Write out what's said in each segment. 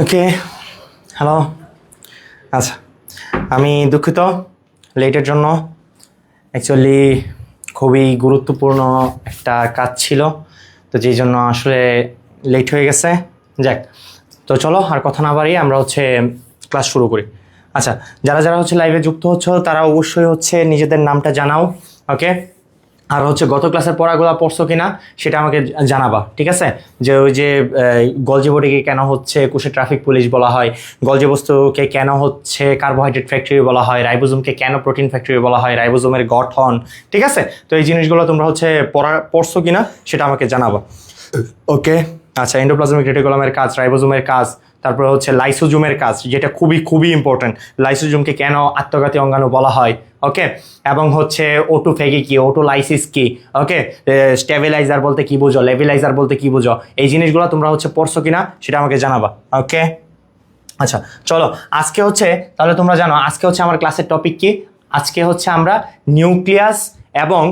ওকে, hello. আচ্ছা, আমি দুঃখিত লেটের জন্য। অ্যাকচুয়ালি খুবই গুরুত্বপূর্ণ একটা কাজ ছিল, তো যেই জন্য আসলে লেট হয়ে গেছে। যাক, তো চলো আর কথা না বাড়িয়ে আমরা ক্লাস শুরু করি। আচ্ছা, যারা যারা লাইভে যুক্ত হচ্ছে তারা অবশ্যই নিজেদের নামটা জানাও। ওকে, আর গত ক্লাসের পড়াগুলো পড়ছো কিনা সেটা আমাকে জানাবা, ঠিক আছে? যে ওই যে গলজি বডিকে কেন কোষে ট্রাফিক পুলিশ বলা হয়, গলজি বস্তুকে কেন কার্বোহাইড্রেট ফ্যাক্টরি বলা হয়, রাইবোজোমকে কেন প্রোটিন ফ্যাক্টরি বলা হয়, রাইবোজোমের গঠন, ঠিক আছে? তো এই জিনিসগুলো তোমরা পড়ছো কিনা সেটা আমাকে জানাবা। ওকে, আচ্ছা, এন্ডোপ্লাজমিক রেটিকুলামের কাজ, রাইবোজোমের কাজ, তারপরে লাইসোজোমের কাজ, যেটা খুবই খুবই ইম্পর্টেন্ট। লাইসোজোমকে কেন আত্মঘাতী অঙ্গাণু বলা হয়, ওকে? এবং ওটোফেগি কি, ওটোলাইসিস কি, ওকে? স্টেবিলাইজার বলতে কি বুঝো, লেবিলাইজার বলতে কি বুঝো, এই জিনিসগুলো তোমরা পড়ছো কিনা সেটা আমাকে জানাবা। ওকে, আচ্ছা চলো। আজকে তাহলে তোমরা জানো আজকে আমার ক্লাসের টপিক কি। আজকে আমরা নিউক্লিয়াস এবং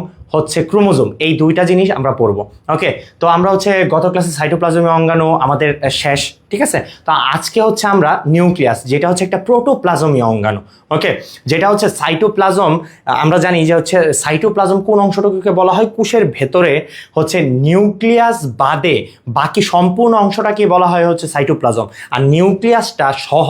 ক্রোমোজোম, এই দুইটা জিনিস আমরা পড়বো। ওকে, তো আমরা গত ক্লাসে সাইটোপ্লাজমীয় অঙ্গাণু আমাদের শেষ, ঠিক আছে? তো আজকে আমরা নিউক্লিয়াস, যেটা একটা প্রোটোপ্লাজমীয় অঙ্গাণু। ওকে, যেটা সাইটোপ্লাজম। আমরা জানি যে সাইটোপ্লাজম কোন অংশটুকুকে বলা হয়, কোষের ভেতরে নিউক্লিয়াস বাদে বাকি সম্পূর্ণ অংশটাকে বলা হয় সাইটোপ্লাজম, আর নিউক্লিয়াসটা সহ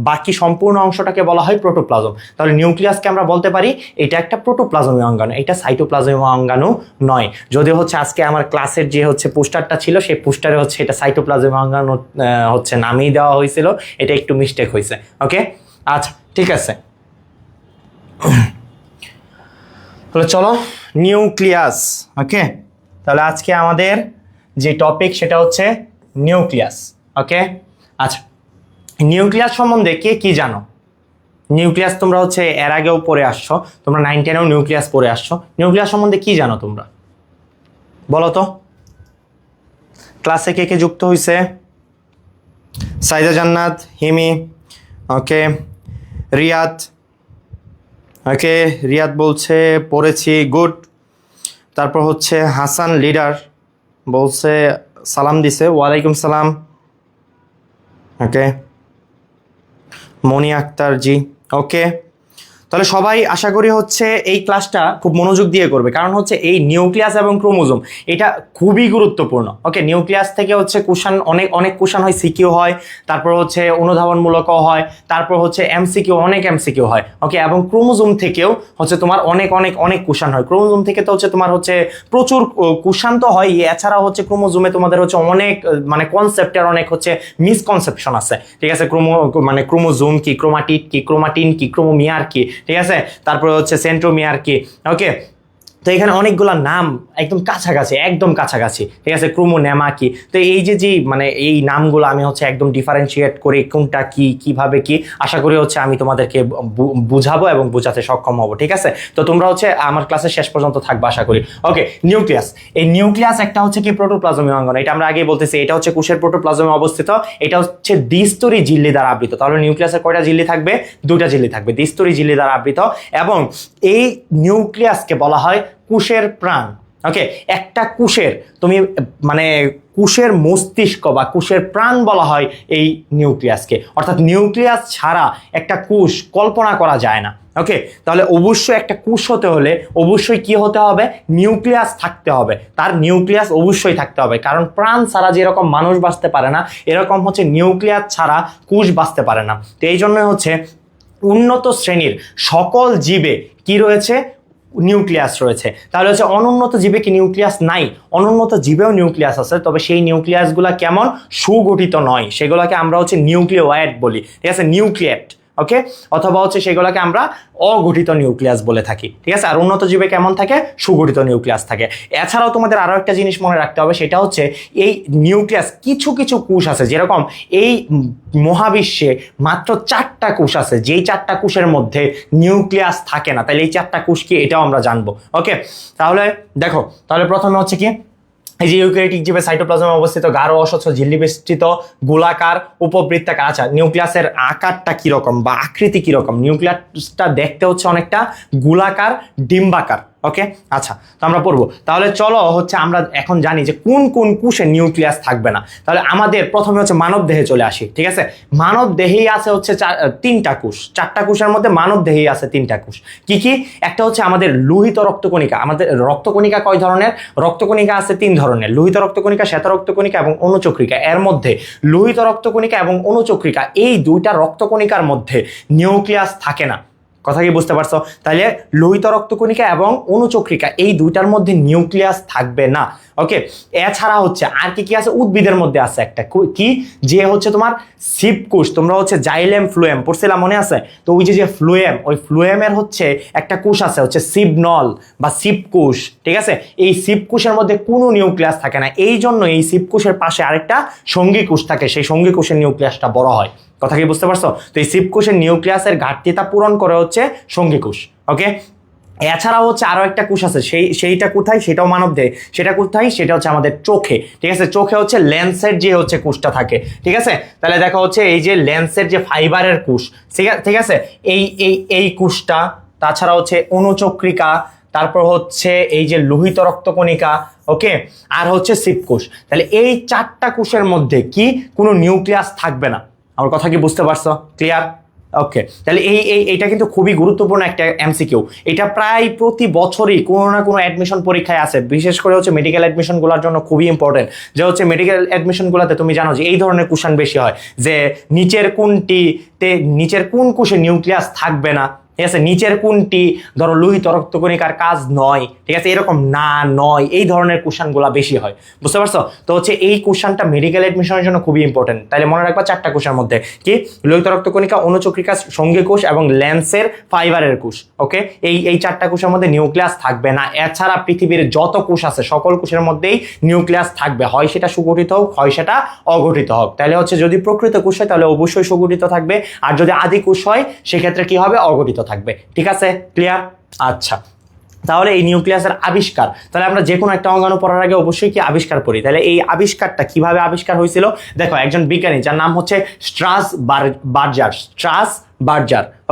বাকি সম্পূর্ণ অংশটাকে বলা হয় প্রোটোপ্লাজম। তাহলে নিউক্লিয়াসকে আমরা বলতে পারি এটা একটা প্রোটোপ্লাজমীয় অঙ্গাণু, এটা সাইটোপ্লাজমীয় অঙ্গাণু নয়। যদিও আজকে আমার ক্লাসের যে পোস্টারটা ছিল সেই পোস্টারে এটা সাইটোপ্লাজমীয় অঙ্গাণু নামিয়ে দেওয়া হয়েছিল, এটা একটু মিস্টেক হয়েছে। ওকে, আচ্ছা ঠিক আছে। তাহলে চলো, নিউক্লিয়াস। ওকে, তাহলে আজকে আমাদের যে টপিক সেটা নিউক্লিয়াস। ওকে, আচ্ছা, নিউক্লিয়াস সম্বন্ধে কে কি জানো? নিউক্লিয়াস তোমরা এর আগেও পড়ে আসছো, তোমরা 9, 10-এও নিউক্লিয়াস পড়ে আসছো। নিউক্লিয়াস সম্বন্ধে কি জানো তোমরা, বলো তো? ক্লাসে কে কে যুক্ত হয়েছে? সাইদা জান্নাত, হিমি, ওকে, রিয়াদ, ওকে, রিয়াদ বলছে পড়েছি, গুড। তারপর হাসান লিডার বলছে, সালাম দিছে, ওয়ালাইকুম সালাম। ওকে, মনি আক্তার জি, ওকে। তাহলে সবাই আশা করি এই ক্লাসটা খুব মনোযোগ দিয়ে করবে, কারণ এই নিউক্লিয়াস এবং ক্রোমোজোম এটা খুবই গুরুত্বপূর্ণ। ওকে, নিউক্লিয়াস থেকে কোশ্চেন অনেক কোশ্চেন হয়, সিকিউ হয়, তারপর অনুধাবনমূলকও হয়, তারপর এমসিকিউ, অনেক এমসিকিউ হয়। ওকে, এবং ক্রোমোজোম থেকেও তোমার অনেক কোশ্চেন হয়। ক্রোমোজোম থেকে তো তোমার প্রচুর কোশ্চেন তো হয়, এছাড়া ক্রোমোজোমে তোমাদের অনেক মানে কনসেপ্টের অনেক মিসকনসেপশন আছে, ঠিক আছে? ক্রোমোজোম কি, ক্রোমাটিড কি, ক্রোমাটিন কি, ক্রোমোমিয়ার কি, ঠিক আছে? তারপরে সেন্ট্রোমিয়ার কি। ওকে, তো এখানে অনেকগুলো নাম একদম কাছাকাছি, ঠিক আছে? ক্রোমোনেমা কি। তো এই যে মানে এই নামগুলো আমি একদম ডিফারেন্সিয়েট করে কোনটা কি, কিভাবে কি, আশা করি আমি তোমাদেরকে বুঝাবো এবং বোঝাতে সক্ষম হব, ঠিক আছে? তো তোমরা আমার ক্লাসের শেষ পর্যন্ত থাকবে আশা করি। ওকে, নিউক্লিয়াস। এই নিউক্লিয়াস একটা কি প্রোটোপ্লাজমীয় অঙ্গাণু, এটা আমরা আগেই বলতেছি, এটা কোষের প্রোটোপ্লাজমে অবস্থিত। এটা দ্বিস্তরী ঝিল্লি দ্বারা আবৃত। তাহলে নিউক্লিয়াসের কয়টা ঝিল্লি থাকবে? দুটা ঝিল্লি থাকবে, দ্বিস্তরী ঝিল্লি দ্বারা আবৃত। এবং এই নিউক্লিয়াসকে বলা হয় কোষের প্রাণ। ওকে, একটা কোষের তুমি মানে কোষের মস্তিষ্ক বা কোষের প্রাণ বলা হয় এই নিউক্লিয়াসকে। অর্থাৎ নিউক্লিয়াস ছাড়া একটা কোষ কল্পনা করা যায় না। ওকে, তাহলে অবশ্যই একটা কোষ হতে হলে অবশ্যই কি হতে হবে? নিউক্লিয়াস থাকতে হবে, তার নিউক্লিয়াস অবশ্যই থাকতে হবে। কারণ প্রাণ ছাড়া যেরকম মানুষ বাঁচতে পারে না, এরকম নিউক্লিয়াস ছাড়া কোষ বাঁচতে পারে না। তো এই জন্য উন্নত শ্রেণীর সকল জীবে কি রয়েছে? নিউক্লিয়াস রয়েছে। তাহলে অনুন্নত জীবে কি নিউক্লিয়াস নাই? অনুন্নত জীবেও নিউক্লিয়াস আছে, তবে সেই নিউক্লিয়াসগুলা কেমন? সুগঠিত নয়, সেগুলোকে আমরা নিউক্লিওয়েড বলি, ঠিক আছে? নিউক্লিয়েট। ওকে, অথবা সেগুলোকে আমরা অগঠিত নিউক্লিয়াস বলে থাকি, ঠিক আছে? আর উন্নত জীবে কেমন থাকে? সুগঠিত নিউক্লিয়াস থাকে। এছাড়াও তোমাদের আরো একটা জিনিস মনে রাখতে হবে, সেটা এই নিউক্লিয়াস কিছু কিছু কোষ আছে, যেরকম এই মহাবিশ্বে মাত্র 4টা কোষ আছে, যেই 4টা কোষের মধ্যে নিউক্লিয়াস থাকে না। তাহলে এই 4টা কোষ কি, এটাও আমরা জানবো। ওকে, তাহলে দেখো, তাহলে প্রথমে কি, এই যে ইউক্যারিওটিক জীবে সাইটোপ্লাজমে অবস্থিত গাঢ় অস্বচ্ছ ঝিল্লি বেষ্টিত গোলাকার উপবৃত্তাকার। আচ্ছা, নিউক্লিয়াসের আকারটা কিরকম বা আকৃতি কিরকম? নিউক্লিয়াসটা দেখতে অনেকটা গোলাকার ডিম্বাকার। ওকে, আচ্ছা, তো আমরা পড়বো। তাহলে চলো হচ্ছে আমরা এখন জানি যে কোন কোন কোষে নিউক্লিয়াস থাকবে না। তাহলে আমাদের প্রথমে হচ্ছে মানব দেহে চলে আসি, ঠিক আছে। মানব দেহেই আছে হচ্ছে তিনটা কোষ, চারটা কোষের মধ্যে মানব দেহেই আছে তিনটা কোষ। কি কি? একটা হচ্ছে আমাদের লোহিত রক্তকণিকা। আমাদের রক্তকণিকা কয় ধরনের? রক্তকণিকা আছে তিন ধরনের, লোহিত রক্তকণিকা, শ্বেত রক্তকণিকা এবং অনুচক্রিকা। এর মধ্যে লোহিত রক্তকণিকা এবং অনুচক্রিকা এই দুইটা রক্তকণিকার মধ্যে নিউক্লিয়াস থাকে না। কথা কি বুঝতে পারছো? তাহলে লোহিত রক্তকণিকা এবং অনুচক্রিকা এই দুইটার মধ্যে নিউক্লিয়াস থাকবে না। ওকে, এছাড়া হচ্ছে আর কি কি আছে? উদ্ভিদের মধ্যে আছে একটা কি, যে হচ্ছে তোমার সিপ কোষ। তোমরা হচ্ছে জাইলেম ফ্লুয়েম পড়ছিলাম, মনে আছে? তো ওই যে ফ্লুয়েম, ওই ফ্লুয়েমের হচ্ছে একটা কোষ আছে হচ্ছে সিপনল বা সিপ কোষ, ঠিক আছে। এই সিপ কোষের মধ্যে কোনো নিউক্লিয়াস থাকে না, এই জন্য এই সিপ কোষের পাশে আরেকটা সঙ্গী কোষ থাকে, সেই সঙ্গী কোষের নিউক্লিয়াসটা বড় হয়। কথা কি বুঝতে পারছো? তো এই সিপ কোষের নিউক্লিয়াসের ঘাটতিটা পূরণ করে হচ্ছে সঙ্গী কোষ। ওকে, এছাড়াও হচ্ছে আরো একটা কোষ আছে, সেইটা কোথায়? সেটাও মানব দেহে। সেটা কোথায়? সেটা হচ্ছে আমাদের চোখে, ঠিক আছে। চোখে হচ্ছে লেন্সের যে হচ্ছে কোষটা থাকে, ঠিক আছে। তাহলে দেখো হচ্ছে এই যে লেন্সের যে ফাইবারের কোষ, ঠিক আছে, এই কোষটা, তাছাড়া হচ্ছে অনুচক্রিকা, তারপর হচ্ছে এই যে লোহিত রক্তকণিকা, ওকে, আর হচ্ছে সিপ কোষ। তাহলে এই চারটা কোষের মধ্যে কি কোনো নিউক্লিয়াস থাকবে না। আমার কথা কি বুঝতে পারছো? ক্লিয়ার? ওকে, তাহলে এইটা কিন্তু খুবই গুরুত্বপূর্ণ একটা এমসিকিউ। এটা প্রায় প্রতি বছরই কোনো না কোনো অ্যাডমিশন পরীক্ষায় আছে, বিশেষ করে হচ্ছে মেডিকেল অ্যাডমিশনগুলোর জন্য খুবই ইম্পর্টেন্ট। যে হচ্ছে মেডিকেল অ্যাডমিশনগুলোতে তুমি জানো যে এই ধরনের কোশ্চেন বেশি হয়, যে নিচের কোন কোষে নিউক্লিয়াস থাকবে না, ঠিক আছে। নিচের কোনটি ধরো লোহিত রক্তকণিকার কাজ নয়, ঠিক আছে, এরকম না নয়, এই ধরনের কোশ্চেনগুলো বেশি হয়, বুঝতে পারছো? তো হচ্ছে এই কোশ্চেনটা মেডিকেল অ্যাডমিশনের জন্য খুবই ইম্পর্টেন্ট। তাহলে মনে রাখবা চারটা কোষের মধ্যে কি, লোহিত রক্তকণিকা, অনুচক্রিকা, সঙ্গী কোষ এবং লেন্সের ফাইবারের কোষ। ওকে, এই চারটা কোষের মধ্যে নিউক্লিয়াস থাকবে না। এছাড়া পৃথিবীর যত কোষ আছে সকল কোষের মধ্যেই নিউক্লিয়াস থাকবে, হয় সেটা সুগঠিত হোক, হয় সেটা অগঠিত হোক। তাহলে হচ্ছে যদি প্রকৃত কোষ হয় তাহলে অবশ্যই সুগঠিত থাকবে, আর যদি আদি কোষ হয় সেক্ষেত্রে কি হবে? অগঠিত থাকবে, ঠিক আছে। ক্লিয়ার? আচ্ছা, তাহলে এই নিউক্লিয়াসের আবিষ্কার, তাহলে আমরা যে কোনো একটা অঙ্গাণু পড়ার আগে অবশ্যই কি আবিষ্কার পড়ি। তাহলে এই আবিষ্কারটা কিভাবে আবিষ্কার হয়েছিল? দেখো, একজন বিজ্ঞানী যার নাম হচ্ছে স্ট্রাসবার্জার।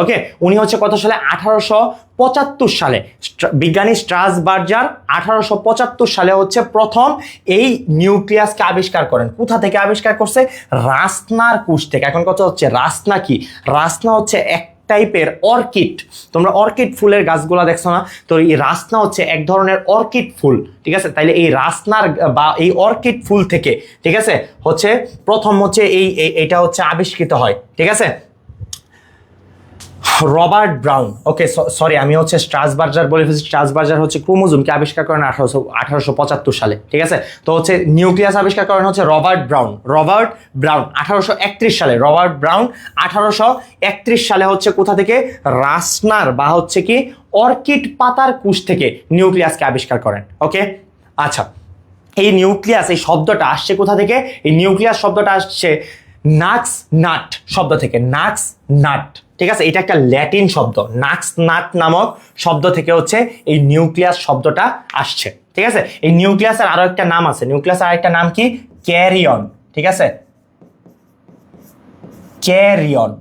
ওকে, উনি হচ্ছে কত সালে? 1875 সালে বিজ্ঞানী স্ট্রাসবার্জার 1875 সালে হচ্ছে প্রথম এই নিউক্লিয়াসকে আবিষ্কার করেন। কোথা থেকে আবিষ্কার করছে? রাসনার কোষ থেকে। এখন কথা হচ্ছে রাসনা কি? রাসনা হচ্ছে এক টাইপের অর্কিড। তোমরা অর্কিড ফুলের গাছগুলা দেখছো না? তো এই রাসনা হচ্ছে এক ধরনের অর্কিড ফুল, ঠিক আছে। তাইলে এই রাসনার বা এই অর্কিড ফুল থেকে, ঠিক আছে, হচ্ছে প্রথম হচ্ছে এইটা হচ্ছে আবিষ্কৃত হয়, ঠিক আছে। রবার্ট ব্রাউন, ওকে সরি আমি হচ্ছে স্ট্রাসবার্জার বলে ফেলছি। স্ট্রাসবার্জার হচ্ছে ক্রোমোজোমকে আবিষ্কার করেন 1875 সালে, ঠিক আছে। তো হচ্ছে নিউক্লিয়াস আবিষ্কার করেন হচ্ছে রবার্ট ব্রাউন 1831 সালে। রবার্ট ব্রাউন 1831 সালে হচ্ছে কোথা থেকে? রাসনার বা হচ্ছে কি অর্কিড পাতার কোষ থেকে নিউক্লিয়াসকে আবিষ্কার করেন। ওকে, আচ্ছা, এই নিউক্লিয়াস, এই শব্দটা আসছে কোথা থেকে? এই নিউক্লিয়াস শব্দটা আসছে নাক্স নাট শব্দ থেকে। নাক্স নাট, ঠিক আছে, এটা একটা ল্যাটিন শব্দ। নাক্স নাট নামক শব্দ থেকে হচ্ছে এই নিউক্লিয়াস শব্দটা আসছে, ঠিক আছে। এই নিউক্লিয়াসের আরো একটা নাম আছে। নিউক্লিয়াসের আরেকটা নাম কি? ক্যারিয়ন, ঠিক আছে, ক্যারিয়ন,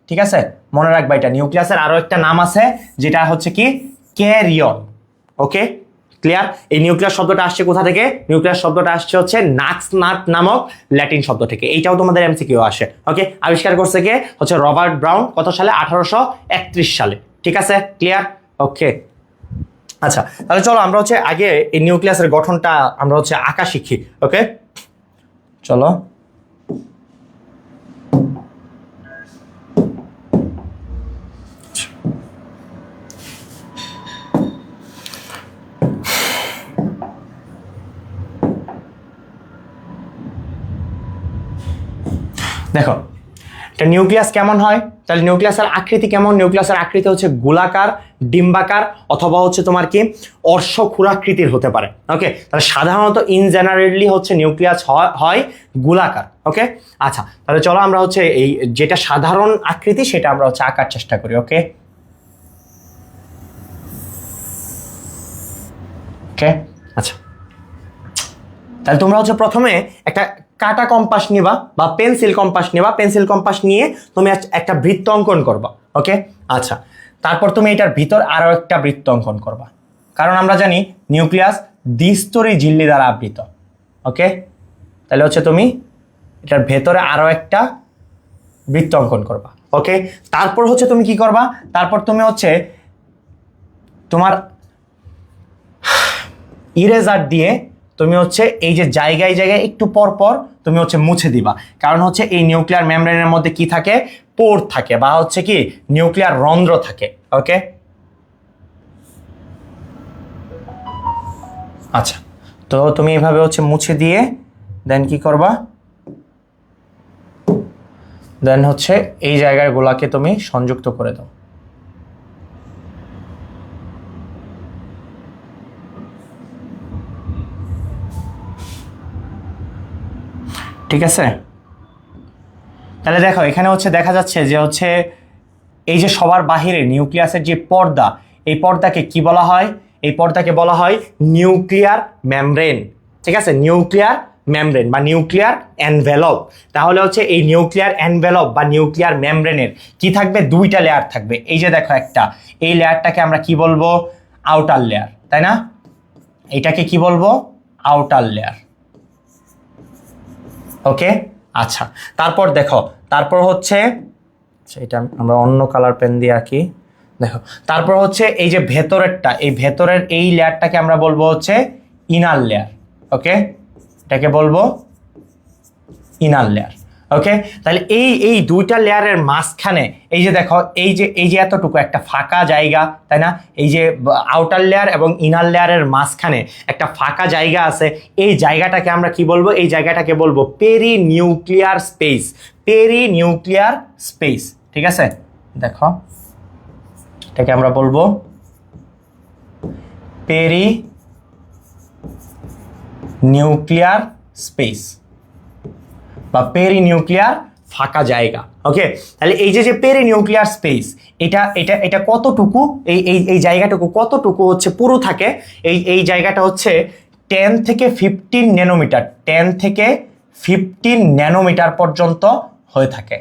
ঠিক আছে, মনে রাখবা এটা। নিউক্লিয়াসের আরো একটা নাম আছে যেটা হচ্ছে কি? ক্যারিয়ন। ওকে, ক্লিয়ার? এই নিউক্লিয়াস শব্দটা আসছে কোথা থেকে? নিউক্লিয়াস শব্দটা আসছে হচ্ছে নাক্স নাট নামক ল্যাটিন শব্দ থেকে। এইটাও তোমাদের এমসিকিউ আসে। ওকে, আবিষ্কার করছে কে? হচ্ছে রবার্ট ব্রাউন। কত সালে? 1831 সালে, ঠিক আছে। ক্লিয়ার? ওকে, আচ্ছা, তাহলে চলো আমরা হচ্ছে আগে এই নিউক্লিয়াসের গঠনটা আমরা হচ্ছে আঁকা শিখি। ওকে, চলো। দেখো এটা নিউক্লিয়াস কেমন হয়, তাহলে নিউক্লিয়াসের আকৃতি কেমন? নিউক্লিয়াসের আকৃতি হচ্ছে গোলাকার, ডিম্বাকার, অথবা হচ্ছে তোমার কি অর্শক্ষুরাকৃতির হতে পারে। ওকে, তাহলে সাধারণত ইন জেনারেলি হচ্ছে নিউক্লিয়াস হয় গোলাকার। ওকে, আচ্ছা, তাহলে চলো আমরা হচ্ছে এই যেটা সাধারণ আকৃতি সেটা আমরা হচ্ছে আঁকার চেষ্টা করি। ওকে, ওকে, আচ্ছা, তাহলে তোমরা হচ্ছে প্রথমে একটা কাটা কম্পাস নিবা বা পেন্সিল কম্পাস নিবা। পেন্সিল কম্পাস নিয়ে তুমি একটা বৃত্ত অঙ্কন করবা। ওকে, আচ্ছা, তারপর তুমি এটার ভিতর আরো একটা বৃত্ত অঙ্কন করবা। কারণ আমরা জানি নিউক্লিয়াস দ্বিস্তরী ঝিল্লি দ্বারা আবৃত। ওকে, তাহলে হচ্ছে তুমি এটার ভেতরে আরো একটা বৃত্ত অঙ্কন করবা। ওকে, তারপর হচ্ছে তুমি কি করবা, তারপর তুমি হচ্ছে তোমার ইরেজার দিয়ে তুমি হচ্ছে এই যে জায়গায় জায়গায় একটু পর পর তুমি হচ্ছে মুছে দিবা। কারণ হচ্ছে এই নিউক্লিয়ার মেমব্রেনের মধ্যে কি থাকে, পোর থাকে বা হচ্ছে কি নিউক্লিয়ার রন্ধ্র থাকে। ওকে, আচ্ছা, তো তুমি এইভাবে হচ্ছে মুছে দিয়ে দেন কি করবা, দেন হচ্ছে এই জায়গাগুলোকে তুমি সংযুক্ত করে দাও। ঠিক আছে, তাহলে দেখো এখানে হচ্ছে দেখা যাচ্ছে যে হচ্ছে এই যে সবার বাহিরে নিউক্লিয়াসের যে পর্দা, এই পর্দাকে কি বলা হয়, এই পর্দাকে বলা হয় নিউক্লিয়ার মেমব্রেন। ঠিক আছে, নিউক্লিয়ার মেমব্রেন বা নিউক্লিয়ার এনভেলপ। তাহলে হচ্ছে এই নিউক্লিয়ার এনভেলপ বা নিউক্লিয়ার মেমব্রেনের কি থাকবে, দুইটা লেয়ার থাকবে। এই যে দেখো একটা, এই লেয়ারটাকে আমরা কি বলবো, আউটার লেয়ার, তাই না? এটাকে কি বলবো, আউটার লেয়ার। ওকে, আচ্ছা, তারপর দেখো, তারপর হচ্ছে এটা আমরা অন্য কালার পেন দিয়ে আঁকি। দেখো, তারপর হচ্ছে এই যে ভেতরেরটা, এই ভেতরের এই লেয়ারটাকে আমরা বলবো হচ্ছে ইনার লেয়ার। ওকে, এটাকে বলবো ইনার লেয়ার। ওকে, তাহলে এই দুইটা লেয়ারের মাঝখানে এই যে দেখো, এই যে এতটুকু একটা ফাঁকা জায়গা, তাই না? এই যে আউটার লেয়ার এবং ইনার লেয়ারের মাঝখানে একটা ফাঁকা জায়গা আছে। এই জায়গাটাকে আমরা কি বলবো, এই জায়গাটাকে বলবো perinuclear space. Perinuclear space. ঠিক আছে, দেখো এটাকে আমরা বলবো পেরি নিউক্লিয়ার স্পেস বা পেরি নিউক্লিয়ার ফাঁকা জায়গা। ওকে, তাহলে এই যে পেরি নিউক্লিয়ার স্পেস, এটা এটা এটা কতটুকু, এই জায়গাটুকু কতটুকু হচ্ছে পুরো থাকে, এই জায়গাটা হচ্ছে 10 থেকে 15 ন্যানোমিটার, 10 থেকে 15 ন্যানোমিটার পর্যন্ত হয়ে থাকে।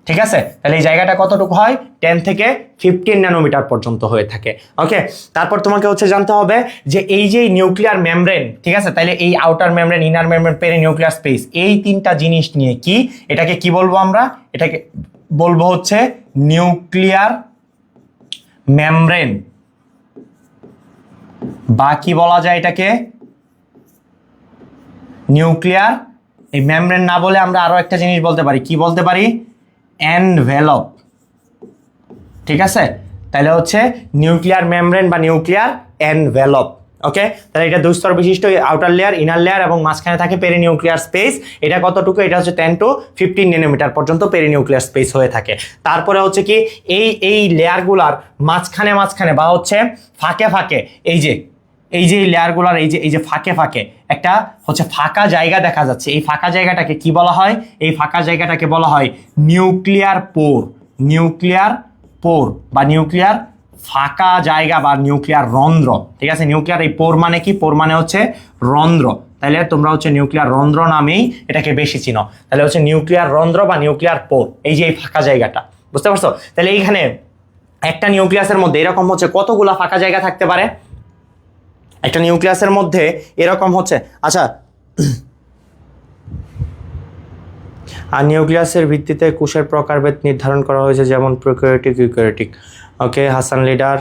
ঠিক আছে, তাহলে এই জায়গাটা কতটুকু হয়, 10 থেকে 15 ন্যানোমিটার পর্যন্ত হয়ে থাকে। ওকে, তারপর তোমাকে হচ্ছে জানতে হবে যে এই যে নিউক্লিয়ার মেমব্রেন, ঠিক আছে, তাহলে এই outer membrane, inner membrane, perinuclear space, এই তিনটা জিনিস নিয়ে কি, এটাকে কি বলবো আমরা, এটাকে বলবো হচ্ছে নিউক্লিয়ার মেমব্রেন বা কি বলা যায় এটাকে, নিউক্লিয়ার, এই মেমব্রেন না বলে আমরা আরো একটা জিনিস বলতে পারি, কি বলতে পারি, এনভেলপ। ঠিক আছে, তাহলে হচ্ছে নিউক্লিয়ার মেমব্রেন বা নিউক্লিয়ার এনভেলপ। ওকে, তাহলে এটা দুই স্তর বিশিষ্ট, আউটার লেয়ার, ইনার লেয়ার এবং মাঝখানে থাকে পেরি নিউক্লিয়ার স্পেস। এটা কতটুকু, এটা হচ্ছে 10 to 15 ন্যানোমিটার পর্যন্ত পেরি নিউক্লিয়ার স্পেস হয়ে থাকে। তারপরে হচ্ছে কি এই লেয়ারগুলার মাঝখানে মাঝখানে বা হচ্ছে ফাঁকে ফাঁকে এই যে লেয়ারগুলার এই যে ফাঁকে ফাঁকে একটা হচ্ছে ফাঁকা জায়গা দেখা যাচ্ছে। এই ফাঁকা জায়গাটাকে কি বলা হয়, এই ফাঁকা জায়গাটাকে বলা হয় নিউক্লিয়ার পোর। নিউক্লিয়ার পোর বা নিউক্লিয়ার ফাঁকা জায়গা বা নিউক্লিয়ার রন্ধ্র। ঠিক আছে, নিউক্লিয়ার এই পোর মানে কি, পোর মানে হচ্ছে রন্ধ্র। তাহলে তোমরা হচ্ছে নিউক্লিয়ার রন্ধ্র নামেই এটাকে বেশি চিনো। তাহলে হচ্ছে নিউক্লিয়ার রন্ধ্র বা নিউক্লিয়ার পোর, এই যে এই ফাঁকা জায়গাটা, বুঝতে পারছো? তাহলে এইখানে একটা নিউক্লিয়াসের মধ্যে এরকম হচ্ছে কতগুলা ফাঁকা জায়গা থাকতে পারে, একটা নিউক্লিয়াসের মধ্যে এরকম হচ্ছে। আচ্ছা, আর নিউক্লিয়াসের ভিত্তিতে কোষের প্রকারভেদ নির্ধারণ করা হয়েছে, যেমন প্রোক্যারিওটিক, ইউক্যারিওটিক। ওকে হাসান লিডার,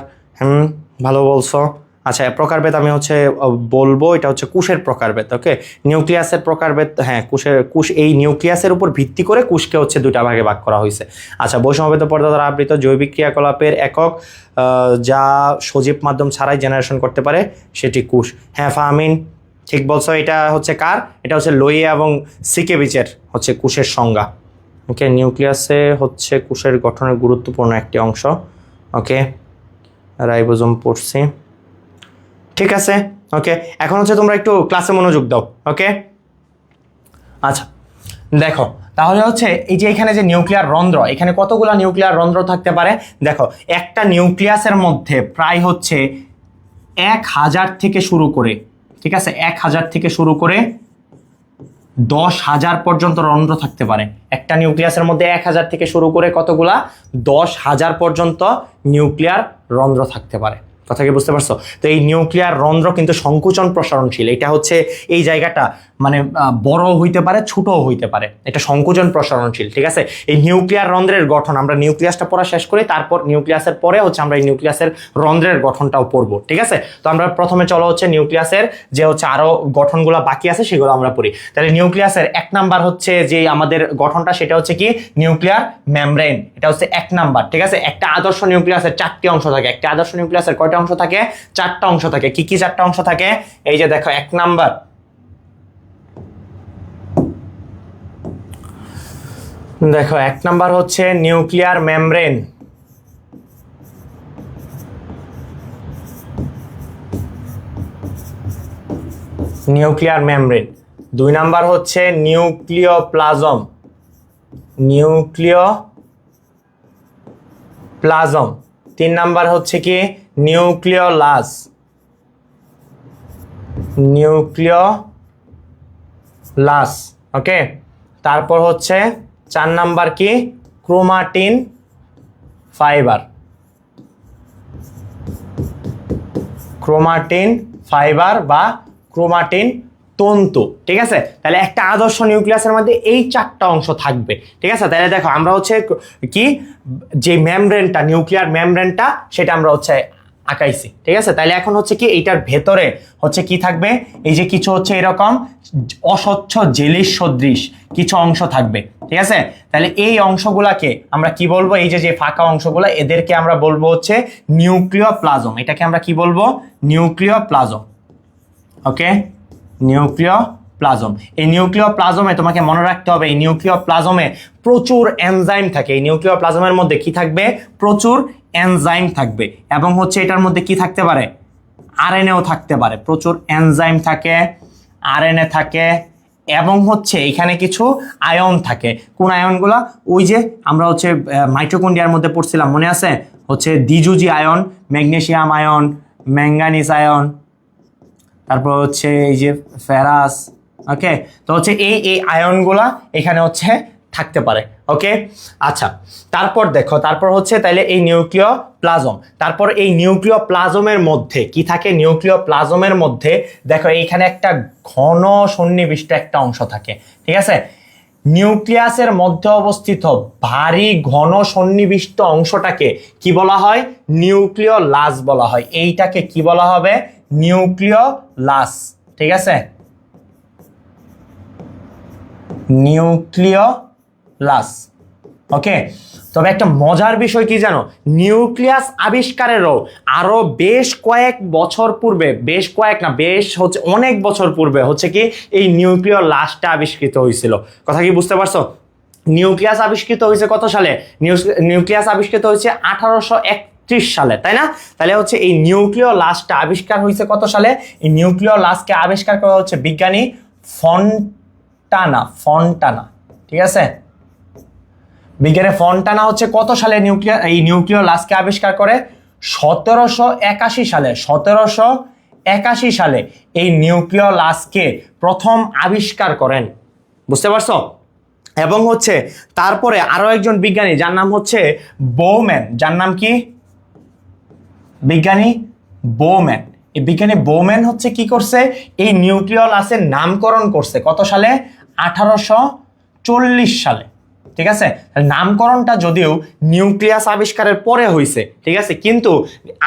ভালো বলছো। আচ্ছা, প্রকারভেদ আমি হচ্ছে বলবো, এটা হচ্ছে কোষের প্রকারভেদ। ওকে, নিউক্লিয়াসের প্রকারভেদ, হ্যাঁ কোষ এই নিউক্লিয়াসের উপর ভিত্তি করে কোষকে হচ্ছে দুটা ভাগে ভাগ করা হয়েছে। আচ্ছা, বৈষম্যভেদ পর্দা দ্বারা আবৃত জৈবিক ক্রিয়াকলাপের একক যা সজীব মাধ্যম ছাড়াই জেনারেশন করতে পারে সেটি কোষ। হ্যাঁ ফাহমিন, ঠিক বলছো। এটা হচ্ছে কার, এটা হচ্ছে লোইয়ে এবং সিকেভিচের হচ্ছে কোষের সংজ্ঞা। ওকে, নিউক্লিয়াসে হচ্ছে কোষের গঠনের গুরুত্বপূর্ণ একটি অংশ। ওকে, রাইবোজোম পড়ছি, ঠিক আছে। ওকে, এখন হচ্ছে তোমরা একটু ক্লাসে মনোযোগ দাও। ওকে, আচ্ছা দেখো, তাহলে হচ্ছে এই যে এখানে যে নিউক্লিয়ার রন্ধ্র, এখানে কতগুলা নিউক্লিয়ার রন্ধ্র থাকতে পারে, দেখো একটা নিউক্লিয়াসের মধ্যে প্রায় হচ্ছে 1000 থেকে শুরু করে, ঠিক আছে, 1000 থেকে শুরু করে 10,000 পর্যন্ত রন্ধ্র থাকতে পারে। একটা নিউক্লিয়াসের মধ্যে 1000 থেকে শুরু করে কতগুলা, 10,000 পর্যন্ত নিউক্লিয়ার রন্ধ্র থাকতে পারে। কথা কি বুঝতে পারছো? তো এই নিউক্লিয়ার রন্ধ্র কিন্তু সংকুচন প্রসারণশীল, এটা হচ্ছে এই জায়গাটা মানে বড় হইতে পারে ছোটও হইতে পারে, এটা সংকুচন প্রসারণশীল। ঠিক আছে, এই নিউক্লিয়ার রন্ধ্রের গঠন আমরা নিউক্লিয়াসটা পড়া শেষ করি, তারপর নিউক্লিয়াসের পরে হচ্ছে আমরা এই নিউক্লিয়াসের রন্ধ্রের গঠনটাও পড়বো। ঠিক আছে, তো আমরা প্রথমে চলো হচ্ছে নিউক্লিয়াসের যে হচ্ছে আরো গঠনগুলো বাকি আছে সেগুলো আমরা পড়ি। তাহলে নিউক্লিয়াসের 1 নাম্বার হচ্ছে যে আমাদের গঠনটা সেটা হচ্ছে কি নিউক্লিয়ার মেমব্রেন, এটা হচ্ছে 1 নাম্বার। ঠিক আছে, একটা আদর্শ নিউক্লিয়াসের 4টি অংশ থাকে। একটা আদর্শ নিউক্লিয়াসের কয়টা অংশ থাকে? 4টা অংশ থাকে। কি কি 4টা অংশ থাকে? এই যে দেখো 1 নাম্বার, দেখো 1 নাম্বার হচ্ছে nuclear membrane, nuclear membrane. 2 number হচ্ছে নিউক্লিওপ্লাজম, নিউক্লিওপ্লাজম। 3 নাম্বার হচ্ছে কি নিউক্লিওলাস, নিউক্লিওলাস। ওকে, তারপর হচ্ছে 4 নাম্বার কি ক্রোমাটিন ফাইবার, ক্রোমাটিন ফাইবার বা ক্রোমাটিন তন্তু। ঠিক আছে, তাহলে একটা আদর্শ নিউক্লিয়াসের মধ্যে এই 4টা অংশ থাকবে। ঠিক আছে, তাহলে দেখো আমরা হচ্ছে কি যে মেমব্রেনটা নিউক্লিয়ার মেমব্রেনটা সেটা আমরা হচ্ছে আঁকাইছি। ঠিক আছে, তাহলে এখন হচ্ছে কি এইটার ভেতরে হচ্ছে কি থাকবে, এই যে কিছু হচ্ছে এরকম অস্বচ্ছ জেলির সদৃশ কিছু অংশ থাকবে। ঠিক আছে, তাহলে এই অংশগুলাকে আমরা কি বলবো, এই যে ফাঁকা অংশগুলো এদেরকে আমরা বলবো হচ্ছে নিউক্লিওপ্লাজম। এটাকে আমরা কি বলবো? নিউক্লিওপ্লাজম। ওকে, নিউক্লিওপ্লাজম। এই নিউক্লিওপ্লাজমে তোমাকে মনে রাখতে হবে এই নিউক্লিওপ্লাজমে প্রচুর এনজাইম থাকে। এই নিউক্লিওপ্লাজমের মধ্যে কি থাকবে? প্রচুর এনজাইম থাকবে। এবং হচ্ছে এটার মধ্যে কি থাকতে পারে? আরএনএও থাকতে পারে। প্রচুর এনজাইম থাকে, আরএনএ থাকে, এবং হচ্ছে এখানে কিছু আয়ন থাকে। কোন আয়নগুলো? ওই যে আমরা হচ্ছে মাইটোকন্ড্রিয়ার মধ্যে পড়ছিলাম, মনে আছে? হচ্ছে দ্বিযুজি ion, magnesium ion, manganese ion, তারপর হচ্ছে এই যে ফেরাস। ওকে, তো হচ্ছে এই আয়নগুলা এখানে হচ্ছে থাকতে পারে। ওকে, আচ্ছা, তারপর দেখো, তারপর হচ্ছে তাইলে এই নিউক্লিওপ্লাজম, তারপর এই নিউক্লিওপ্লাজমের মধ্যে কি থাকে? নিউক্লিওপ্লাজমের মধ্যে দেখো এইখানে একটা ঘন সন্নিবিষ্ট একটা অংশ থাকে। ঠিক আছে, নিউক্লিয়াসের মধ্যে অবস্থিত ভারী ঘন সন্নিবিষ্ট অংশটাকে কি বলা হয়? নিউক্লিওলাস বলা হয়। এইটাকে কি বলা হবে? নিউক্লিওলাস। ঠিক আছে, নিউক্লিওলাস। ওকে, তবে একটা মজার বিষয় কি জানো? নিউক্লিয়াস আবিষ্কারেরও আরো বেশ কয়েক বছর পূর্বে, বেশ কয়েক না, বেশ হচ্ছে অনেক বছর পূর্বে হচ্ছে কি এই নিউক্লিওলাসটা আবিষ্কৃত হয়েছিল। কথা কি বুঝতে পারছো? নিউক্লিয়াস আবিষ্কৃত হয়েছে কত সালে? নিউক্লিয়াস আবিষ্কৃত হয়েছে 1831 সালে, তাই না? তাহলে হচ্ছে এই নিউক্লিওলাসটা আবিষ্কার হয়েছে কত সালে? এই নিউক্লিওলাসকে আবিষ্কার করা হচ্ছে বিজ্ঞানী ফন্টানা। ঠিক আছে, বিজ্ঞানী ফন্টানা হচ্ছে কত সালে এই নিউক্লিওলাসকে আবিষ্কার করে? 1781 সালে। 1781 সালে এই নিউক্লিওলাসকে প্রথম আবিষ্কার করেন। বুঝতে পারছো? এবং হচ্ছে তারপরে আরো একজন বিজ্ঞানী যার নাম হচ্ছে বোম্যান, যার নাম কি? বিজ্ঞানী বোম্যান। এই বিজ্ঞানী বোম্যান হচ্ছে কি করছে? এই নিউক্লিওলাসের নামকরণ করছে কত সালে? 1840 সালে। ঠিক আছে, নামকরণটা যদিও নিউক্লিয়াস আবিষ্কারের পরে হয়েছে, ঠিক আছে, কিন্তু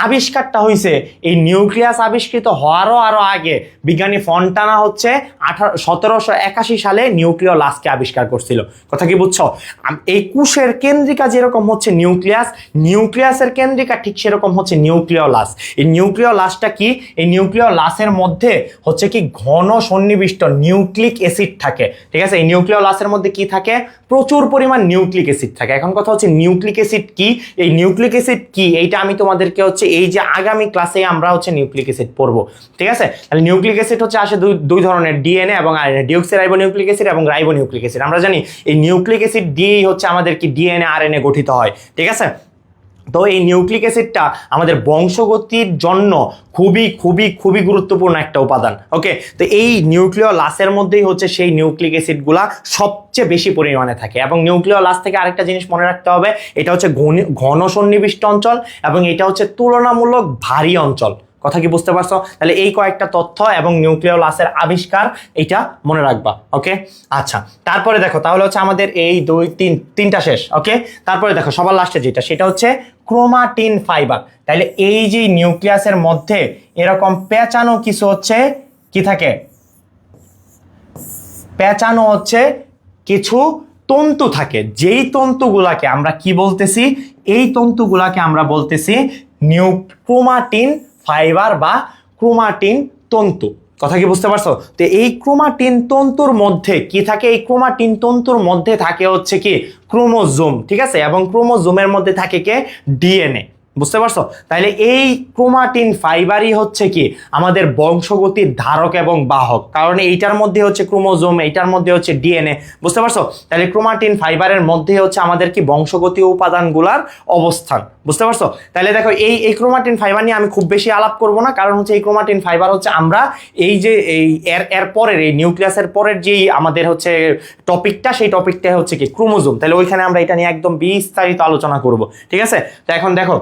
আবিষ্কারটা হয়েছে এই নিউক্লিয়াস আবিষ্কৃত হওয়ারও আরো আগে। বিজ্ঞানী ফন্টানা হচ্ছে 1781 সালে নিউক্লিওলাসকে আবিষ্কার করছিল। কথা কি বুঝছো? এই কোষের কেন্দ্রিকা যেরকম হচ্ছে নিউক্লিয়াস, নিউক্লিয়াসের কেন্দ্রিকা ঠিক সেরকম হচ্ছে নিউক্লিওলাস। এই নিউক্লিওলাসটা কি? এই নিউক্লিওলাসের মধ্যে হচ্ছে কি ঘন সন্নিবিষ্ট নিউক্লিক অ্যাসিড থাকে। ঠিক আছে, এই নিউক্লিওলাসের মধ্যে কি থাকে? প্রচুর পরিমাণ নিউক্লিক অ্যাসিড থাকে। এখন কথা হচ্ছে নিউক্লিক অ্যাসিড কি? এই নিউক্লিক অ্যাসিড কি এইটা আমি তোমাদেরকে হচ্ছে এই যে আগামী ক্লাসে আমরা হচ্ছে নিউক্লিক অ্যাসিড পড়বো। ঠিক আছে, তাহলে নিউক্লিক অ্যাসিড হচ্ছে আসে দুই ধরনের, ডিএনএ এবং আরএনএ, ডিঅক্সিরাইবোনিউক্লিক অ্যাসিড এবং রাইবোনিউক্লিক অ্যাসিড। আমরা জানি এই নিউক্লিক অ্যাসিড দিয়েই হচ্ছে আমাদের কি ডিএনএ আরএনএ গঠিত হয়। ঠিক আছে, তো এই নিউক্লিক অ্যাসিডটা আমাদের বংশগতির জন্য খুবই খুবই খুবই গুরুত্বপূর্ণ একটা উপাদান। ওকে, তো এই নিউক্লিওলাসের মধ্যেই হচ্ছে সেই নিউক্লিক অ্যাসিডগুলা সবচেয়ে বেশি পরিমাণে থাকে। এবং নিউক্লিওলাস থেকে আরেকটা জিনিস মনে রাখতে হবে, এটা হচ্ছে ঘন সন্নিবিষ্ট অঞ্চল এবং এটা হচ্ছে তুলনামূলক ভারী অঞ্চল। কথা কি বুঝতে পারছো? তাহলে এই কয়েকটা তথ্য এবং নিউক্লিওলাসের আবিষ্কার এটা মনে রাখবা। ওকে, আচ্ছা, তারপরে দেখো তাহলে হচ্ছে আমাদের এই তিনটা শেষ। ওকে, তারপরে দেখো সবার লাস্টে যেটা, সেটা হচ্ছে ক্রোমাটিন ফাইবার। তাহলে এই যে নিউক্লিয়াসের মধ্যে এরকম পেঁচানো কিছু হচ্ছে কি থাকে, পেঁচানো হচ্ছে কিছু তন্তু থাকে, যেই তন্তুগুলাকে আমরা কি বলতেছি, এই তন্তুগুলাকে আমরা বলতেছি ক্রোমাটিন ফাইবার বা ক্রোমাটিন তন্তু। কথা কি বুঝতে পারছো? তো এই ক্রোমাটিন তন্তুর মধ্যে কি থাকে, এই ক্রোমাটিন তন্তুর মধ্যে থাকে হচ্ছে কি ক্রোমোজোম, ঠিক আছে, এবং ক্রোমোজোমের মধ্যে থাকে কে ডিএনএ। বুঝতে পারছো? তাহলে এই ক্রোমাটিন ফাইবারই হচ্ছে কি আমাদের বংশগতির ধারক এবং বাহক, কারণ এইটার মধ্যে হচ্ছে ক্রোমোজোম, এইটার মধ্যে হচ্ছে ডিএনএ। বুঝতে পারছো? তাহলে ক্রোমাটিন ফাইবারের মধ্যে হচ্ছে আমাদের কি বংশগতি উপাদানগুলার অবস্থান। বুঝতে পারছো? তাহলে দেখো এই ক্রোমাটিন ফাইবার নিয়ে আমি খুব বেশি আলাপ করব না, কারণ হচ্ছে এই ক্রোমাটিন ফাইবার হচ্ছে আমরা এই যে এর পরের এই নিউক্লিয়াসের পরের যেই আমাদের হচ্ছে টপিকটা, সেই টপিকটা হচ্ছে কি ক্রোমোজোম। তাহলে ওইখানে আমরা এটা নিয়ে একদম বিস্তারিত আলোচনা করব। ঠিক আছে, তো এখন দেখো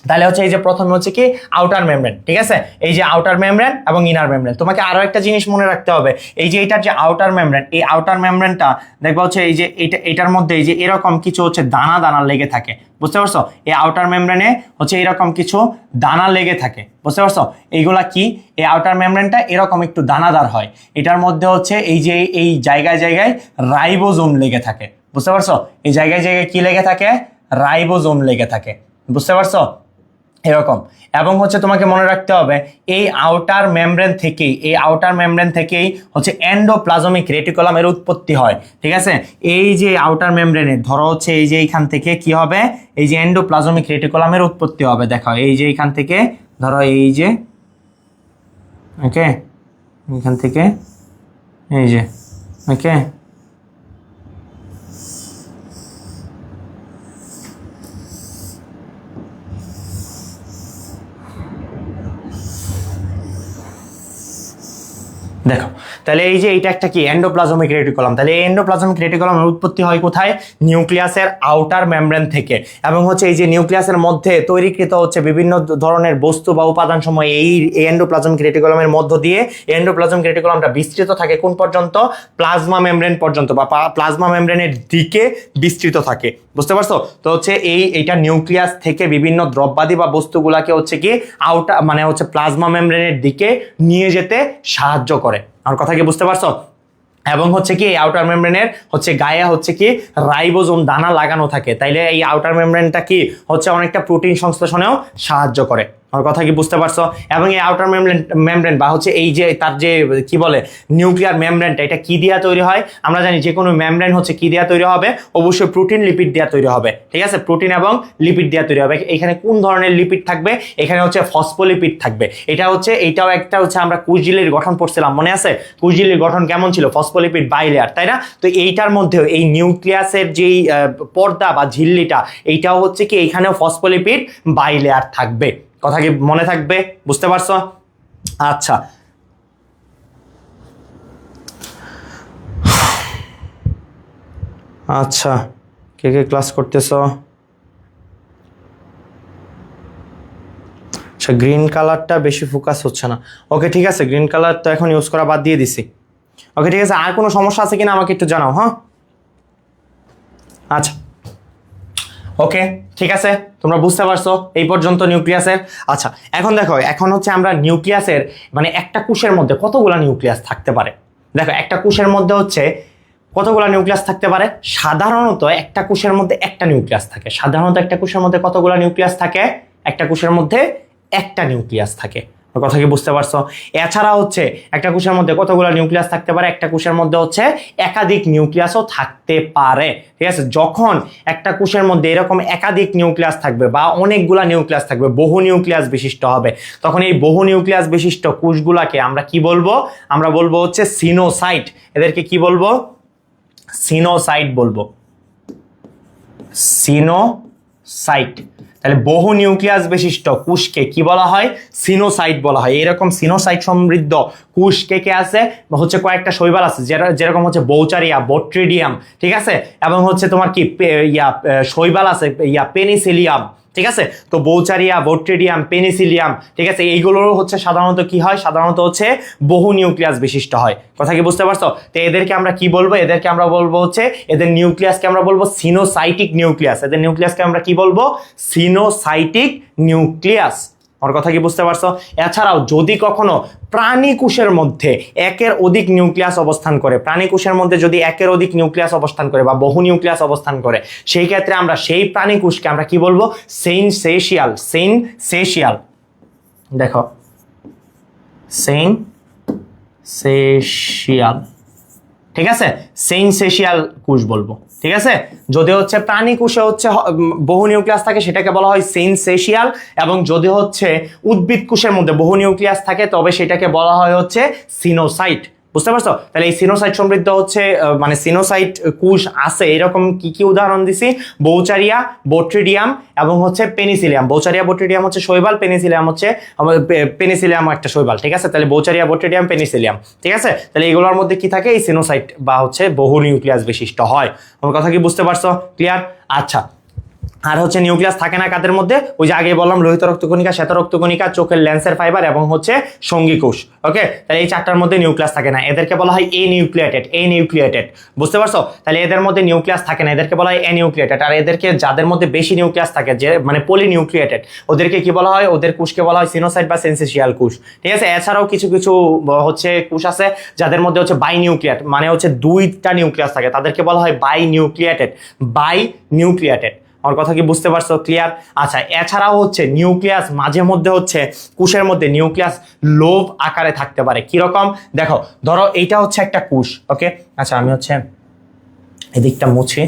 তাহলে হচ্ছে এই যে প্রথমে হচ্ছে কি আউটার মেমব্রেন। ঠিক আছে, এই যে আউটার মেমব্রেন এবং ইনার মেমব্রেন। তোমাকে আরো একটা জিনিস মনে রাখতে হবে, এই যে এটার যে আউটার মেমব্রেন, এই আউটার মেমব্রেনটা দেখবা হচ্ছে এই যে এটার মধ্যে এই যে এরকম কিছু হচ্ছে দানা দানা লেগে থাকে। বুঝতে পারছো? এই আউটার মেমব্রেনে হচ্ছে এরকম কিছু দানা লেগে থাকে। বুঝতে পারছো? এইগুলা কি, এই আউটার মেমব্রেনটা এরকম একটু দানাদার হয়, এটার মধ্যে হচ্ছে এই যে এই জায়গায় জায়গায় রাইবোজোম লেগে থাকে। বুঝতে পারছো? এই জায়গায় জায়গায় কি লেগে থাকে, রাইবোজোম লেগে থাকে। বুঝতে পারছো? এরকম। এবং হচ্ছে তোমাকে মনে রাখতে হবে এই আউটার মেমব্রেন থেকেই হচ্ছে এন্ডোপ্লাজমিক রেটিকুলামের উৎপত্তি হয়। ঠিক আছে, এই যে আউটার মেমব্রেনে ধরো হচ্ছে এই যে এইখান থেকে কি হবে, এই যে এন্ডোপ্লাজমিক রেটিকুলামের উৎপত্তি হবে। দেখো এই যে এইখান থেকে ধরো এই যে, ওকে, এইখান থেকে এই যে, ওকে, দেখো তাহলে এই যে এটা একটা কি এন্ডোপ্লাজমিক রেটিকুলাম। তাহলে এই এন্ডোপ্লাজমিক রেটিকুলামের উৎপত্তি হয় কোথায়, নিউক্লিয়াসের আউটার মেমব্রেন থেকে। এবং হচ্ছে এই যে নিউক্লিয়াসের মধ্যে তৈরিকৃত হচ্ছে বিভিন্ন ধরনের বস্তু বা উপাদান সময় এই এন্ডোপ্লাজমিক রেটিকুলামের মধ্য দিয়ে এন্ডোপ্লাজমিক রেটিকুলামটা বিস্তৃত থাকে কোন পর্যন্ত, প্লাজমা মেমব্রেন পর্যন্ত বা প্লাজমা মেমব্রেনের দিকে বিস্তৃত থাকে। বুঝতে পারছো? তো হচ্ছে এইটা নিউক্লিয়াস থেকে বিভিন্ন দ্রব্যাদি বা বস্তুগুলাকে হচ্ছে কি আউটার মানে হচ্ছে প্লাজমা মেমব্রেনের দিকে নিয়ে যেতে সাহায্য করে। আমার কথা কি বুঝতে পারছো? এবং হচ্ছে কি আউটার মেমব্রেনের হচ্ছে গায়ে হচ্ছে কি রাইবোজোম দানা লাগানো থাকে। তাইলে এই আউটার মেমব্রেনটা কি হচ্ছে অনেকটা প্রোটিন সংশ্লেষণেও সাহায্য করে। আমার কথা কি বুঝতে পারছো? এবং এই আউটার মেমব্রেন বা হচ্ছে এই যে তার যে কি বলে নিউক্লিয়ার মেমব্রেনটা, এটা কি দিয়া তৈরি হয়? আমরা জানি যে কোনো মেমব্রেন হচ্ছে কি দিয়া তৈরি হবে, অবশ্যই প্রোটিন লিপিড দিয়া তৈরি হবে। ঠিক আছে, প্রোটিন এবং লিপিড দিয়া তৈরি হবে। এখানে কোন ধরনের লিপিড থাকবে? এখানে হচ্ছে ফসফোলিপিড থাকবে। এইটাও একটা হচ্ছে আমরা কুশঝিল্লির গঠন পড়ছিলাম, মনে আছে? কুশঝিল্লির গঠন কেমন ছিল? ফসফোলিপিড বাইলেয়ার, তাই না? তো এইটার মধ্যেও এই নিউক্লিয়াসের যেই পর্দা বা ঝিল্লিটা, এইটাও হচ্ছে কি এইখানেও ফসফোলিপিড বাইলেয়ার থাকবে। কথা কি মনে থাকবে? বুঝতে পারছো? আচ্ছা, আচ্ছা, কে কে ক্লাস করতেছো? আচ্ছা, গ্রিন কালারটা বেশি ফোকাস হচ্ছে না। ওকে, ঠিক আছে, গ্রিন কালার তো এখন ইউজ করা বাদ দিয়ে দিছি। ওকে, ঠিক আছে, আর কোনো সমস্যা আছে কিনা আমাকে একটু জানাও। হ্যাঁ, আচ্ছা, ওকে, ঠিক আছে, তোমরা বুঝতে পারছো এই পর্যন্ত নিউক্লিয়াসের। আচ্ছা, এখন দেখো, এখন হচ্ছে আমরা নিউক্লিয়াসের মানে একটা কোষের মধ্যে কতগুলা নিউক্লিয়াস থাকতে পারে। দেখো একটা কোষের মধ্যে হচ্ছে কতগুলা নিউক্লিয়াস থাকতে পারে। সাধারণত একটা কোষের মধ্যে একটা নিউক্লিয়াস থাকে। সাধারণত একটা কোষের মধ্যে কতগুলা নিউক্লিয়াস থাকে? একটা কোষের মধ্যে একটা নিউক্লিয়াস থাকে। কথা কি বুঝতে পারছো? এছাড়া হচ্ছে একটা কোষের মধ্যে কতগুলো নিউক্লিয়াস থাকতে পারে? একটা কোষের মধ্যে হচ্ছে একাধিক নিউক্লিয়াসও থাকতে পারে। ঠিক আছে, যখন একটা কোষের মধ্যে এরকম একাধিক নিউক্লিয়াস থাকবে বা অনেকগুলা নিউক্লিয়াস থাকবে, বহু নিউক্লিয়াস বিশিষ্ট হবে, তখন এই বহু নিউক্লিয়াস বিশিষ্ট কোষগুলাকে আমরা কি বলবো? আমরা বলবো হচ্ছে সিনোসাইট। এদেরকে কি বলবো? সিনোসাইট বলবো। সিনোসাইট। তাহলে বহু নিউক্লিয়াস বিশিষ্ট কোষকে কি বলা হয়? সিনোসাইট বলা হয়। এরকম সিনোসাইট সমৃদ্ধ কোষ কে আছে হচ্ছে কয়েকটা শৈবাল আছে, যেরকম হচ্ছে বৌচারিয়া, বট্রিডিয়াম, ঠিক আছে, এবং হচ্ছে তোমার কি শৈবাল আছে পেনিসিলিয়াম, ঠিক আছে। তো বৌচারিয়া, বট্রিডিয়াম, পেনিসিলিয়াম, ঠিক আছে, এইগুলোরও হচ্ছে সাধারণত কি হয়? সাধারণত হচ্ছে বহু নিউক্লিয়াস বিশিষ্ট হয়। কথা কি বুঝতে পারছো? তো এদেরকে আমরা কি বলবো? এদেরকে আমরা বলবো হচ্ছে, এদের নিউক্লিয়াসকে আমরা বলবো সিনোসাইটিক নিউক্লিয়াস। এদের নিউক্লিয়াসকে আমরা কি বলবো? Coenocytic nucleus. আমার কথা কি বুঝতে পারছো? এছাড়াও যদি কখনো প্রাণী কোষের মধ্যে একের অধিক নিউক্লিয়াস অবস্থান করে, প্রাণী কোষের মধ্যে যদি একের অধিক নিউক্লিয়াস অবস্থান করে বা বহু নিউক্লিয়াস অবস্থান করে, সেই ক্ষেত্রে আমরা সেই প্রাণী কোষকে আমরা কি বলবো? সিনসেশিয়াল। সিনসেশিয়াল, দেখো সিনসেশিয়াল, ঠিক আছে, সিনসেশিয়াল কোষ বলবো, ঠিক আছে। যদি হচ্ছে প্রাণী কোষে হচ্ছে বহু নিউক্লিয়াস থাকে সেটাকে বলা হয় সিনসেশিয়াল, এবং যদি হচ্ছে উদ্ভিদ কোষের মধ্যে বহু নিউক্লিয়াস থাকে তবে সেটাকে বলা হয় হচ্ছে সিনোসাইট। বুঝতে পারছো? তাহলে এই সিনোসাইট সমৃদ্ধ হচ্ছে মানে সিনোসাইট কোষ আছে এরকম কি কি উদাহরণ দিছি? বৌচারিয়া, বট্রিডিয়াম এবং হচ্ছে পেনিসিলিয়াম। বৌচারিয়া, বট্রিডিয়াম হচ্ছে শৈবাল, পেনিসিলিয়াম হচ্ছে পেনিসিলিয়াম একটা শৈবাল, ঠিক আছে। তাহলে বৌচারিয়া, বট্রিডিয়াম, পেনিসিলিয়াম, ঠিক আছে। তাহলে এগুলোর মধ্যে কি থাকে? এই সিনোসাইট বা হচ্ছে বহু নিউক্লিয়াস বিশিষ্ট হয়। আমার কথা কি বুঝতে পারছো? ক্লিয়ার? আচ্ছা, আর হচ্ছে নিউক্লিয়াস থাকে না কাদের মধ্যে? ওই যে আগে বললাম, লোহিত রক্তকণিকা, শ্বেত রক্তকণিকা, চোখের লেন্সের ফাইবার এবং হচ্ছে সঙ্গী কোষ। ওকে, তাহলে এই চারটার মধ্যে নিউক্লিয়াস থাকে না, এদেরকে বলা হয় এ নিউক্লিয়েটেড। এ নিউক্লিয়েটেড, বুঝতে পারছো? তাহলে এদের মধ্যে নিউক্লিয়াস থাকে না, এদেরকে বলা হয় এ নিউক্লিয়েটেড। আর এদেরকে যাদের মধ্যে বেশি নিউক্লিয়াস থাকে, যে মানে পলি নিউক্লিয়েটেড, ওদেরকে কি বলা হয়? ওদের কোষকে বলা হয় সিনোসাইট বা সিনসেশিয়াল কোষ, ঠিক আছে। এছাড়াও কিছু কিছু হচ্ছে কোষ আছে যাদের মধ্যে হচ্ছে বাই নিউক্লিয়েট, মানে হচ্ছে দুইটা নিউক্লিয়াস থাকে, তাদেরকে বলা হয় বাই নিউক্লিয়েটেড। বাই নিউক্লিয়েটেড, আমার কথা কি বুঝতে পারছো? ক্লিয়ার? আচ্ছা, এছাড়াও হচ্ছে নিউক্লিয়াস মাঝে মধ্যে হচ্ছে কোষের মধ্যে নিউক্লিয়াস লোভ আকারে থাকতে পারে। কিরকম? দেখো, ধরো এইটা হচ্ছে একটা কোষ, ওকে। আচ্ছা, আমি হচ্ছে এদিকটা মুছি।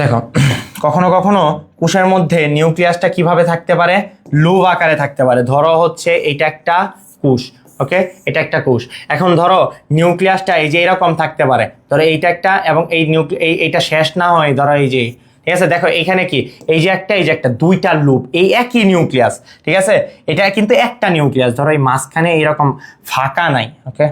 দেখো, কখনো কখনো কোষের মধ্যে নিউক্লিয়াসটা কিভাবে থাকতে পারে? লোভ আকারে থাকতে পারে। ধরো হচ্ছে এটা একটা কোষ, ওকে, এটা একটা কোষ। এখন ধরো নিউক্লিয়াসটা এই যে এরকম থাকতে পারে, ধরো এইটা একটা, এবং এইটা শেষ না হয়, ধরো এই যে, ঠিক আছে। দেখো এখানে কি, এই যে একটা দুইটা লুপ, এই একই নিউক্লিয়াস, ঠিক আছে। এটা কিন্তু একটা নিউক্লিয়াস, ধরো এই মাঝখানে এইরকম ফাঁকা নাই, ওকে,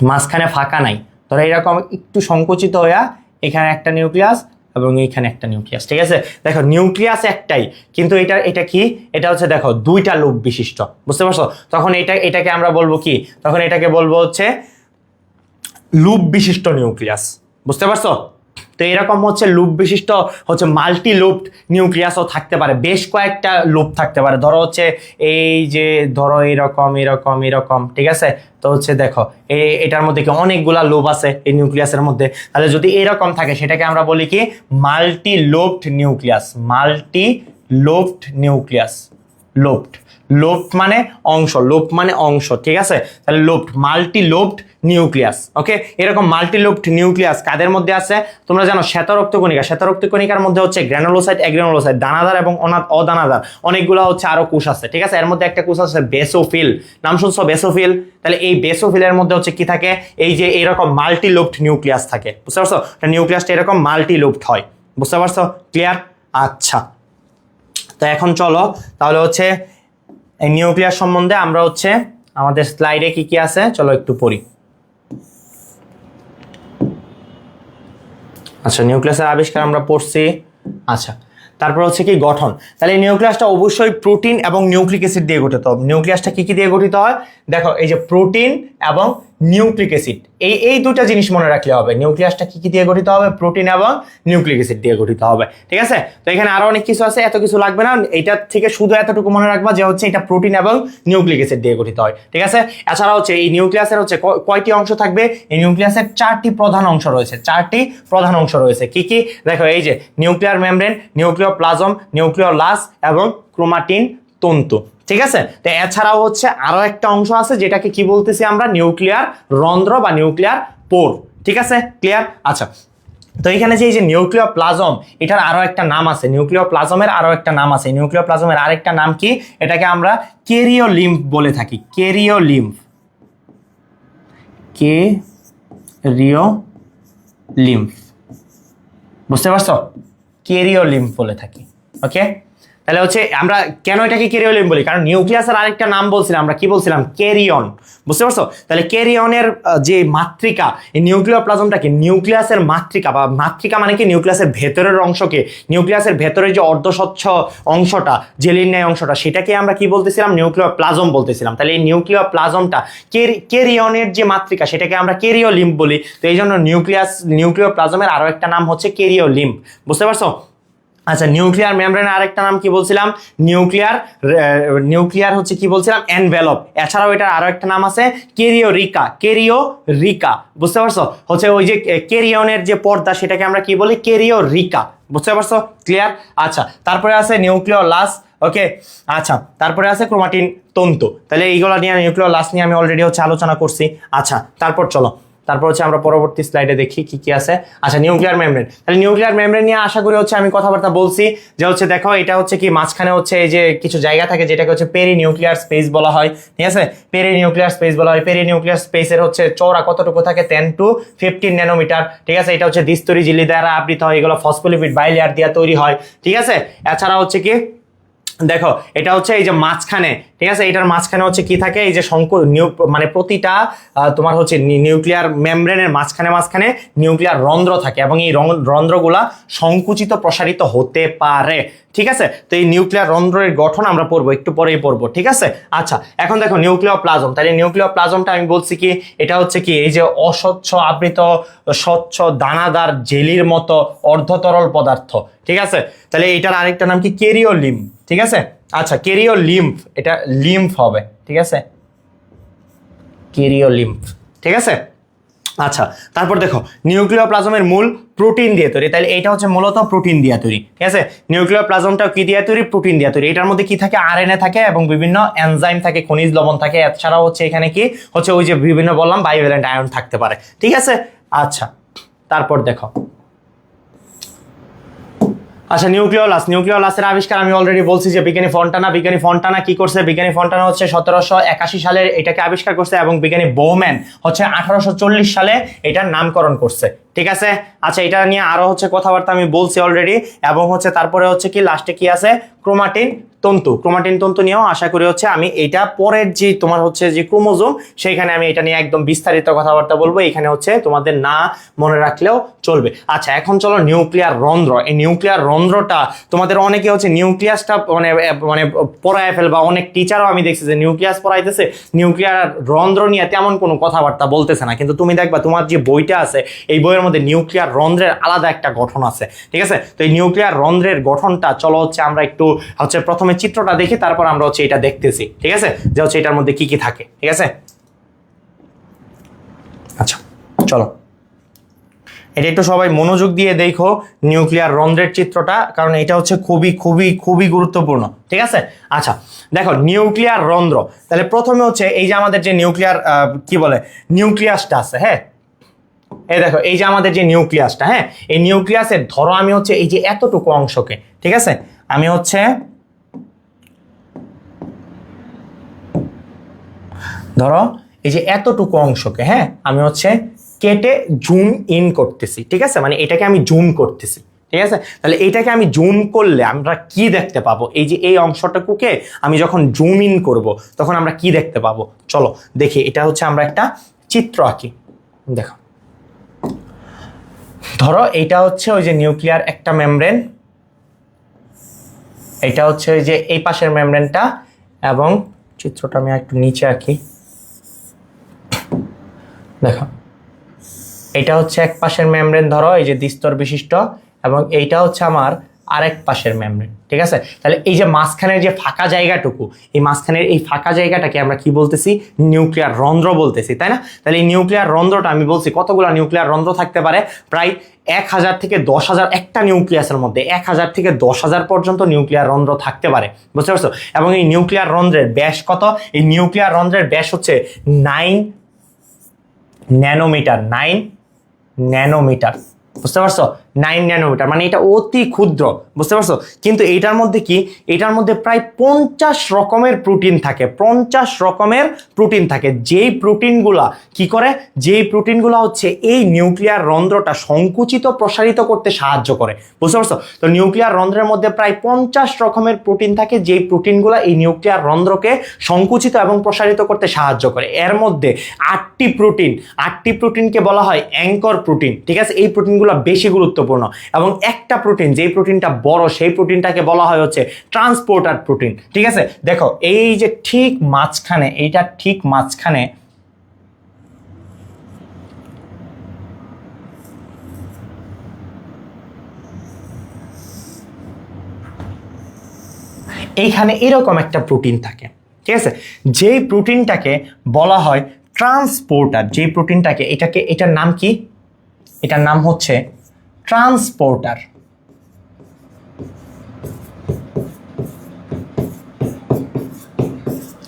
মাঝখানে ফাঁকা নাই, ধরো এরকম একটু সংকুচিত হইয়া এখানে একটা নিউক্লিয়াস এবং এইখানে একটা নিউক্লিয়াস, ঠিক আছে। দেখো নিউক্লিয়াস একটাই, কিন্তু এটা কি? এটা হচ্ছে দেখো দুইটা লুপ বিশিষ্ট, বুঝতে পারছো? তখন এটাকে আমরা বলবো কি? তখন এটাকে বলবো হচ্ছে লুপ বিশিষ্ট নিউক্লিয়াস, বুঝতে পারছো? তো এরকম হচ্ছে লুপ বিশিষ্ট হচ্ছে মাল্টি লুপড নিউক্লিয়াসও থাকতে পারে, বেশ কয়েকটা লুপ থাকতে পারে। ধরো হচ্ছে এই যে ধরো এরকম এরকম এরকম, ঠিক আছে। তো হচ্ছে দেখো এটার মধ্যে কি অনেকগুলা লুপ আছে এই নিউক্লিয়াসের মধ্যে। তাহলে যদি এরকম থাকে সেটাকে আমরা বলি কি? Multi lobed nucleus. Multi lobed nucleus. Lobed, lobed মানে অংশ, লোপ মানে অংশ, ঠিক আছে। তাহলে লোপড, মাল্টি লোপড নিউক্লিয়াস, ওকে। এরকম মাল্টি লোপড নিউক্লিয়াস কাদের মধ্যে আছে? তোমরা জানো শ্বেত রক্তকণিকা। শ্বেত রক্তকণিকার মধ্যে হচ্ছে গ্র্যানুলোসাইট, অ্যাগ্রানুলোসাইট, দানাদার এবং অদানাদার অনেকগুলো হচ্ছে আরো কোষ আছে, ঠিক আছে। এর মধ্যে একটা কোষ আছে বেসোফিল, নাম শুনছো? বেসোফিল। তাহলে এই বেসোফিলের মধ্যে হচ্ছে কি থাকে? এই যে এরকম মাল্টি লোপড নিউক্লিয়াস থাকে, বুঝতে পারছো? নিউক্লিয়াসটা এরকম মাল্টি লোপড হয়, বুঝতে পারছো? ক্লিয়ার? আচ্ছা, তো এখন চলো তাহলে হচ্ছে এই নিউক্লিয়াস সম্বন্ধে আমরা হচ্ছে আমাদের স্লাইডে কি কি আছে চলো একটু পড়ি। আচ্ছা, নিউক্লিয়াসের আবিষ্কার আমরা পড়ছি। আচ্ছা, তারপর হচ্ছে কি গঠন। তাহলে নিউক্লিয়াসটা অবশ্যই প্রোটিন এবং নিউক্লিক অ্যাসিড দিয়ে গঠিত। নিউক্লিয়াসটা কি কি দিয়ে গঠিত হয়? দেখো এই যে প্রোটিন এবং নিউক্লিক অ্যাসিড, এই দুটা জিনিস মনে রাখলে হবে। নিউক্লিয়াসটা কি কি দিয়ে গঠিত হবে? প্রোটিন এবং নিউক্লিক অ্যাসিড দিয়ে গঠিত হবে, ঠিক আছে। তো এখানে আরো অনেক কিছু আছে, এত কিছু লাগবে না, এটা থেকে শুধু এতটুকু মনে রাখবা যে হচ্ছে এটা প্রোটিন এবং নিউক্লিক অ্যাসিড দিয়ে গঠিত হয়, ঠিক আছে। এছাড়া হচ্ছে এই নিউক্লিয়াসের হচ্ছে কয়টি অংশ থাকবে? এই নিউক্লিয়াসের চারটি প্রধান অংশ রয়েছে। চারটি প্রধান অংশ রয়েছে, কি কি? দেখো এই যে নিউক্লিয়ার মেমব্রেন, নিউক্লিওপ্লাজম, নিউক্লিওলাস এবং ক্রোমাটিন তন্তু, ঠিক আছে। তো এছাড়াও হচ্ছে আরো একটা অংশ আছে যেটাকে কি বলতেছি আমরা? নিউক্লিয়ার রন্ধ্র বা নিউক্লিয়ার পোর, ঠিক আছে। ক্লিয়ার? আচ্ছা, তো এখানে যে এই যে নিউক্লিওপ্লাজম, এটার আরো একটা নাম আছে। নিউক্লিওপ্লাজমের আরো একটা নাম আছে। নিউক্লিওপ্লাজমের আরেকটা নাম কি? এটাকে আমরা ক্যারিওলিম্ফ বলে থাকি। ক্যারিওলিম্ফ, কেরিও লিম্ফ, বুঝতে পারছো? কেরিও লিম্ফ বলে থাকি। ওকে, তাহলে হচ্ছে আমরা কেন এটাকে কেরিও লিম্ফ বলি, কারণ নিউক্লিয়াসের আরেকটা নাম বলছিলাম আমরা, কি বলছিলাম? কেরিয়ন, বুঝতে পারছো? তাহলে কেরিয়নের যে মাতৃকা, এই নিউক্লিওপ্লাজমটাকে নিউক্লিয়াসের মাতৃকা, বা মাতৃকা মানে কি নিউক্লিয়াসের ভেতরের অংশকে, নিউক্লিয়াসের ভেতরে যে অর্ধস্বচ্ছ অংশটা, জেলির ন্যায় অংশটা, সেটাকে আমরা কি বলতেছিলাম? নিউক্লিওপ্লাজম বলতেছিলাম। তাহলে এই নিউক্লিওপ্লাজমটা কেরিয়নের যে মাতৃকা, সেটাকে আমরা কেরিও লিম্ফ বলি। তো এই জন্য নিউক্লিওপ্লাজমের আরো একটা নাম হচ্ছে কেরিও লিম্ফ, বুঝতে পারছো? আচ্ছা, নিউক্লিয়ার মেমব্রেনের আরেকটা নাম কি বলছিলাম? নিউক্লিয়ার হচ্ছে কি বলছিলাম? এনভেলপ। এছাড়াও এটার আরো একটা নাম আছে কেরিওরিকা, বুঝতে পারছো? হচ্ছে ওই যে কেরিয়নের যে পর্দা, সেটাকে আমরা কি বলি? কেরিওরিকা, বুঝতে পারছো? ক্লিয়ার? আচ্ছা, তারপরে আছে নিউক্লিওলাস। ওকে, আচ্ছা, তারপরে আছে ক্রোমাটিন তন্তু। তাহলে এইগুলো নিয়ে, নিউক্লিওলাস নিয়ে আমি অলরেডি হচ্ছে আলোচনা করছি। আচ্ছা, তারপর হচ্ছে আমরা পরবর্তী স্লাইডে দেখি কি কি আছে। আচ্ছা, নিউক্লিয়ার মেমব্রেন। তাহলে নিউক্লিয়ার মেমব্রেন নিয়ে আশা করি হচ্ছে আমি কথাবার্তা বলছি, যে হচ্ছে দেখো এটা হচ্ছে কি মাঝখানে হচ্ছে এই যে কিছু জায়গা থাকে, যেটাকে হচ্ছে পেরি নিউক্লিয়ার স্পেস বলা হয়। ঠিক আছে, পেরি নিউক্লিয়ার স্পেস বলা হয়। পেরি নিউক্লিয়ার স্পেসের হচ্ছে চওড়া কতটুকু থাকে? 10 to 15 ন্যানোমিটার। ঠিক আছে, এটা হচ্ছে দ্বিস্তরী ঝিল্লি দ্বারা আবৃত হয়, এগুলো ফসফোলিপিড বাইলেয়ার দিয়ে তৈরি হয়। ঠিক আছে, এছাড়া হচ্ছে কি দেখো এটা হচ্ছে এই যে মাঝখানে, ঠিক আছে, এটার মাঝখানে হচ্ছে কি থাকে? এই যে মানে প্রতিটা তোমার হচ্ছে নিউক্লিয়ার মেমব্রেনের মাঝখানে নিউক্লিয়ার রন্ধ্র থাকে, এবং এই রন্ধ্রগুলা সংকুচিত প্রসারিত হতে পারে। ঠিক আছে, তো এই নিউক্লিয়ার রন্ধ্রের গঠন আমরা পড়বো, একটু পরেই পড়বো। ঠিক আছে, আচ্ছা, এখন দেখো নিউক্লিওপ্লাজম। তাহলে নিউক্লিওপ্লাজমটা আমি বলছি কি, এটা হচ্ছে কি এই যে অস্বচ্ছ আবৃত স্বচ্ছ দানাদার জেলির মতো অর্ধতরল পদার্থ। ঠিক আছে, তাহলে এটার আরেকটা নাম কি? কেরিও লিম্ফ। ঠিক আছে, আচ্ছা, কেরিও লিম্ফ, এটা লিম্ফ হবে। ঠিক আছে, কেরিও লিম্ফ। ঠিক আছে, আচ্ছা, তারপর দেখো নিউক্লিওপ্লাজমের মূল প্রোটিন দিয়ে তৈরি। তাহলে এটা হচ্ছে মূলত প্রোটিন দিয়ে তৈরি। ঠিক আছে, নিউক্লিওপ্লাজমটা কি দিয়ে তৈরি? প্রোটিন দিয়ে তৈরি। এটার মধ্যে কি থাকে? আরএনএ থাকে এবং বিভিন্ন এনজাইম থাকে, খনিজ লবণ থাকে। এছাড়াও হচ্ছে এখানে কি হচ্ছে ওই যে বিভিন্ন বললাম বাইভ্যালেন্ট আয়ন থাকতে পারে। ঠিক আছে, আচ্ছা, তারপর দেখো, আচ্ছা, নিউক্লিওলাসের আবিষ্কার আমি অলরেডি বলছি যে বিজ্ঞানী ফন্টানা কি করছে? বিজ্ঞানী ফন্টানা হচ্ছে 1781 সালে এটাকে আবিষ্কার করছে, এবং বিজ্ঞানী বোম্যান হচ্ছে 1840 সালে এটার নামকরণ করছে। ঠিক আছে, আচ্ছা, এটা নিয়ে আরো হচ্ছে কথাবার্তা আমি বলছি অলরেডি। এবং হচ্ছে তারপরে হচ্ছে কি লাস্টে কি আছে? ক্রোমাটিন তন্তু নিয়েও আশা করি হচ্ছে আমি এটা পরের যে তোমার হচ্ছে যে ক্রোমোজোম, সেইখানে আমি এটা নিয়ে একদম বিস্তারিত কথাবার্তা বলবো। এখানে হচ্ছে তোমাদের না মনে রাখলেও চলবে। আচ্ছা, এখন চলো নিউক্লিয়ার রন্ধ্র। এই নিউক্লিয়ার রন্ধ্রটা তোমাদের অনেকে হচ্ছে নিউক্লিয়াসটা মানে মানে পড়ায় ফেলবা। অনেক টিচারও আমি দেখছি যে নিউক্লিয়াস পড়াইতেছে, নিউক্লিয়ার রন্ধ্র নিয়ে তেমন কোনো কথাবার্তা বলতেছে না। কিন্তু তুমি দেখবা তোমার যে বইটা আছে, এই বইয়ের মধ্যে নিউক্লিয়ার রন্ধ্রের আলাদা একটা গঠন আছে। ঠিক আছে, তো এই নিউক্লিয়ার রন্ধ্রের গঠনটা চলো হচ্ছে আমরা একটু হচ্ছে প্রথমে চিত্রটা দেখি, তারপর আমরা হচ্ছে এটা দেখতেছি। ঠিক আছে, যে হচ্ছে এটার মধ্যে কি কি থাকে। ঠিক আছে, আচ্ছা, চলো এটা একটু সবাই মনোযোগ দিয়ে দেখো নিউক্লিয়ার রন্ধ্রের চিত্রটা, কারণ এটা হচ্ছে খুবই খুবই খুবই গুরুত্বপূর্ণ। ঠিক আছে, আচ্ছা, দেখো নিউক্লিয়ার রন্ধ্র। তাহলে প্রথমে হচ্ছে এই যে আমাদের যে নিউক্লিয়ার কি বলে নিউক্লিয়াসটা আছে, হ্যাঁ, এই দেখো এই যে আমাদের যে নিউক্লিয়াসটা, হ্যাঁ, এই নিউক্লিয়াসের ধরো আমি হচ্ছে এই যে এতটুকু অংশকে, ঠিক আছে, আমি হচ্ছে ধরো এই যে এতটুকু অংশকে, হ্যাঁ, আমি হচ্ছে কেটে জুম ইন করতেছি। ঠিক আছে, মানে এটাকে আমি জুম করতেছি। ঠিক আছে, তাহলে এটাকে আমি জুম করলে আমরা কি দেখতে পাবো? এই যে এই অংশটাকে আমি যখন জুম ইন করব, তখন আমরা কি দেখতে পাবো? চলো দেখি, এটা হচ্ছে আমরা একটা চিত্র আঁকি। দেখো, ধরো এটা হচ্ছে ওই যে নিউক্লিয়ার একটা মেমব্রেন, এটা হচ্ছে ওই যে এই পাশের মেমব্রেনটা, এবং চিত্রটা আমি একটু নিচে আঁকি। দেখো, এটা হচ্ছে এক পাশের মেমব্রেন, ধরো এই যে দ্বিস্তর বিশিষ্ট, এবং এইটা হচ্ছে আমার আরেক পাশের মেমব্রেন। ঠিক আছে, তাহলে এই যে মাঝখানের যে ফাঁকা জায়গাটুকু, এই মাঝখানের এই ফাঁকা জায়গাটাকে আমরা কি বলতেছি? নিউক্লিয়ার রন্ধ্র বলতেছি, তাই না? তাহলে এই নিউক্লিয়ার রন্ধ্রটা আমি বলছি কতগুলো নিউক্লিয়ার রন্ধ্র থাকতে পারে? প্রায় 1000 থেকে 10,000 একটা নিউক্লিয়াসের মধ্যে 1000 থেকে 10,000 পর্যন্ত নিউক্লিয়ার রন্ধ্র থাকতে পারে, বুঝতে পারছো? এবং এই নিউক্লিয়ার রন্ধ্রের ব্যাস কত? এই নিউক্লিয়ার রন্ধ্রের ব্যাস হচ্ছে 9 ন্যানোমিটার, 9 ন্যানোমিটার, বুঝতে পারছো? 9 ন্যানোমিটার, মানে এটা অতি ক্ষুদ্র, বুঝতে পারছো? কিন্তু এটার মধ্যে কি, এটার মধ্যে প্রায় 50 রকমের প্রোটিন থাকে, 50 রকমের প্রোটিন থাকে, যেই প্রোটিনগুলা কি করে, যেই প্রোটিনগুলা হচ্ছে এই নিউক্লিয়ার রন্ধ্রটা সংকুচিত প্রসারিত করতে সাহায্য করে, বুঝতে পারছো? তো নিউক্লিয়ার রন্ধ্রের মধ্যে প্রায় 50 রকমের প্রোটিন থাকে, যেই প্রোটিনগুলা এই নিউক্লিয়ার রন্ধ্রকে সংকুচিত এবং প্রসারিত করতে সাহায্য করে। এর মধ্যে 8টি প্রোটিনকে বলা হয় অ্যাঙ্কর প্রোটিন, ঠিক আছে? এই প্রোটিনগুলো বেশি গুরুত্বপূর্ণ। এবং একটা প্রোটিন, যেই প্রোটিনটা বড়, সেই প্রোটিনটাকে বলা হয় হচ্ছে ট্রান্সপোর্টার প্রোটিন, ঠিক আছে? দেখো এই যে ঠিক মাঝখানে, এইটা ঠিক মাঝখানে এইখানে এরকম একটা প্রোটিন থাকে, ঠিক আছে? যেই প্রোটিনটাকে বলা হয় ট্রান্সপোর্টার, যেই প্রোটিনটাকে, এটার নাম কি, এটার নাম হচ্ছে ট্রান্সপোর্টার।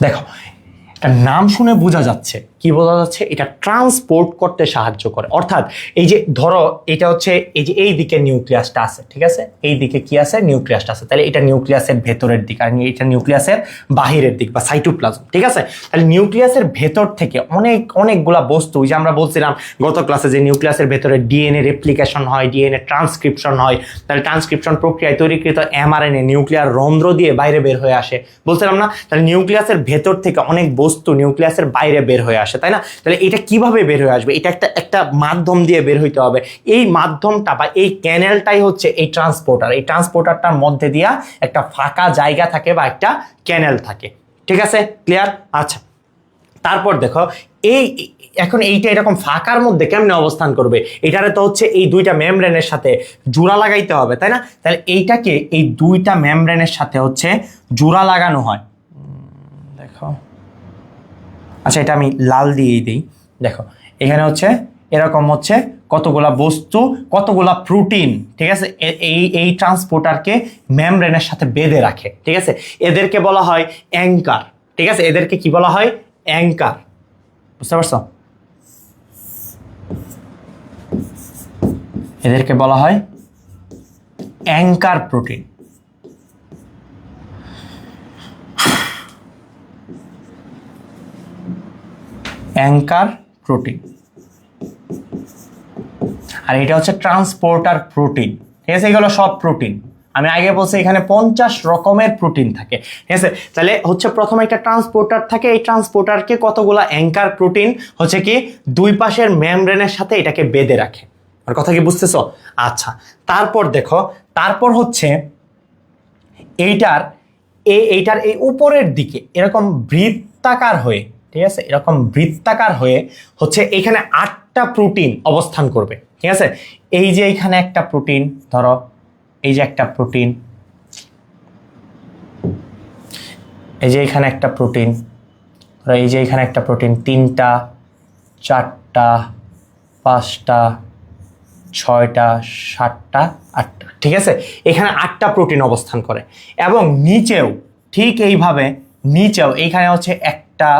দেখো একটা নাম শুনে বোঝা যাচ্ছে, কি বোঝা যাচ্ছে, এটা ট্রান্সপোর্ট করতে সাহায্য করে। অর্থাৎ এই যে ধরো এটা হচ্ছে এই যে এই দিকে নিউক্লিয়াসটা আছে, ঠিক আছে? এই দিকে কি আছে, নিউক্লিয়াসটা আছে, তাহলে এটা নিউক্লিয়াসের ভেতরের দিক, আর এটা নিউক্লিয়াসের বাহিরের দিক বা সাইটোপ্লাজম, ঠিক আছে? তাহলে নিউক্লিয়াসের ভেতর থেকে অনেকগুলা বস্তু, যে আমরা বলছিলাম গত ক্লাসে যে নিউক্লিয়াসের ভেতরে ডিএনএ রেপ্লিকেশন হয়, ডিএনএ ট্রান্সক্রিপশন হয়, তাহলে ট্রান্সক্রিপশন প্রক্রিয়ায় তৈরিকৃত এমআরএনএ নিউক্লিয়ার রন্ধ্র দিয়ে বাইরে বের হয়ে আসে, বলছিলাম না? তাহলে নিউক্লিয়াসের ভেতর থেকে অনেক বস্তু নিউক্লিয়াসের বাইরে বের হয়ে আসে, তাই না? তাহলে এটা কিভাবে বের হয়ে আসবে, এটা একটা মাধ্যম দিয়ে বের হইতে হবে। এই মাধ্যমটা বা এই ক্যানেলটাই হচ্ছে এই ট্রান্সপোর্টার। এই ট্রান্সপোর্টারটার মধ্যে দিয়া একটা ফাঁকা জায়গা থাকে বা একটা ক্যানেল থাকে, ঠিক আছে? ক্লিয়ার? আচ্ছা, তারপর দেখো এখন এইটা এরকম ফাঁকার মধ্যে কেমনে অবস্থান করবে, এটারে তো হচ্ছে এই দুইটা মেমব্রেনের সাথে জোড়া লাগাইতে হবে, তাই না? তাহলে এইটাকে এই দুইটা মেমব্রেনের সাথে হচ্ছে জোড়া লাগানো হয়। দেখো, আচ্ছা এটা আমি লাল দিয়েই দিই। দেখো এখানে হচ্ছে এরকম হচ্ছে কতগুলা বস্তু, কতগুলা প্রোটিন, ঠিক আছে? এই ট্রান্সপোর্টারকে মেমব্রেনের সাথে বেঁধে রাখে, ঠিক আছে? এদেরকে বলা হয় অ্যাঙ্কার, ঠিক আছে? এদেরকে কি বলা হয়, অ্যাঙ্কার, বুঝতে পারছো? এদেরকে বলা হয় অ্যাঙ্কার প্রোটিন। অ্যাঙ্কার প্রোটিন, আর এটা হচ্ছে ট্রান্সপোর্টার প্রোটিন, ঠিক আছে? এগুলো সব প্রোটিন। আমি আগে বলছি এখানে 50 রকমের প্রোটিন থাকে, ঠিক আছে? তাহলে হচ্ছে প্রথমে একটা ট্রান্সপোর্টার থাকে, এই ট্রান্সপোর্টারকে কতগুলা অ্যাঙ্কার প্রোটিন হচ্ছে কি দুই পাশের মেমব্রেনের সাথে এটাকে বেঁধে রাখে। আর কথা কি বুঝতেছো? আচ্ছা, তারপর দেখো, তারপর হচ্ছে এইটার এই উপরের দিকে এরকম বৃত্তাকার হয়ে, ঠিক আছে? এরকম বৃত্তাকার হয়ে হচ্ছে এখানে 8টা প্রোটিন অবস্থান করবে, ঠিক আছে? এই যে এখানে একটা প্রোটিন, ধরো এই যে একটা প্রোটিন, এই যে এখানে একটা প্রোটিন, ধরো এই যে এখানে একটা প্রোটিন, 3টা 4টা 5টা 6টা 7টা 8টা, ঠিক আছে? এখানে 8টা প্রোটিন অবস্থান করে। এবং নিচেও ঠিক এইভাবে, নিচেও এইখানে হচ্ছে 1টা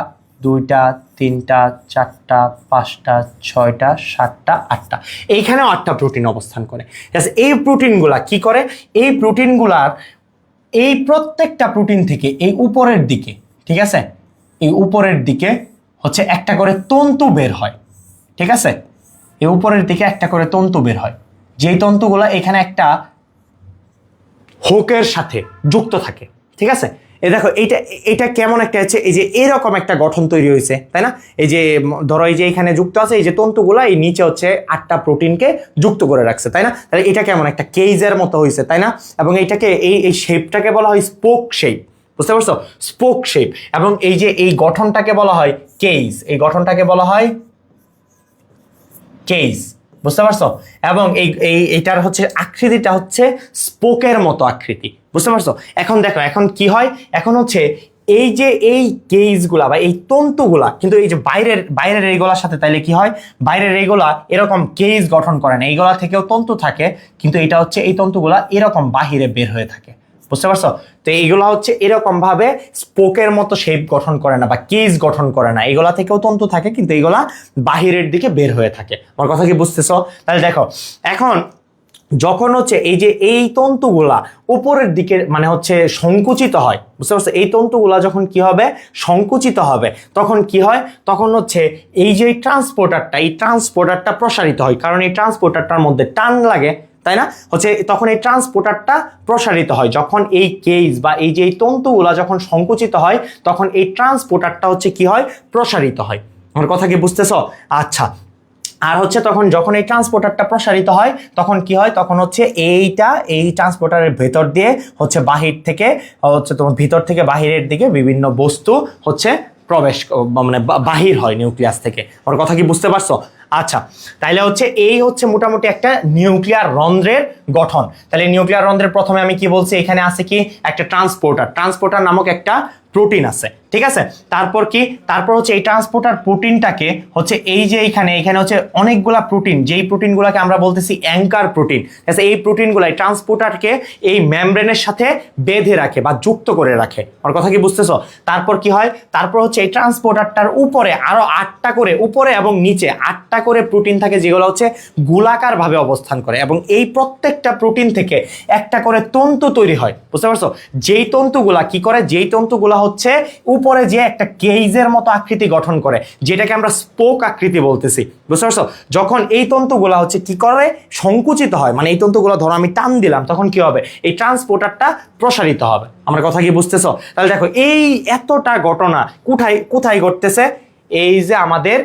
2টা 3টা 4টা 5টা 6টা 7টা 8টা, এইখানেও 8টা প্রোটিন অবস্থান করে, ঠিক আছে? এই প্রোটিনগুলা কি করে, এই প্রোটিনগুলার এই প্রত্যেকটা প্রোটিন থেকে এই উপরের দিকে, ঠিক আছে, এই উপরের দিকে হচ্ছে একটা করে তন্তু বের হয়, ঠিক আছে? এই উপরের দিকে একটা করে তন্তু বের হয়, যেই তন্তুগুলা এখানে একটা হুকের সাথে যুক্ত থাকে, ঠিক আছে? এই দেখো এটা কেমন একটা আছে, এই যে এরকম একটা গঠন তৈরি হয়েছে, তাই না? এই যে ধরো এই যে এখানে যুক্ত আছে এই যে তন্তুগুলা, এই নিচে হচ্ছে 8টা প্রোটিনকে যুক্ত করে রাখছে, তাই না? তাহলে এটা কেমন একটা কেজের মতো হয়েছে, তাই না? এবং এইটাকে এই শেপটাকে বলা হয় স্পোক শেপ, বুঝতে পারছো? Spoke shape. এবং এই যে এই গঠনটাকে বলা হয় কেজ, এই গঠনটাকে বলা হয় কেজ, বুঝতে পারছো? এবং এইটার হচ্ছে আকৃতিটা হচ্ছে স্পোকের মতো আকৃতি, বুঝতে পারছো? এখন দেখো এখন কি হয়, এখন হচ্ছে এই যে এই কেজগুলা বা এই তন্তুগুলা কিন্তু এই যে বাইরের এইগুলার সাথে, তাইলে কি হয়, বাইরের এইগুলা এরকম কেজ গঠন করে না, এইগুলা থেকেও তন্তু থাকে, কিন্তু এটা হচ্ছে এই তন্তুগুলা এরকম বাহিরে বের হয়ে থাকে, বুঝতে পারছো? তো এইগুলা হচ্ছে এরকম ভাবে স্পোকের মতো শেপ গঠন করে না বা কেজ গঠন করে না, এগুলা থেকেও তন্তু থাকে, কিন্তু এইগুলা বাহিরের দিকে বের হয়ে থাকে। আমার কথা কি বুঝতেছো? তাহলে দেখো এখন যখন হচ্ছে এই যে এই তন্তুগুলা উপরের দিকে মানে হচ্ছে সংকুচিত হয়, বুঝতে পারছো, এই তন্তুগুলা যখন কি হবে সংকুচিত হবে, তখন কি হয়, তখন হচ্ছে এই যে ট্রান্সপোর্টারটা, এই ট্রান্সপোর্টারটা প্রসারিত হয়, কারণ এই ট্রান্সপোর্টারটার মধ্যে টান লাগে, তাই না, হচ্ছে তখন এই ট্রান্সপোর্টারটা প্রসারিত হয়। যখন এই কেজ বা এই যে এই তন্তুগুলা যখন সংকুচিত হয়, তখন এই ট্রান্সপোর্টারটা হচ্ছে কি হয়, প্রসারিত হয়। আমার কথা কি বুঝতেছো? আচ্ছা, আর হচ্ছে তখন যখন এই ট্রান্সপোর্টারটা প্রসারিত হয়, তখন কি হয়, তখন হচ্ছে এই ট্রান্সপোর্টারের ভেতর দিয়ে হচ্ছে বাহির থেকে হচ্ছে তোমার ভিতর থেকে বাহিরের দিকে বিভিন্ন বস্তু হচ্ছে প্রবেশ মানে বাহির হয় নিউক্লিয়াস থেকে। ওর কথা কি বুঝতে পারছো? আচ্ছা, তাইলে হচ্ছে এই হচ্ছে মোটামুটি একটা নিউক্লিয়ার রন্ধ্রের গঠন। তাহলে নিউক্লিয়ার রন্ধ্রের প্রথমে আমি কি বলছি, এখানে আছে কি একটা ট্রান্সপোর্টার নামক একটা প্রোটিন আছে, ঠিক আছে। তারপর কি, তারপর হচ্ছে এই ট্রান্সপোর্টার প্রোটিনটাকে হচ্ছে এই যে এখানে হচ্ছে অনেকগুলা প্রোটিন, যেই প্রোটিনগুলোকে আমরা বলতেছি অ্যাঙ্কার প্রোটিন, ঠিক আছে। এই প্রোটিনগুলো ট্রান্সপোর্টারকে এই মেমব্রেনের সাথে বেঁধে রাখে বা যুক্ত করে রাখে। ওর কথা কি বুঝতেছো? তারপর কি হয়, তারপর হচ্ছে এই ট্রান্সপোর্টারটার উপরে আরো 8টা করে, উপরে এবং নিচে 8টা করে প্রোটিন থাকে, যেগুলো হচ্ছে গোলাকার ভাবে অবস্থান করে, এবং এই প্রত্যেকটা প্রোটিন থেকে একটা করে তন্তু তৈরি হয়, বুঝতে পারছো। যেই তন্তুগুলা কি করে, যেই তন্তুগুলা হচ্ছে উপরে যে একটা কেজের মতো আকৃতি গঠন করে, যেটাকে আমরা স্পোক আকৃতি বলতেছি, বুঝতে পারছো। যখন এই তন্তুগুলা হচ্ছে কি করে, সংকুচিত হয়, মানে এই তন্তুগুলো ধরো আমি টান দিলাম, তখন কি হবে, এই ট্রান্সপোর্টারটা প্রসারিত হবে। আমার কথা কি বুঝতেছো? তাহলে দেখো এই এতটা ঘটনা কোথায় কোথায় ঘটতেছে, এই যে আমাদের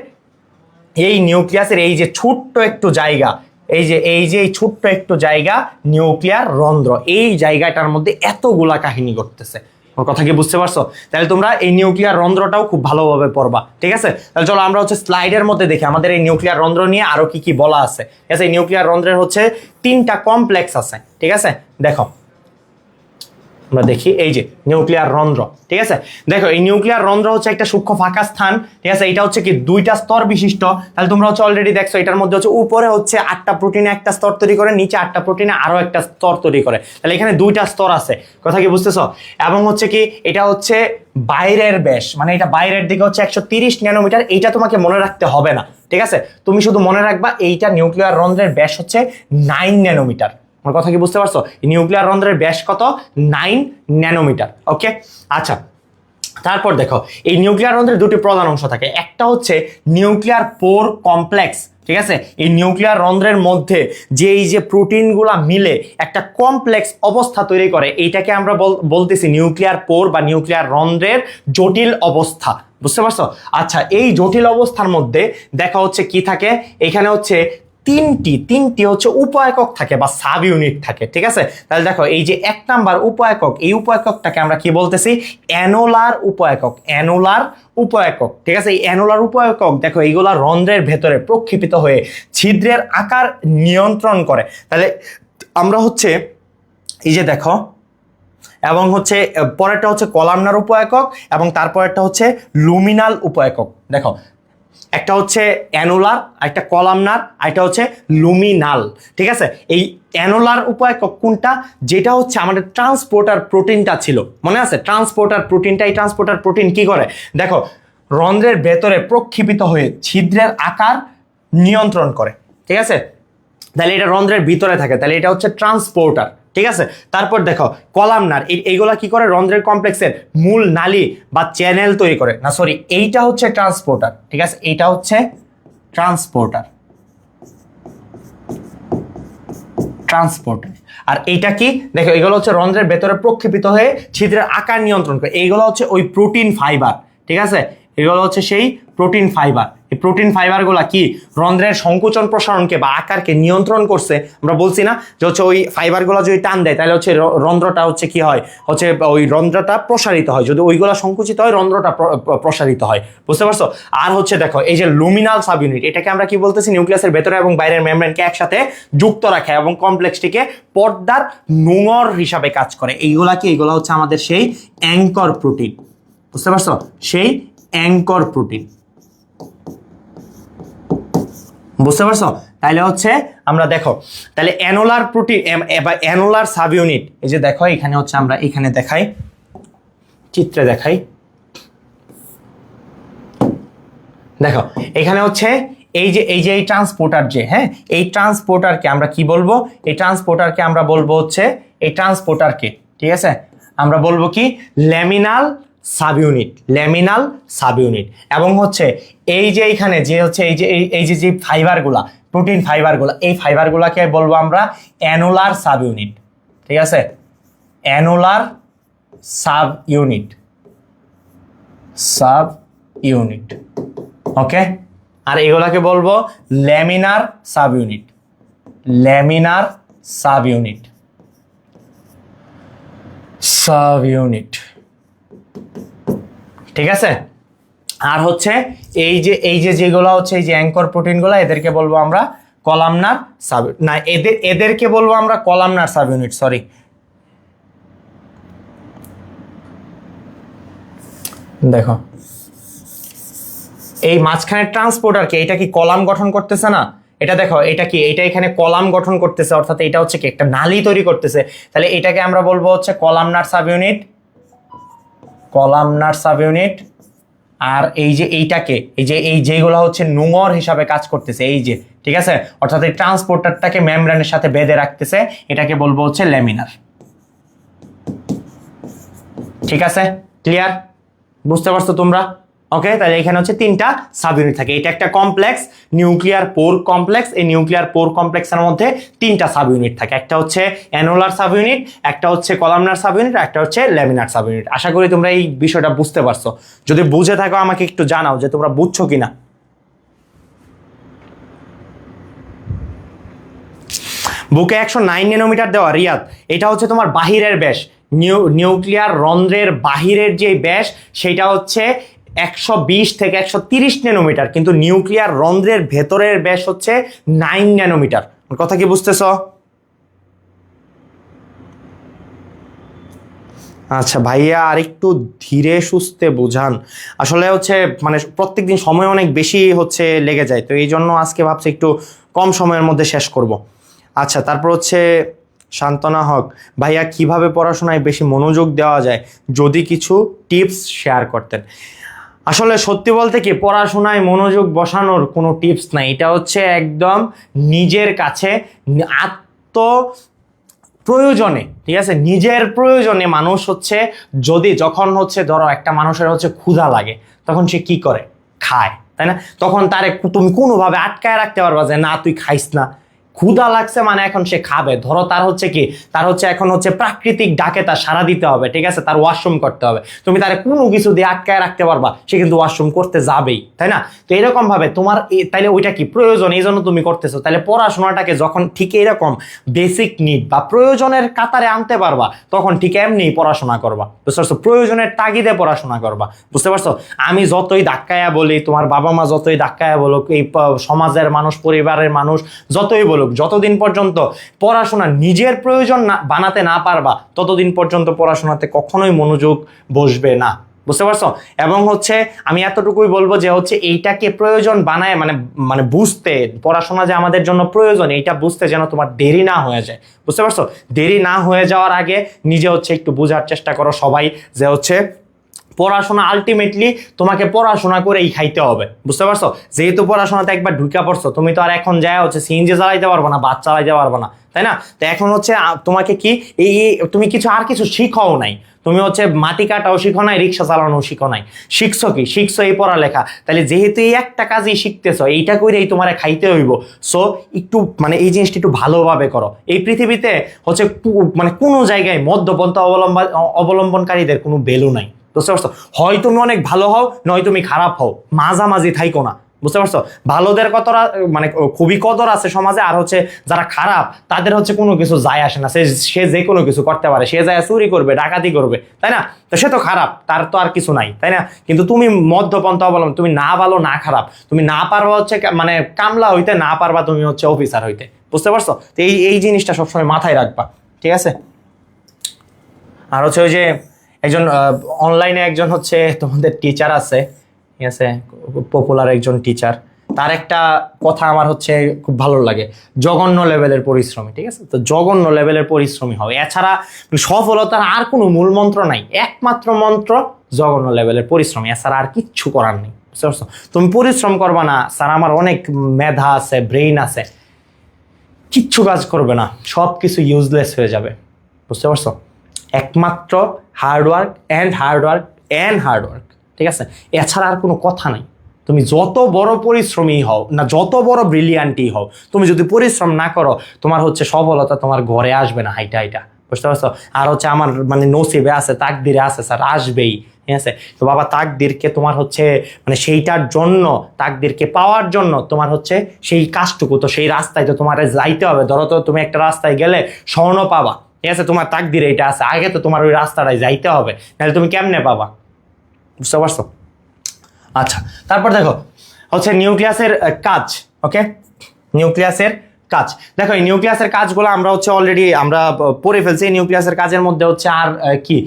এই নিউক্লিয়াসের এই যে ছোট্ট একটু জায়গা, এই যে ছোট্ট একটু জায়গা নিউক্লিয়ার রন্ধ্র, এই জায়গাটার মধ্যে এতগুলা কাহিনী ঘটতেছে। ওর কথা কি বুঝতে পারছো? তাহলে তোমরা এই নিউক্লিয়ার রন্ধ্রটাও খুব ভালোভাবে পড়বা, ঠিক আছে। তাহলে চলো আমরা হচ্ছে স্লাইডের মধ্যে দেখি আমাদের এই নিউক্লিয়ার রন্ধ্র নিয়ে আরো কি কি বলা আছে, ঠিক আছে। এই নিউক্লিয়ার রন্ধ্রের হচ্ছে 3টা কমপ্লেক্স আছে, ঠিক আছে। দেখো আমরা দেখি এই যে নিউক্লিয়ার রন্ধ্র, ঠিক আছে। দেখো এই নিউক্লিয়ার রন্ধ্র হচ্ছে একটা সূক্ষ্ম ফাঁকা স্থান, ঠিক আছে। এটা হচ্ছে কি 2টা স্তর বিশিষ্ট। তাহলে তোমরা হচ্ছে অলরেডি দেখছো, এটার মধ্যে হচ্ছে উপরে হচ্ছে 8টা প্রোটিনে একটা স্তর তৈরি করে, নিচে 8টা প্রোটিনে আরো একটা স্তর তৈরি করে। তাহলে এখানে 2টা স্তর আছে, কথা কি বুঝতেছো? এবং হচ্ছে কি এটা হচ্ছে বাইরের ব্যাস, মানে এটা বাইরের দিকে হচ্ছে 130 ন্যানোমিটার। এইটা তোমাকে মনে রাখতে হবে না, ঠিক আছে। তুমি শুধু মনে রাখবা এইটা নিউক্লিয়ার রন্ধ্রের ব্যাস হচ্ছে 9 ন্যানোমিটার। আমার কথা কি বুঝতে পারছো? নিউক্লিয়ার রন্ধ্রের ব্যাস কত? 9 ন্যানোমিটার। ওকে, আচ্ছা। তারপর দেখো এই নিউক্লিয়ার রন্ধ্রের 2টি প্রধান অংশ থাকে। একটা হচ্ছে নিউক্লিয়ার পোর কমপ্লেক্স, ঠিক আছে। এই নিউক্লিয়ার রন্ধ্রের মধ্যে যে এই যে প্রোটিনগুলা মিলে একটা কমপ্লেক্স অবস্থা তৈরি করে, এইটাকে আমরা বলতেছি নিউক্লিয়ার পোর বা নিউক্লিয়ার রন্ধ্রের জটিল অবস্থা, বুঝতে পারছো? আচ্ছা, এই জটিল অবস্থার মধ্যে দেখা হচ্ছে কি থাকে, এখানে হচ্ছে তিনটি হচ্ছে উপ একক থাকে বা সাব ইউনিট থাকে, ঠিক আছে। তাহলে দেখো এই যে 1 নাম্বার উপ একক, এই উপ এককটাকে আমরা কি বলতেছি, অ্যানোলার উপ একক, অ্যানোলার উপ একক, ঠিক আছে। এই অ্যানোলার উপ একক দেখো এইগুলা রন্ধ্রের ভেতরে প্রক্ষেপিত হয়ে ছিদ্রের আকার নিয়ন্ত্রণ করে। তাহলে আমরা হচ্ছে এই যে দেখো, এবং হচ্ছে পরেরটা হচ্ছে কলামনার উপ একক, এবং তারপরেরটা হচ্ছে লুমিনাল উপ একক। দেখো একটা হচ্ছে অ্যানোলার, একটা কলামনার, একটা হচ্ছে লুমিনাল, ঠিক আছে। এই অ্যানোলার উপ একক কোনটা, যেটা হচ্ছে আমাদের ট্রান্সপোর্টার প্রোটিনটা ছিল, মনে আছে ট্রান্সপোর্টার প্রোটিনটা। এই ট্রান্সপোর্টার প্রোটিন কি করে, দেখো রন্ধ্রের ভেতরে প্রক্ষেপিত হয়ে ছিদ্রের আকার নিয়ন্ত্রণ করে, ঠিক আছে। তাহলে এটা রন্ধ্রের ভিতরে থাকে, তাহলে এটা হচ্ছে ট্রান্সপোর্টার, ঠিক আছে। তারপর দেখো কলামনার, এইগুলা কি করে, রন্ধ্রের কমপ্লেক্সের মূল নালী বা চ্যানেল তৈরি করে, না সরি এইটা হচ্ছে ট্রান্সপোর্টার, ঠিক আছে। এইটা হচ্ছে ট্রান্সপোর্টার, আর এইটা কি দেখো, এগুলো হচ্ছে রন্ধ্রের ভেতরে প্রক্ষেপিত হয়ে ছিদ্রের আকার নিয়ন্ত্রণ করে। এইগুলো হচ্ছে ওই প্রোটিন ফাইবার, ঠিক আছে। এগুলো হচ্ছে সেই প্রোটিন ফাইবার। এই প্রোটিন ফাইবারগুলো কি রন্ধ্রের সংকোচন প্রসারণকে বা আকারকে নিয়ন্ত্রণ করছে। আমরা বলছি না যে হচ্ছে ওই ফাইবারগুলো যদি টান দেয়, তাহলে হচ্ছে রন্ধ্রটা হচ্ছে কি হয়, হচ্ছে ওই রন্ধ্রটা প্রসারিত হয়, যদি ওইগুলো সংকুচিত হয় রন্ধ্রটা প্রসারিত হয়, বুঝতে পারছো? আর হচ্ছে দেখো এই যে লুমিনাল সাব ইউনিট, এটাকে আমরা কি বলতেছি, নিউক্লিয়াসের ভেতরে এবং বাইরের মেমব্রেনকে একসাথে যুক্ত রাখে এবং কমপ্লেক্সটিকে পর্দার নোঙর হিসাবে কাজ করে। এইগুলা কি, এইগুলা হচ্ছে আমাদের সেই অ্যাঙ্কর প্রোটিন, বুঝতে পারছো? সেই অ্যাঙ্কর প্রোটিন, বুঝতে পারছো? তাহলে হচ্ছে আমরা দেখো, তাহলে অ্যানোলার প্রোটিন বা অ্যানোলার সাব ইউনিট, এই যে দেখো এখানে হচ্ছে আমরা এখানে দেখাই, চিত্রে দেখাই, দেখো এখানে হচ্ছে এই ট্রান্সপোর্টার যে, হ্যাঁ, এই ট্রান্সপোর্টারকে আমরা কি বলবো? এই ট্রান্সপোর্টারকে আমরা বলবো হচ্ছে, এই ট্রান্সপোর্টারকে, ঠিক আছে, আমরা বলবো কি? ল্যামিনাল সাব ইউনিট, ল্যামিনাল সাব ইউনিট। এবং হচ্ছে এই যে এইখানে যে হচ্ছে এই যে ফাইবারগুলা, প্রোটিন ফাইবারগুলা, এই ফাইবারগুলাকে বলবো আমরা অ্যানুলার সাব ইউনিট, ঠিক আছে, annular sub unit, sub unit, okay. আর এগুলাকে বলবো laminar sub unit, laminar sub unit, sub unit, ঠিক আছে। আর হচ্ছে যেগুলো হচ্ছে এই যে অ্যাঙ্কর প্রোটিনগুলো, এদেরকে বলবো আমরা কলামনার সাব, না এদেরকে বলবো আমরা কলামনার সাব ইউনিট, সরি, দেখো এই মাঝখানে ট্রান্সপোর্টারকে, এটা কি কলাম গঠন করতেছে না? এটা দেখো, এটা কি, এটা এখানে কলাম গঠন করতেছে, অর্থাৎ এটা হচ্ছে কি একটা নালী তৈরি করতেছে। তাহলে এটাকে আমরা বলবো হচ্ছে columnar sub unit, columnar sub unit. আর এই যে এইটাকে, এই যেগুলো হচ্ছে নোঙর হিসাবে কাজ করতেছে, এই যে, ঠিক আছে, অর্থাৎ এই ট্রান্সপোর্টারটাকে মেমব্রেনের সাথে বেঁধে রাখতেছে, এটাকে বলবো হচ্ছে ল্যামিনার। ঠিক আছে, ক্লিয়ার? বুঝতে পারছো তোমরা? ওকে, তাহলে এখানে হচ্ছে তিনটা সাব ইউনিট থাকে। এটা একটা কমপ্লেক্স, নিউক্লিয়ার পোর কমপ্লেক্স। এই নিউক্লিয়ার পোর কমপ্লেক্সের মধ্যে তিনটা সাব ইউনিট থাকে, একটা হচ্ছে অ্যানুলার সাব ইউনিট, একটা হচ্ছে কলামনার সাব ইউনিট, একটা হচ্ছে ল্যামিনার সাব ইউনিট। আশা করি তোমরা এই বিষয়টা বুঝতে পারছো। যদি বুঝে থাকো আমাকে একটু জানাও যে তোমরা বুঝছো কিনা। বুকে 109 ন্যানোমিটার দেওয়া রিয়াদ, এটা হচ্ছে তোমার বাহিরের ব্যাস, নিউক্লিয়ার রন্ধ্রের বাহিরের যে ব্যাস সেটা হচ্ছে 120 থেকে 130 ন্যানোমিটার, কিন্তু নিউক্লিয়ার রন্ধ্রের ভেতরের ব্যাস হচ্ছে 9 ন্যানোমিটার। কথা কি বুঝতেছ? আচ্ছা ভাইয়া, আর একটু ধীরে সুস্থে বোঝান। আসলে হচ্ছে মানে প্রত্যেকদিন সময় অনেক বেশি হচ্ছে লেগে যায়, তো এই জন্য আজকে ভাবছি একটু কম সময়ের মধ্যে শেষ করব। আচ্ছা, তারপর হচ্ছে সান্তনা হক, ভাইয়া কিভাবে পড়াশোনায় বেশি মনোযোগ দেওয়া যায়, যদি কিছু টিপস শেয়ার করতেন। আসলে সত্যি বলতে কি, পড়াশোনায় মনোযোগ বসানোর কোনো টিপস নাই, এটা হচ্ছে একদম নিজের কাছে আত্ম প্রয়োজনে, ঠিক আছে, নিজের প্রয়োজনে মানুষ হচ্ছে যখন হচ্ছে ধরো একটা মানুষের হচ্ছে ক্ষুধা লাগে, তখন সে কি করে? খায়, তাই না? তখন তারে তুমি কোনোভাবে আটকায় রাখতে পারবা যে না তুই খাইস না, ক্ষুধা লাগছে মানে এখন সে খাবে। ধরো তার হচ্ছে কি, তার হচ্ছে এখন হচ্ছে প্রাকৃতিক ডাকে তার সাড়া দিতে হবে, ঠিক আছে, তার ওয়াশরুম করতে হবে, তুমি তারে কোনো কিছু দিয়ে আটকায় রাখতে পারবা? সে কিন্তু ওয়াশরুম করতে যাবেই, তাই না? তো এরকম ভাবে তোমার তাইলে ওইটা কি প্রয়োজন, এই জন্য তুমি করতেছো। তাহলে পড়াশোনাটাকে যখন ঠিক এরকম বেসিক নিড বা প্রয়োজনের কাতারে আনতে পারবা, তখন ঠিক এমনি পড়াশোনা করবা, বুঝতে পারছো? প্রয়োজনের তাগিদে পড়াশোনা করবা, বুঝতে পারছো? আমি যতই ধাক্কায়া বলি, তোমার বাবা মা যতই ধাক্কায়া বলুক, এই সমাজের মানুষ, পরিবারের মানুষ যতই বলুক, যতদিন পর্যন্ত পড়াশোনা নিজের প্রয়োজন বানাতে না পারবা, ততদিন পর্যন্ত পড়াশোনাতে কখনোই মনোযোগ বসবে না, বুঝতে পারছো? এবং হচ্ছে আমি এতটুকুই বলবো যে হচ্ছে এইটাকে প্রয়োজন বানায়, মানে বুঝতে, পড়াশোনা যে আমাদের জন্য প্রয়োজন এইটা বুঝতে যেন তোমার দেরি না হয়ে যায়, বুঝতে পারছো? দেরি না হয়ে যাওয়ার আগে নিজে হচ্ছে একটু বোঝার চেষ্টা করো সবাই, যে হচ্ছে পড়াশোনা আলটিমেটলি তোমাকে পড়াশোনা করেই খাইতে হবে, বুঝতে পারছো? যেহেতু পড়াশোনাতে একবার ঢুকে পড়ছো, তুমি তো আর এখন যায় হচ্ছে সিএনজি চালাইতে পারবো না, বাস চালাইতে পারবো না, তাই না? তো এখন হচ্ছে তোমাকে কি তুমি কিছু শিখাও নাই, তুমি হচ্ছে মাটি কাটাও শিখো নাই, রিক্সা চালানো শিখো নাই, শিখছো কি? শিখছো এই পড়ালেখা। তাহলে যেহেতু এই একটা কাজই শিখতেছো, এইটা করেই তোমার খাইতে হইব, সো একটু মানে এই জিনিসটা একটু ভালোভাবে করো। এই পৃথিবীতে হচ্ছে মানে কোনো জায়গায় মধ্যপন্থা অবলম্বনকারীদের কোনো ভ্যালু নাই, বুঝতে পারছো? হয় তুমি অনেক ভালো হও, নয় তুমি খারাপ হও, মাঝামাঝি থাইকো না, বুঝতে পারছো? ভালোদের কতরা মানে খুবই কদর আছে সমাজে, আর হচ্ছে যারা খারাপ তাদের হচ্ছে কোনো কিছু যায় আসে না, সে যে কোনো কিছু করতে পারে, সে যায় চুরি করবে, ডাকাতি করবে, তাই না? তো সে তো খারাপ, তার তো আর কিছু নাই, তাই না? কিন্তু তুমি মধ্যপন্থা অবলম্বন, তুমি না ভালো না খারাপ, তুমি না পারবা হচ্ছে মানে কামলা হইতে, না পারবা তুমি হচ্ছে অফিসার হইতে, বুঝতে পারছো? তো এই জিনিসটা সবসময় মাথায় রাখবা, ঠিক আছে? আর হচ্ছে ওই যে একজন অনলাইনে একজন হচ্ছে তোমাদের টিচার আছে, ঠিক আছে, পপুলার একজন টিচার, তার একটা কথা আমার হচ্ছে খুব ভালো লাগে, জঘন্য লেভেলের পরিশ্রমী, ঠিক আছে? তো জঘন্য লেভেলের পরিশ্রমী হবে, এছাড়া সফলতার আর কোনো মূল মন্ত্র নাই, একমাত্র মন্ত্র জঘন্য লেভেলের পরিশ্রমী, এছাড়া আর কিচ্ছু করার নেই, বুঝতে পারছো? তুমি পরিশ্রম করবা না, স্যার আমার অনেক মেধা আছে, ব্রেইন আছে, কিচ্ছু কাজ করবে না, সব কিছু ইউজলেস হয়ে যাবে। বুঝতে পারছো? একমাত্র hard work and hard work and hard work, ঠিক আছে? এছাড়া আর কোনো কথা নাই। তুমি যত বড় পরিশ্রমী হও না, যত বড় ব্রিলিয়ান্টই হও, তুমি যদি পরিশ্রম না করো, তোমার হচ্ছে সফলতা তোমার ঘরে আসবে না হাইটা হাইটা। বুঝতে পারছো? আর হচ্ছে আমার মানে নসিবে আছে, তাকদিরে আছে স্যার, আসবেই। ঠিক আছে? তো বাবা তাকদিরকে তোমার হচ্ছে মানে সেইটার জন্য, তাকদিরকে পাওয়ার জন্য তোমার হচ্ছে সেই কাজটুকু, তো সেই রাস্তায় তো তোমার যাইতে হবে। ধরো তো তুমি একটা রাস্তায় গেলে স্বর্ণ পাবা, ঠিক আছে? তোমার তাকদিরে এটা আছে, আগে তো তোমার ওই রাস্তাটায় যাইতে হবে, নাহলে তুমি কেমনে পাবা? বুঝতে পারছো? আচ্ছা, তারপর দেখো হচ্ছে নিউক্লিয়াসের কাজ। ওকে, নিউক্লিয়াসের কাজ দেখো, এই নিউক্লিয়াসের কাজগুলো আমরা হচ্ছে অলরেডি আমরা পড়ে ফেলছি। নিউক্লিয়াসের কাজের মধ্যে হচ্ছে আর কি,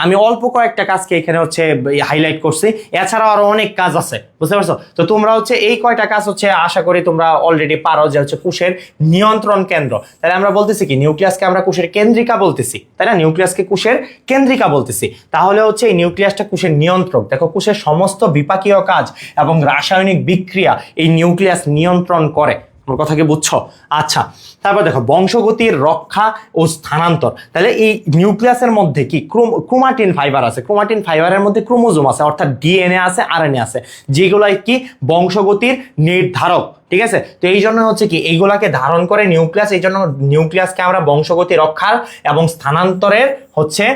আমি অল্প কয়েকটা কাজকে এখানে হচ্ছে হাইলাইট করছি, এছাড়াও আরো অনেক কাজ আছে। বুঝতে পারছো? তো তোমরা হচ্ছে এই কয়টা কাজ হচ্ছে আশা করি তোমরা অলরেডি পারো, যে হচ্ছে কোষের নিয়ন্ত্রণ কেন্দ্র। তাহলে আমরা বলতেছি কি, নিউক্লিয়াসকে আমরা কোষের কেন্দ্রিকা বলতেছি, তাই না? নিউক্লিয়াসকে কোষের কেন্দ্রিকা বলতেছি, তাহলে হচ্ছে এই নিউক্লিয়াসটা কোষের নিয়ন্ত্রক। দেখো, কোষের সমস্ত বিপাকীয় কাজ এবং রাসায়নিক বিক্রিয়া এই নিউক্লিয়াস নিয়ন্ত্রণ করে। আমার কথা কি বুঝছো? আচ্ছা, তারপর দেখো বংশগতির রক্ষা ও স্থানান্তর। তাহলে এই নিউক্লিয়াসের মধ্যে কি ক্রোমাটিন ফাইবার আছে, ক্রোমাটিন ফাইবারের মধ্যে ক্রোমোজোম আছে, অর্থাৎ ডিএনএ আছে, আরএনএ আছে, যেগুলাই কি বংশগতির নির্ধারক। ঠিক আছে? তো এই জন্য হচ্ছে কি এইগুলাকে ধারণ করে নিউক্লিয়াস, এই জন্য নিউক্লিয়াসকে আমরা বংশগতি রক্ষার এবং স্থানান্তরের হচ্ছে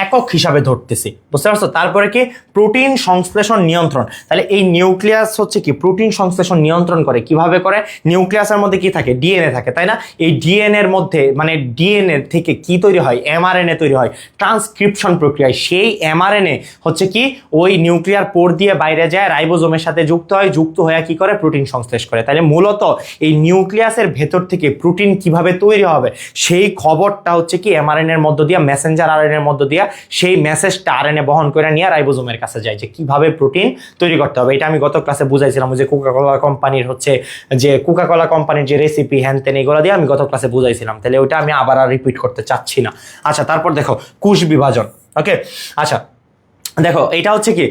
একক হিসাবে ধরতেছি। বুঝতে পারছো? তারপরে কি প্রোটিন সংশ্লেষণ নিয়ন্ত্রণ। তাহলে এই নিউক্লিয়াস হচ্ছে কি প্রোটিন সংশ্লেষণ নিয়ন্ত্রণ করে। কিভাবে করে? নিউক্লিয়াসের মধ্যে কি থাকে? ডিএনএ থাকে, তাই না? এই ডিএনএ এর মধ্যে মানে ডিএনএ থেকে কি তৈরি হয়? এমআরএনএ তৈরি হয় ট্রান্সক্রিপশন প্রক্রিয়ায়। সেই এমআরএনএ হচ্ছে কি ওই নিউক্লিয়ার পোর দিয়ে বাইরে যায়, রাইবোজোমের সাথে যুক্ত হয়, যুক্ত হয়ে কি করে? প্রোটিন সংশ্লেষ করে। তাহলে মূলত এই নিউক্লিয়াসের ভেতর থেকে প্রোটিন কিভাবে তৈরি হবে সেই খবরটা হচ্ছে কি এমআরএনএ এর মধ্য দিয়ে, মেসেঞ্জার আরএনএ এর মধ্য দিয়ে সেই মেসেজটা আরএনএ বহন করে নিয়ে রাইবোজোমের কাছে যায়, যে কিভাবে প্রোটিন তৈরি করতে হবে। এটা আমি গত ক্লাসে বুঝাইছিলাম, যে কোকাকোলা কোম্পানির হচ্ছে যে কোকাকোলা কোম্পানির যে রেসিপি হ্যানতেন এগুলো দিয়ে আমি গত ক্লাসে বুঝাইছিলাম। তাহলে ওটা আমি আবার আর রিপিট করতে চাচ্ছি না। আচ্ছা, তারপর দেখো কোষ বিভাজন। ওকে, আচ্ছা দেখো এটা হচ্ছে কি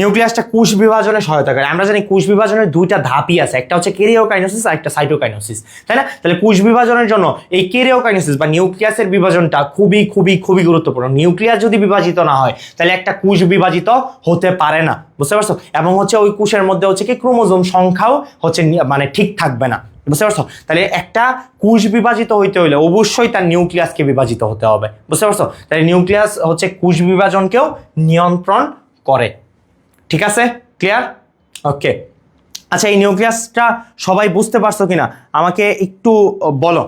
নিউক্লিয়াসটা কোষ বিভাজনে সহায়তা করে। আমরা জানি কোষ বিভাজনের দুইটা ধাপই আছে, একটা হচ্ছে কেরিওকাইনেসিস আর একটা সাইটোকাইনেসিস, তাই না? তাহলে কোষ বিভাজনের জন্য এই কেরিওকাইনেসিস বা নিউক্লিয়াসের বিভাজনটা খুবই খুবই খুবই গুরুত্বপূর্ণ। নিউক্লিয়াস যদি বিভাজিত না হয় তাহলে একটা কোষ বিভাজিত হতে পারে না। বুঝতে পারছো? এবং হচ্ছে ওই কোষের মধ্যে হচ্ছে কি ক্রোমোজোম সংখ্যাও হচ্ছে মানে ঠিক থাকবে না। বুঝতে পারছো? তাহলে একটা কোষ বিভাজিত হইতে হইলে অবশ্যই তার নিউক্লিয়াসকে বিভাজিত হতে হবে। বুঝতে পারছো? তাহলে নিউক্লিয়াস হচ্ছে কোষ বিভাজনকেও নিয়ন্ত্রণ করে। ঠিক আছে? ক্লিয়ার? ওকে, আচ্ছা এই নিউক্লিয়াসটা সবাই বুঝতে পারছো কিনা আমাকে একটু বলো।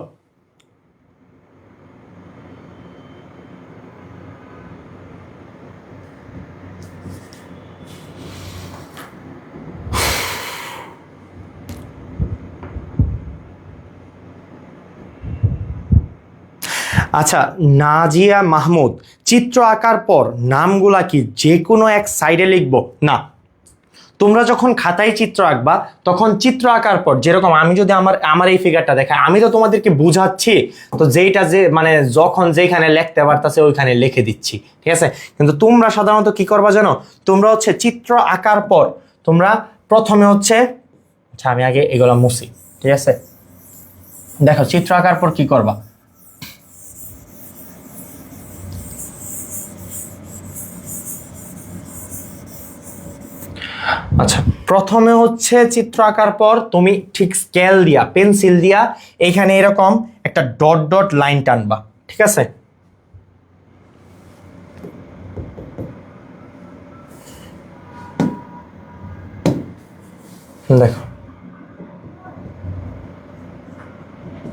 আচ্ছা, নাজিয়া মাহমুদ, চিত্র আঁকার পর নামগুলা কি যে কোনো এক সাইডে লিখবো? না, তোমরা যখন খাতায় চিত্র আঁকবা তখন চিত্র আঁকার পর যেরকম আমি যদি আমার এই ফিগারটা দেখাই, আমি তো তোমাদেরকে বুঝাচ্ছি, তো যেইটা যে মানে যখন যেখানে লিখতে পারতাছে ওইখানে লিখে দিচ্ছি। ঠিক আছে? কিন্তু তোমরা সাধারণত কি করবা জানো? তোমরা হচ্ছে চিত্র আঁকার পর তোমরা প্রথমে হচ্ছে, আচ্ছা আমি আগে এগুলো মুছি। ঠিক আছে? দেখো চিত্র আঁকার পর কি করবা, আচ্ছা প্রথমে হচ্ছে চিত্র আঁকার পর তুমি ঠিক স্কেল দিয়া, পেন্সিল দিয়া এখানে এরকম একটা ডট ডট লাইন টানবা। ঠিক আছে? দেখো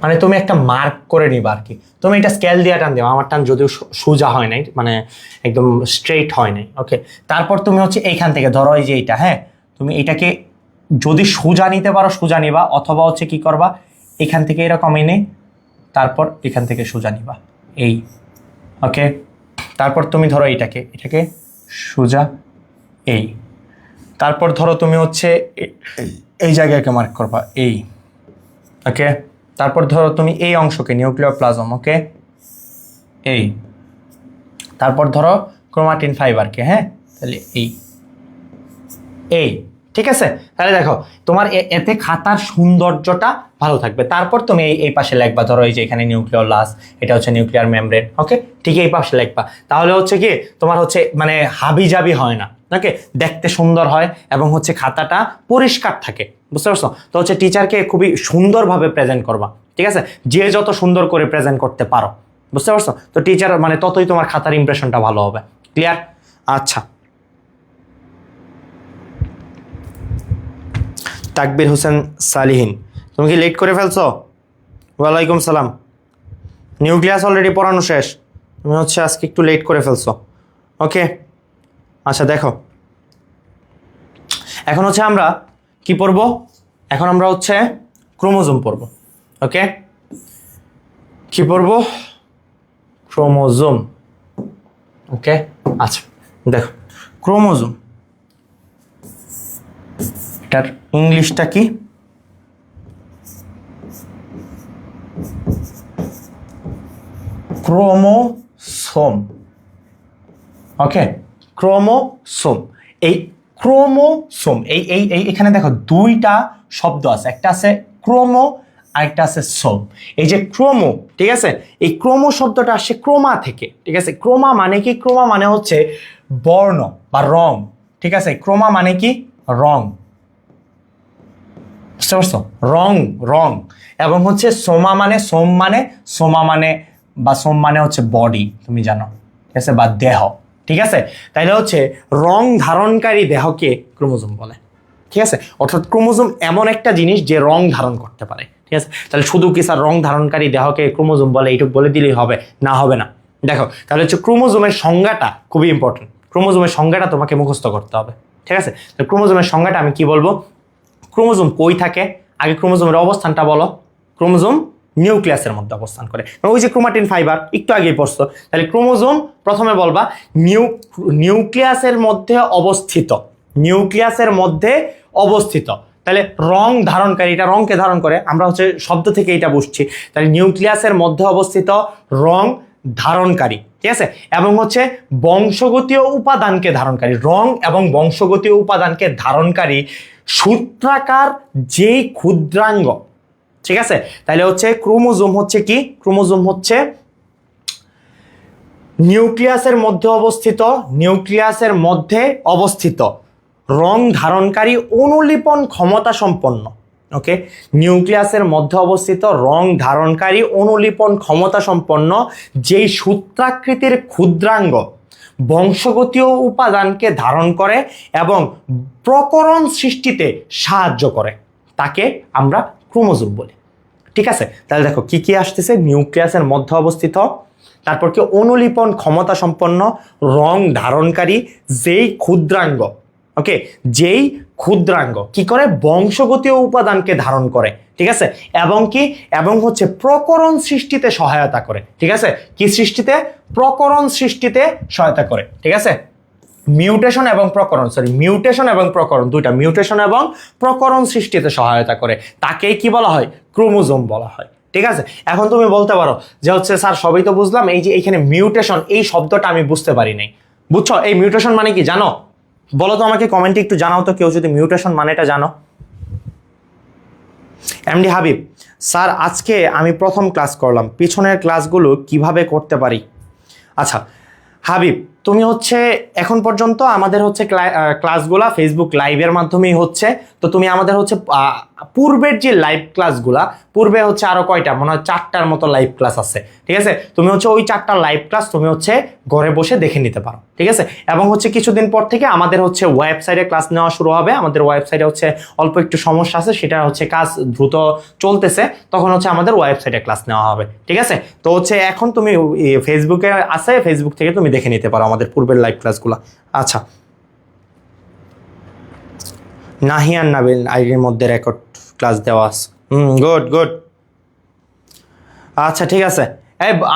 মানে তুমি একটা মার্ক করে নিবা আর কি। তুমি এটা স্কেল দিয়ে টান দিও, আমার টান যদিও সোজা হয় নাই, মানে একদম স্ট্রেইট হয় নাই। ওকে, তারপর তুমি হচ্ছে এইখান থেকে ধরো এই যে এইটা, হ্যাঁ তুমি এটাকে যদি সোজা নিতে পারো সোজা নিবা, অথবা হচ্ছে কি করবা এখান থেকে এরকম এনে তারপর এখান থেকে সোজা নিবা এই। ওকে, তারপর তুমি ধরো এটাকে সোজা এই, তারপর ধরো তুমি হচ্ছে এই জায়গাকে মার্ক করবা এই। ওকে, তারপর ধরো তুমি এই অংশকে নিউক্লিয়ার প্লাজম, ওকে এই, তারপর ধরো ক্রোমাটিন ফাইবারকে, হ্যাঁ তাহলে এই, ঠিক আছে? তাহলে দেখো তোমার এতে খাতার সৌন্দর্যটা ভালো থাকবে। তারপর তুমি এই পাশে লিখবা, ধরো এই যে এখানে নিউক্লিওলাস, এটা হচ্ছে নিউক্লিয়ার মেমব্রেন, ওকে? ঠিক এই পাশে লিখবা। তাহলে হচ্ছে কি তোমার হচ্ছে মানে হাবিজাবি হয় না, ওকে? দেখতে সুন্দর হয় এবং হচ্ছে খাতাটা পরিষ্কার থাকে, বুঝতে পারছো? তো হচ্ছে টিচারকে খুবই সুন্দরভাবে প্রেজেন্ট করবা, ঠিক আছে? যে যত সুন্দর করে প্রেজেন্ট করতে পারো, বুঝতে পারছো? তো টিচার মানে ততই তোমার খাতার ইমপ্রেশনটা ভালো হবে। ক্লিয়ার? আচ্ছা, তাকবির হোসেন সালিহিন, তুমি কি লেট করে ফেলছো? ওয়ালাইকুম সালাম। নিউক্লিয়াস অলরেডি পড়ানো শেষ, তুমি হচ্ছে আজকে একটু লেট করে ফেলছো, ওকে? আচ্ছা দেখো, এখন হচ্ছে আমরা কি পড়ব? এখন আমরা হচ্ছে ক্রোমোজোম পড়ব, ওকে? কি পড়ব? ক্রোমোজোম, ওকে? আচ্ছা দেখো, ক্রোমোজোম এটার ইংলিশটা কি? ক্রোমোসোম, ওকে? ক্রোমোসোম। এই ক্রোমোসোম এই এই এই এখানে দেখো দুইটা শব্দ আছে, একটা আছে ক্রোমো আর একটা আছে সোম। এই যে ক্রোমো, ঠিক আছে? এই ক্রোমো শব্দটা আসছে ক্রোমা থেকে, ঠিক আছে? ক্রোমা মানে কি? ক্রোমা মানে হচ্ছে বর্ণ বা রং, ঠিক আছে? ক্রোমা মানে কি? রং, বুঝতে পারছো? রং, রং। এবং হচ্ছে সোমা মানে সোমা মানে বা সোম মানে হচ্ছে বডি, তুমি জানো, ঠিক আছে? বা দেহ, ঠিক আছে? তাইলে হচ্ছে রং ধারণকারী দেহকে ক্রোমোজোম বলে, ঠিক আছে? অর্থাৎ ক্রোমোজোম এমন একটা জিনিস যে রং ধারণ করতে পারে, ঠিক আছে? তাহলে শুধু কি স্যার রং ধারণকারী দেহকে ক্রোমোজোম বলে এইটুকু বলে দিলেই হবে? না, হবে না। দেখো তাহলে হচ্ছে ক্রোমোজোমের সংজ্ঞাটা খুবই ইম্পর্টেন্ট, ক্রোমোজোমের সংজ্ঞাটা তোমাকে মুখস্থ করতে হবে, ঠিক আছে? তো ক্রোমোজোমের সংজ্ঞাটা আমি কি বলবো? ক্রোমোজোম কই থাকে? আগে ক্রোমোজোমের অবস্থানটা বলো। ক্রোমোজোম নিউক্লিয়াসের মধ্যে অবস্থান করে, ওই যে ক্রোমাটিন ফাইবার একটু আগেই পড়ছো। তাহলে ক্রোমোজোম প্রথমে বলবা নিউক্লিয়াসের মধ্যে অবস্থিত, নিউক্লিয়াসের মধ্যে অবস্থিত। তাহলে রং ধারণকারী, এটা রংকে ধারণ করে, আমরা হচ্ছে শব্দ থেকে এটা বুঝছি। তাহলে নিউক্লিয়াসের মধ্যে অবস্থিত, রং ধারণকারী, ঠিক আছে? এবং হচ্ছে বংশগতীয় উপাদানকে ধারণকারী, রং এবং বংশগতীয় উপাদানকে ধারণকারী সূত্রাকার যেই ক্ষুদ্রাঙ্গ, ঠিক আছে? তাহলে হচ্ছে ক্রোমোজোম হচ্ছে কি? ক্রোমোজোম হচ্ছে নিউক্লিয়াসের মধ্যে অবস্থিত, নিউক্লিয়াসের মধ্যে অবস্থিত রং ধারণকারী অনুলিপন ক্ষমতা সম্পন্ন, ওকে? নিউক্লিয়াসের মধ্যে অবস্থিত রং ধারণকারী অনুলিপন ক্ষমতা সম্পন্ন যেই সূত্রাকৃতির ক্ষুদ্রাঙ্গ বংশগতীয় উপাদানকে ধারণ করে এবং প্রকরণ সৃষ্টিতে সাহায্য করে, তাকে আমরা ক্রোমোজোম বলি, ঠিক আছে? তাহলে দেখো কি কি আসতেছে? নিউক্লিয়াসের মধ্যে অবস্থিত, তারপর কি অনুলিপন ক্ষমতা সম্পন্ন রং ধারণকারী যেই ক্ষুদ্রাঙ্গ, ওকে? যেই ক্ষুদ্রাঙ্গ কি করে? বংশগতীয় উপাদানকে ধারণ করে, ঠিক আছে? এবং কি? এবং হচ্ছে প্রকরণ সৃষ্টিতে সহায়তা করে, ঠিক আছে? কি সৃষ্টিতে? প্রকরণ সৃষ্টিতে সহায়তা করে, ঠিক আছে? মিউটেশন এবং প্রকরণ, মিউটেশন এবং প্রকরণ, দুইটা, মিউটেশন এবং প্রকরণ সৃষ্টিতে সহায়তা করে, তাকেই কি বলা হয়? ক্রোমোজোম বলা হয়, ঠিক আছে? এখন তুমি বলতে পারো যে হচ্ছে স্যার সবই তো বুঝলাম, এই যে এখানে মিউটেশন এই শব্দটা আমি বুঝতে পারি নাই। বুঝছো এই মিউটেশন মানে কি জানো? বলো তো আমাকে, কমেন্টে একটু জানাও তো কেউ যদি মিউটেশন মানেটা জানো। এমডি হাবিব, স্যার আজকে আমি প্রথম ক্লাস করলাম, পিছনের ক্লাসগুলো কিভাবে করতে পারি? আচ্ছা হাবিব, তুমি হচ্ছে এখন পর্যন্ত আমাদের হচ্ছে ক্লাসগুলা ফেসবুক লাইভের মাধ্যমেই হচ্ছে। তো তুমি আমাদের হচ্ছে পূর্বের যে লাইভ ক্লাসগুলা, পূর্বে হচ্ছে আরো কয়টা, মনে হয় 4টার মতো লাইভ ক্লাস আছে, ঠিক আছে? তুমি হচ্ছে ওই 4টা লাইভ ক্লাস তুমি হচ্ছে ঘরে বসে দেখে নিতে পারো, ঠিক আছে? এবং হচ্ছে কিছুদিন পর থেকে আমাদের হচ্ছে ওয়েবসাইটে ক্লাস নেওয়া শুরু হবে। আমাদের ওয়েবসাইটে হচ্ছে অল্প একটু সমস্যা আছে, সেটা হচ্ছে কাজ দ্রুত চলতেছে, তখন হচ্ছে আমাদের ওয়েবসাইটে ক্লাস নেওয়া হবে, ঠিক আছে? তো হচ্ছে এখন তুমি ফেসবুকে আছে, ফেসবুক থেকে তুমি দেখে নিতে পারো আমাদের পূর্বের লাইভ ক্লাসগুলো। আচ্ছা, নাহিয়ান নাবিল আইডির মধ্যে রেকর্ড ক্লাস দেওয়া আছে। Good good. আচ্ছা ঠিক আছে,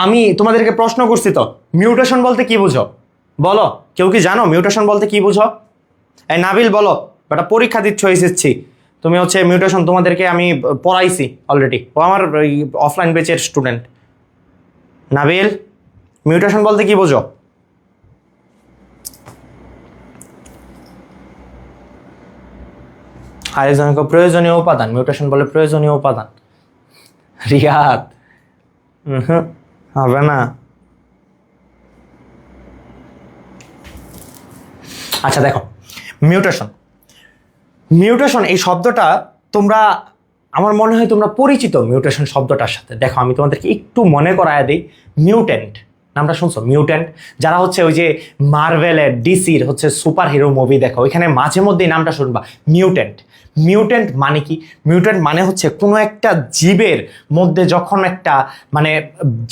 আমি তোমাদেরকে প্রশ্ন করছি তো, মিউটেশন বলতে কি বুঝো বলো? কেউ কি জানো মিউটেশন বলতে কি বুঝো? এই নাবিল বলো, বেটা পরীক্ষা দিচ্ছ এসেছি, তুমি হচ্ছে মিউটেশন তোমাদেরকে আমি পড়াইছি অলরেডি, ও আমার অফলাইন ব্যাচের স্টুডেন্ট। নাবিল, মিউটেশন বলতে কি বুঝো? আরেকজনকে প্রয়োজনীয় উপাদান, মিউটেশন বলে প্রয়োজনীয় উপাদান। রিয়াদ হবে না। আচ্ছা দেখো, মিউটেশন, মিউটেশন এই শব্দটা তোমরা, আমার মনে হয় তোমরা পরিচিত মিউটেশন শব্দটার সাথে। দেখো আমি তোমাদেরকে একটু মনে করায় দিই, মিউট্যান্ট নামটা শুনছো? মিউট্যান্ট যারা হচ্ছে ওই যে মার্ভেলের ডিসির হচ্ছে সুপার হিরো মুভি দেখো, ওইখানে মাঝে মধ্যে নামটা শুনবা মিউট্যান্ট। মিউট্যান্ট মানে কি? মিউট্যান্ট মানে হচ্ছে কোনো একটা জীবের মধ্যে যখন একটা মানে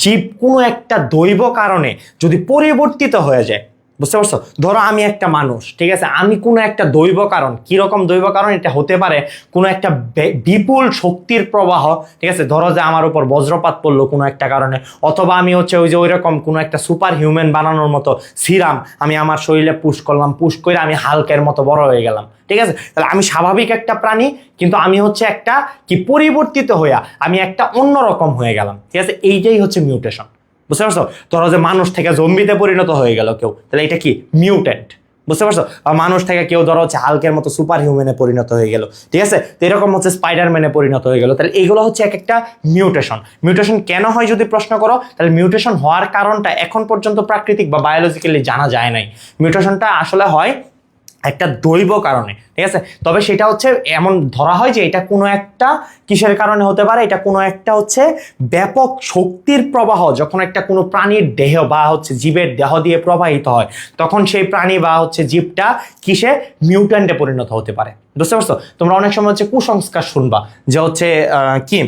জীব কোনো একটা দৈব কারণে যদি পরিবর্তিত হয়ে যায়, বুঝতে পারছো? ধরো আমি একটা মানুষ, ঠিক আছে, আমি কোনো একটা দৈব কারণ, কিরকম দৈব কারণ এটা হতে পারে, কোনো একটা বিপুল শক্তির প্রবাহ, ঠিক আছে, ধরো যে আমার উপর বজ্রপাত পড়লো কোনো একটা কারণে, অথবা আমি হচ্ছে ওই যে ওইরকম কোনো একটা সুপার হিউম্যান বানানোর মতো সিরাম আমি আমার শরীরে পুশ করলাম, পুশ করে আমি হালকের মতো বড় হয়ে গেলাম, ঠিক আছে, তাহলে আমি স্বাভাবিক একটা প্রাণী, কিন্তু আমি হচ্ছে একটা কি পরিবর্তিত হইয়া আমি একটা অন্যরকম হয়ে গেলাম, ঠিক আছে, এইটাই হচ্ছে মিউটেশন। বুঝতে পারছো? ধরো যে মানুষ থেকে জম্বিতে পরিণত হয়ে গেল কেউ, তাহলে এটা কি? মিউট্যান্ট। বুঝতে পারছো? আর মানুষ থেকে কেউ ধরো হচ্ছে হালকের মতো সুপার হিউম্যানে পরিণত হয়ে গেল, ঠিক আছে, তো এরকম হচ্ছে স্পাইডারম্যানে পরিণত হয়ে গেল, তাহলে এইগুলো হচ্ছে এক একটা মিউটেশন। মিউটেশন কেন হয় যদি প্রশ্ন করো, তাহলে মিউটেশন হওয়ার কারণটা এখন পর্যন্ত প্রাকৃতিক বা বায়োলজিক্যালি জানা যায় নাই। মিউটেশনটা আসলে হয় একটা দৈব কারণে, ঠিক আছে, তবে সেটা হচ্ছে এমন ধরা হয় যে এটা কোনো একটা কিসের কারণে হতে পারে, এটা কোনো একটা হচ্ছে ব্যাপক শক্তির প্রবাহ যখন একটা কোনো প্রাণীর দেহ বা হচ্ছে জীবের দেহ দিয়ে প্রবাহিত হয়, তখন সেই প্রাণী বা হচ্ছে জীবটা কিসে মিউট্যান্টে পরিণত হতে পারে। বুঝতে পারছো? তোমরা অনেক সময় হচ্ছে কুসংস্কার শুনবা যে হচ্ছে কি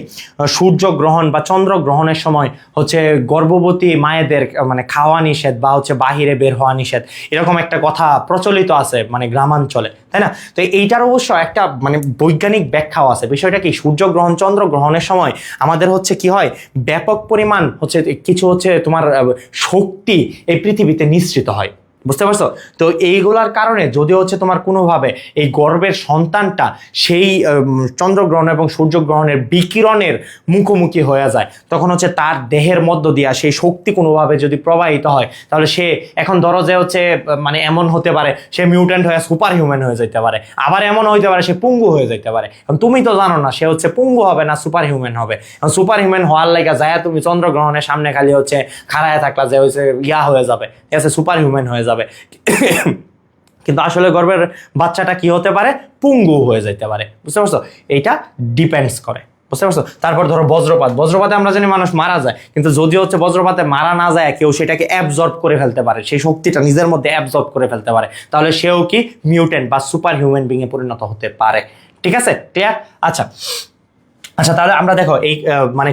সূর্য গ্রহণ বা চন্দ্র গ্রহণের সময় হচ্ছে গর্ভবতী মায়েদের মানে খাওয়া নিষেধ বা হচ্ছে বাহিরে বের হওয়া নিষেধ, এরকম একটা কথা প্রচলিত আছে মানে গ্রামাঞ্চলে, তাই না? তো এইটার অবশ্য একটা মানে বৈজ্ঞানিক ব্যাখ্যাও আছে। বিষয়টা কি, সূর্য গ্রহণ চন্দ্র গ্রহণের সময় আমাদের হচ্ছে কি হয়, ব্যাপক পরিমাণ হচ্ছে কিছু হচ্ছে তোমার শক্তি এই পৃথিবীতে নিঃসৃত হয়। বুঝতে পারছো? তো এইগুলার কারণে যদি হচ্ছে তোমার কোনোভাবে এই গর্ভের সন্তানটা সেই চন্দ্রগ্রহণ এবং সূর্যগ্রহণের বিকিরণের মুখোমুখি হয়ে যায়, তখন হচ্ছে তার দেহের মধ্য দিয়া সেই শক্তি কোনোভাবে যদি প্রবাহিত হয়, তাহলে সে এখন ধরো যে হচ্ছে মানে এমন হতে পারে সে মিউট্যান্ট হয়ে সুপার হিউম্যান হয়ে যেতে পারে, আবার এমন হইতে পারে সে পুঙ্গু হয়ে যেতে পারে। এখন তুমি তো জানো না সে হচ্ছে পুঙ্গু হবে না সুপার হিউম্যান হবে। এখন সুপার হিউম্যান হওয়ার লাগা যায় তুমি চন্দ্রগ্রহণের সামনে খালি হচ্ছে খাড়ায় থাকলা যে হচ্ছে ইয়া হয়ে যাবে, ঠিক আছে, সুপার হিউম্যান হয়ে যাবে, কিন্তু আসলে গর্ভের বাচ্চাটা কি হতে পারে, পুঙ্গু হয়ে যেতে পারে। বুঝতে পারছো? এইটা ডিপেন্ডস করে। বুঝতে পারছো? তারপর ধরো বজ্রপাত, বজ্রপাতে আমরা জানি মানুষ মারা যায়, কিন্তু যদি হচ্ছে বজ্রপাতে মারা না যায়, কেউ সেটাকে অ্যাবজর্ব করে ফেলতে পারে, সেই শক্তিটা নিজের মধ্যে অ্যাবজর্ব করে ফেলতে পারে, তাহলে সেও কি মিউট্যান্ট বা সুপার হিউম্যান বিং এ পরিণত হতে পারে। ঠিক আছে, ক্লিয়ার? আচ্ছা আচ্ছা, তাহলে আমরা দেখো এই মানে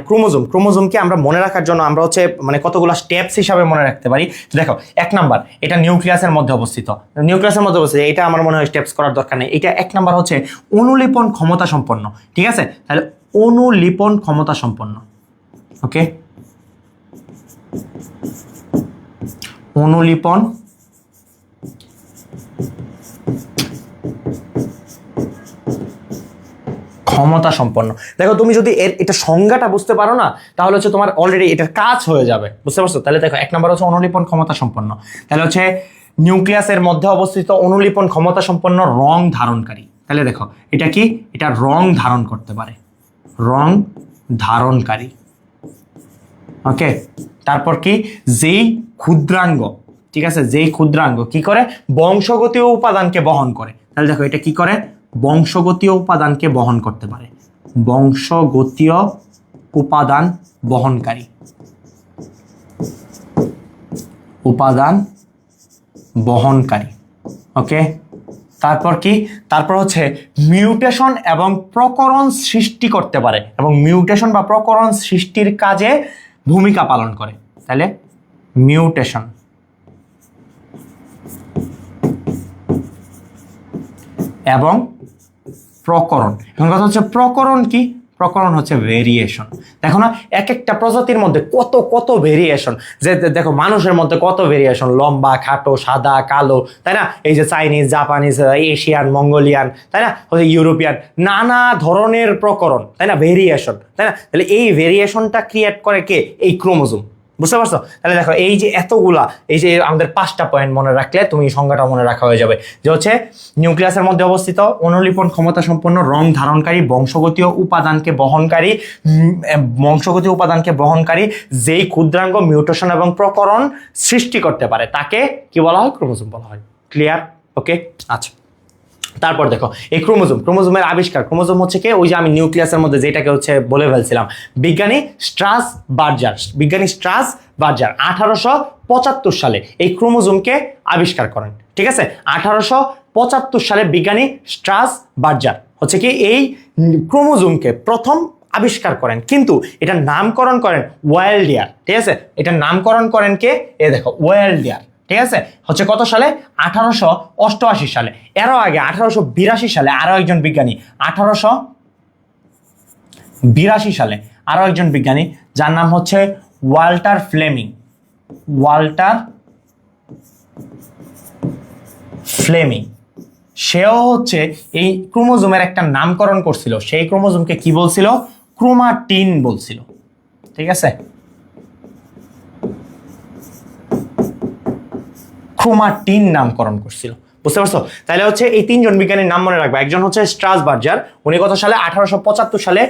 ক্রোমোজোমকে আমরা মনে রাখার জন্য আমরা হচ্ছে মানে কতগুলো স্টেপস হিসাবে মনে রাখতে পারি। দেখো 1 নাম্বার, এটা নিউক্লিয়াসের মধ্যে অবস্থিত, এটা আমার মনে হয় স্টেপস করার দরকার নেই। এটা 1 নাম্বার হচ্ছে অনুলিপন ক্ষমতা সম্পন্ন। ঠিক আছে, তাহলে অনুলিপন ক্ষমতা সম্পন্ন। ওকে, অনুলিপন ক্ষমতা সম্পন্ন। দেখো তুমি যদি এটা সংজ্ঞাটা বুঝতে পারো না, তাহলে হচ্ছে তোমার অলরেডি এটার কাজ হয়ে যাবে। বুঝতে পারছো? তাহলে দেখো 1 নম্বর হচ্ছে অনুলিপন ক্ষমতা সম্পন্ন। তাহলে হচ্ছে নিউক্লিয়াসের মধ্যে অবস্থিত অনুলিপন ক্ষমতা সম্পন্ন রং ধারণকারী। তাহলে দেখো এটা কি, এটা রং ধারণ করতে পারে, রং ধারণকারী। ওকে, তারপর কি, যেই ক্ষুদ্রাঙ্গ, ঠিক আছে, যেই ক্ষুদ্রাঙ্গ কি করে, বংশগতীয় উপাদানকে বহন করে। তাহলে দেখো এটা কি করে, বংশগতীয় উপাদানকে বহন করতে পারে, বংশগতীয় উপাদান বহনকারী, উপাদান বহনকারী। ওকে, তারপর কি, তারপর হচ্ছে মিউটেশন এবং প্রকরণ সৃষ্টি করতে পারে, এবং মিউটেশন বা প্রকরণ সৃষ্টির কাজে ভূমিকা পালন করে। তাহলে মিউটেশন এবং প্রকরণ। এখন কথা হচ্ছে প্রকরণ কি, প্রকরণ হচ্ছে ভেরিয়েশন। দেখো না, এক একটা প্রজাতির মধ্যে কত কত ভেরিয়েশন, যে দেখো মানুষের মধ্যে কত ভেরিয়েশন, লম্বা খাটো সাদা কালো, তাই না, এই যে চাইনিজ জাপানিজ এশিয়ান মঙ্গোলিয়ান, তাই না, ইউরোপিয়ান, নানা ধরনের প্রকরণ, তাই না, ভেরিয়েশন, তাই না। তাহলে এই ভেরিয়েশনটা ক্রিয়েট করে কে, এই ক্রোমোজোম। বুঝতে পারছো? তাহলে দেখো এই যে এতগুলা, এই যে আমাদের 5টা পয়েন্ট মনে রাখলে তুমি সংখ্যাটা মনে রাখা হয়ে যাবে, যে হচ্ছে নিউক্লিয়াসের মধ্যে অবস্থিত, অনুলিপন ক্ষমতা সম্পন্ন, রং ধারণকারী, বংশগতীয় উপাদানকে বহনকারী যেই ক্ষুদ্রাঙ্গ মিউটেশন এবং প্রকরণ সৃষ্টি করতে পারে তাকে কি বলা হয়? ক্রোমোজোম বলা হয়। ক্লিয়ার? ওকে, আচ্ছা। তারপর দেখো এই ক্রোমোজোমের আবিষ্কার। ক্রোমোজোম হচ্ছে কি, ওই যে আমি নিউক্লিয়াসের মধ্যে যেটাকে হচ্ছে বলে ফেলছিলাম, বিজ্ঞানী স্ট্রাসবার্জার 1875 সালে এই ক্রোমোজোমকে আবিষ্কার করেন। ঠিক আছে, 1875 সালে বিজ্ঞানী স্ট্রাসবার্জার হচ্ছে কি এই ক্রোমোজোমকে প্রথম আবিষ্কার করেন, কিন্তু এটার নামকরণ করেন ওয়াইল্ডিয়ার। ঠিক আছে, এটার নামকরণ করেন কে? এ দেখো ওয়াইল্ডিয়ার। ঠিক আছে, হচ্ছে কত সালে? 1888 সালে। এরও আগে 1882 সালে আরো একজন বিজ্ঞানী, 1882 সালে আরো একজন বিজ্ঞানী যার নাম হচ্ছে ওয়াল্টার ফ্লেমিং, সেও হচ্ছে এই ক্রোমোজোমের একটা নামকরণ করছিল। সেই ক্রোমোজোমকে কি বলছিল? ক্রোমাটিন বলছিল। ঠিক আছে, ক্রোমাটিন নামকরণ করছিল। বুঝতে পারছো? তাহলে হচ্ছে এই 3জন বিজ্ঞানীর নাম মনে রাখবে। একজন হচ্ছে স্ট্রাসবার্জার, উনি কত সালে? 1875 সালে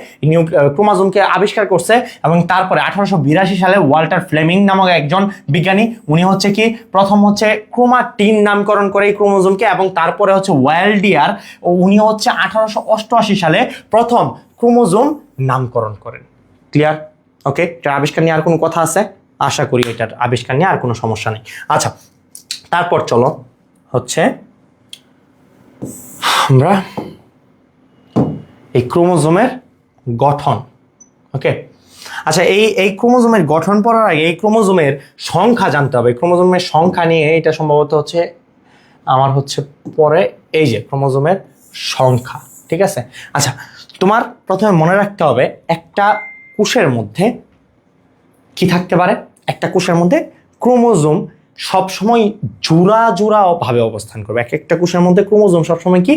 ক্রোমোজোমকে আবিষ্কার করছে, এবং তারপরে 1882 সালে ওয়াল্টার ফ্লেমিং নামক একজন বিজ্ঞানী, উনি হচ্ছে কি প্রথম হচ্ছে ক্রোমাটিন নামকরণ করে এই ক্রোমোজোমকে, এবং তারপরে হচ্ছে ওয়াইল্ডিয়ার, উনি হচ্ছে 1888 সালে প্রথম ক্রোমোজোম নামকরণ করেন। ক্লিয়ার? ওকে, এটার আবিষ্কার নিয়ে আর কোনো কথা আছে? আশা করি এটার আবিষ্কার নিয়ে আর কোনো সমস্যা নেই। আচ্ছা, তারপর চলো হচ্ছে আমরা এই ক্রোমোজোমের গঠন। ওকে, আচ্ছা, এই ক্রোমোজোমের গঠন পড়ার আগে এই ক্রোমোজোমের সংখ্যা জানতে হবে। ক্রোমোজোমের সংখ্যা নিয়ে এটা সম্ভবত হচ্ছে আমার হচ্ছে পরে, এই যে ক্রোমোজোমের সংখ্যা। ঠিক আছে, আচ্ছা, তোমার প্রথমে মনে রাখতে হবে একটা কোষের মধ্যে কি থাকতে পারে? একটা কোষের মধ্যে ক্রোমোজোম সবসময় জোড়া ভাবে অবস্থান করবে। একটা কোষের মধ্যে ক্রোমোজোম সবসময় কি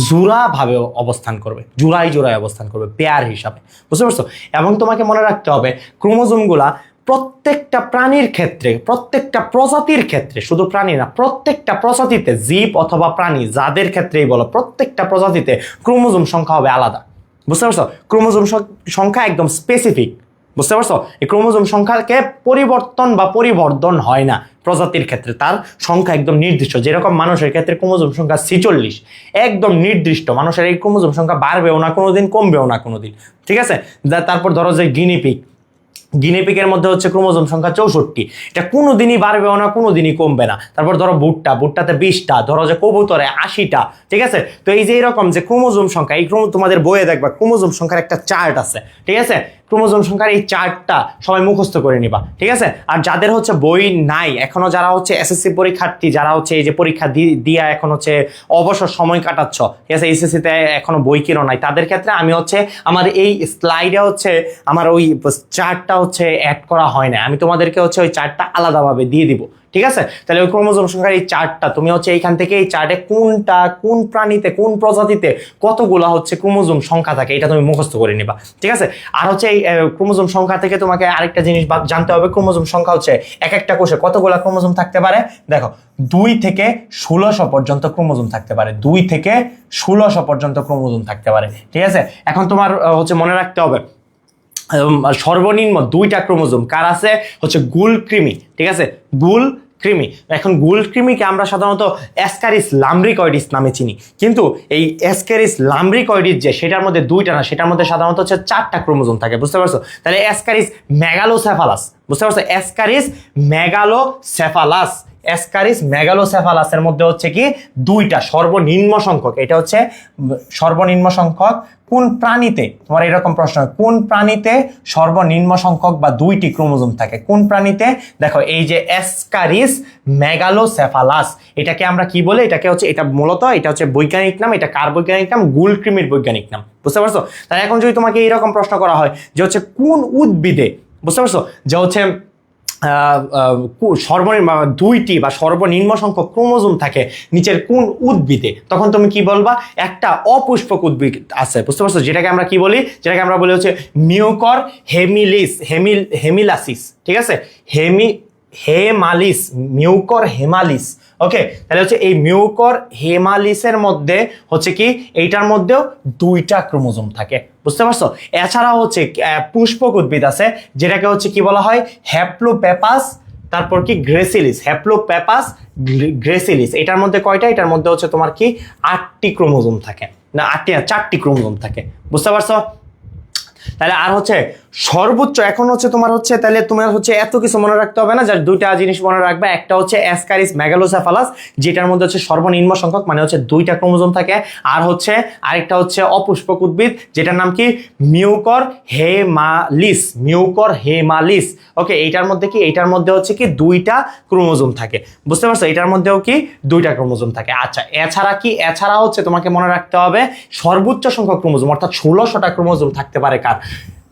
জোড়া ভাবে অবস্থান করবে, জোড়ায় অবস্থান করবে পেয়ার হিসাবে। বুঝতে পারছো? এবং তোমাকে মনে রাখতে হবে ক্রোমোজোমগুলা প্রত্যেকটা প্রাণীর ক্ষেত্রে, প্রত্যেকটা প্রজাতির ক্ষেত্রে, শুধু প্রাণী না, প্রত্যেকটা প্রজাতিতে, জীব অথবা প্রাণী যাদের ক্ষেত্রেই বলো, প্রত্যেকটা প্রজাতিতে ক্রোমোজোম সংখ্যা হবে আলাদা। বুঝতে পারছো? ক্রোমোজোম সংখ্যা একদম স্পেসিফিক। বুঝতে পারছো? এই ক্রোমোজোম সংখ্যাকে পরিবর্তন হয় না প্রজাতির ক্ষেত্রে, তার সংখ্যা একদম নির্দিষ্ট। যেরকম মানুষের ক্ষেত্রে ক্রোমোজোম সংখ্যা 46, একদম নির্দিষ্ট। মানুষের এই ক্রোমোজোম সংখ্যা বাড়বেও না কোনোদিন, কমবেও না কোনোদিন। ঠিক আছে, তারপর ধরো যে গিনিপিকের মধ্যে হচ্ছে ক্রোমোজোম সংখ্যা 64, এটা কোনোদিনই বাড়বেও না, কোনোদিনই কমবে না। তারপর ধরো ভুট্টাতে 20টা, ধরো যে কবুতরে 80টা। ঠিক আছে, তো এই যে এরকম যে ক্রোমোজোম সংখ্যা, এই তোমাদের বইয়ে দেখবা ক্রোমোজোম সংখ্যার একটা চার্ট আছে। ঠিক আছে, ক্রোমোজোম সংখ্যার এই চার্টটা সবাই মুখস্থ করে নিবা। ঠিক আছে, আর যাদের হচ্ছে বই নাই এখনো, যারা হচ্ছে এসএসসি পরীক্ষার্থী, যারা হচ্ছে এই যে পরীক্ষা দিয়া এখন হচ্ছে অবসর সময় কাটাচ্ছ, ঠিক আছে, এসএসসিতে এখনো বই কিনো নাই, তাদের ক্ষেত্রে আমি হচ্ছে আমার এই স্লাইডে হচ্ছে আমার ওই চার্টটা হচ্ছে অ্যাড করা হয় না, আমি তোমাদেরকে হচ্ছে ওই চার্টটা আলাদাভাবে দিয়ে দিব। ঠিক আছে, তাহলে ওই ক্রোমোজোম সংখ্যার এই চার্টটা তুমি হচ্ছে এইখান থেকে এই চার্টে কোন প্রাণীতে, কোন প্রজাতিতে কতগুলা হচ্ছে ক্রোমোজোম সংখ্যা থাকে এটা তুমি মুখস্থ করে নিবা। ঠিক আছে, আর হচ্ছে এই ক্রোমোজোম সংখ্যা থেকে তোমাকে আরেকটা জিনিস জানতে হবে, ক্রোমোজোম সংখ্যা হচ্ছে এক একটা কোষে কতগুলা ক্রোমোজোম থাকতে পারে। দেখো 2 থেকে 1600 পর্যন্ত ক্রোমোজোম থাকতে পারে, 2 থেকে 1600 পর্যন্ত ক্রোমোজোম থাকতে পারে। ঠিক আছে, এখন তোমার হচ্ছে মনে রাখতে হবে সর্বনিম্ন 2টা ক্রোমোজোম কার আছে? হচ্ছে গুলকৃমি। ঠিক আছে, গুলকৃমি। এখন গুলকৃমিকে আমরা সাধারণত অ্যাসকারিস লাম্ব্রিকয়েডিস নামে চিনি, কিন্তু এই অ্যাসকারিস লাম্ব্রিকয়েডিস যে সেটার মধ্যে 2টা না, সেটার মধ্যে সাধারণত হচ্ছে 4টা ক্রোমোজোম থাকে। বুঝতে পারছো? তাহলে অ্যাসকারিস মেগালোসেফালাস, বুঝতে পারছো? অ্যাসকারিস মেগালোসেফালাসের মধ্যে হচ্ছে কি 2টা সর্বনিম্ন সংখ্যক। এটা হচ্ছে সর্বনিম্ন সংখ্যক কোন প্রাণীতে, তোমার এরকম প্রশ্ন, কোন প্রাণীতে সর্বনিম্ন সংখ্যক বা 2টি ক্রোমোজোম থাকে? কোন প্রাণীতে? দেখো এই যে অ্যাসকারিস মেগালোসেফালাস, এটাকে আমরা কি বলে? এটাকে হচ্ছে, এটা মূলত এটা হচ্ছে বৈজ্ঞানিক নাম। এটা কার বৈজ্ঞানিক নাম? গুলকৃমির বৈজ্ঞানিক নাম। বুঝতে পারছো? তাহলে এখন যদি তোমাকে এইরকম প্রশ্ন করা হয় যে হচ্ছে কোন উদ্ভিদে, বুঝতে পারছো, যে হচ্ছে সর্বনিম্ন 2টি বা সর্বনিম্ন সংখ্যক ক্রোমোজোম থাকে নিচের কোন উদ্ভিদে, তখন তুমি কি বলবা? একটা অপুষ্পক উদ্ভিদ আছে, বুঝতে পারছো? যেটাকে আমরা কি বলি? যেটাকে আমরা বলি হচ্ছে মিউকর হেমিলাসিস, ঠিক আছে? হেমালিস, মিউকর হেমালিস। ওকে, তাহলে হচ্ছে এই মিউকর হেমালিসের মধ্যে হচ্ছে কি, এইটার মধ্যেও 2টা ক্রোমোজোম থাকে, বুঝতে পারছো? এছাড়া হচ্ছে পুষ্পক উদ্ভিদ আছে, যেটাকে হচ্ছে কি বলা হয়? হ্যাপ্লোপ্যাপাস, তারপর কি গ্রেসিলিস, হ্যাপ্লোপ্যাপাস গ্রেসিলিস। এটার মধ্যে কয়টা? এটার মধ্যে হচ্ছে তোমার কি 8টি ক্রোমোজোম থাকে, না 8টি না 4টি ক্রোমোজোম থাকে, বুঝতে পারছো? তাহলে আর হচ্ছে সর্বোচ্চ এখন হচ্ছে তোমার হচ্ছে, তাহলে তোমার হচ্ছে এত কিছু মনে রাখতে হবে না, যার 2টা জিনিস মনে রাখবে। একটা হচ্ছে অ্যাসকারিস মেগালোসেফালাস, যেটার মধ্যে হচ্ছে সর্বনিম্ন সংখ্যক মানে হচ্ছে 2টা ক্রোমোজোম থাকে। আর হচ্ছে আরেকটা হচ্ছে অপুষ্পক উদ্ভিদ, যেটার নাম কি? Mucor হেমালিস, mucor হেমালিস। ওকে, এইটার মধ্যে কি? এইটার মধ্যে হচ্ছে কি 2টা ক্রোমোজোম থাকে, বুঝতে পারছো? এটার মধ্যেও কি 2টা ক্রোমোজোম থাকে। আচ্ছা, এছাড়া কি? এছাড়া হচ্ছে তোমাকে মনে রাখতে হবে সর্বোচ্চ সংখ্যক ক্রোমোজোম, অর্থাৎ 16টা ক্রোমোজোম থাকতে পারে কার?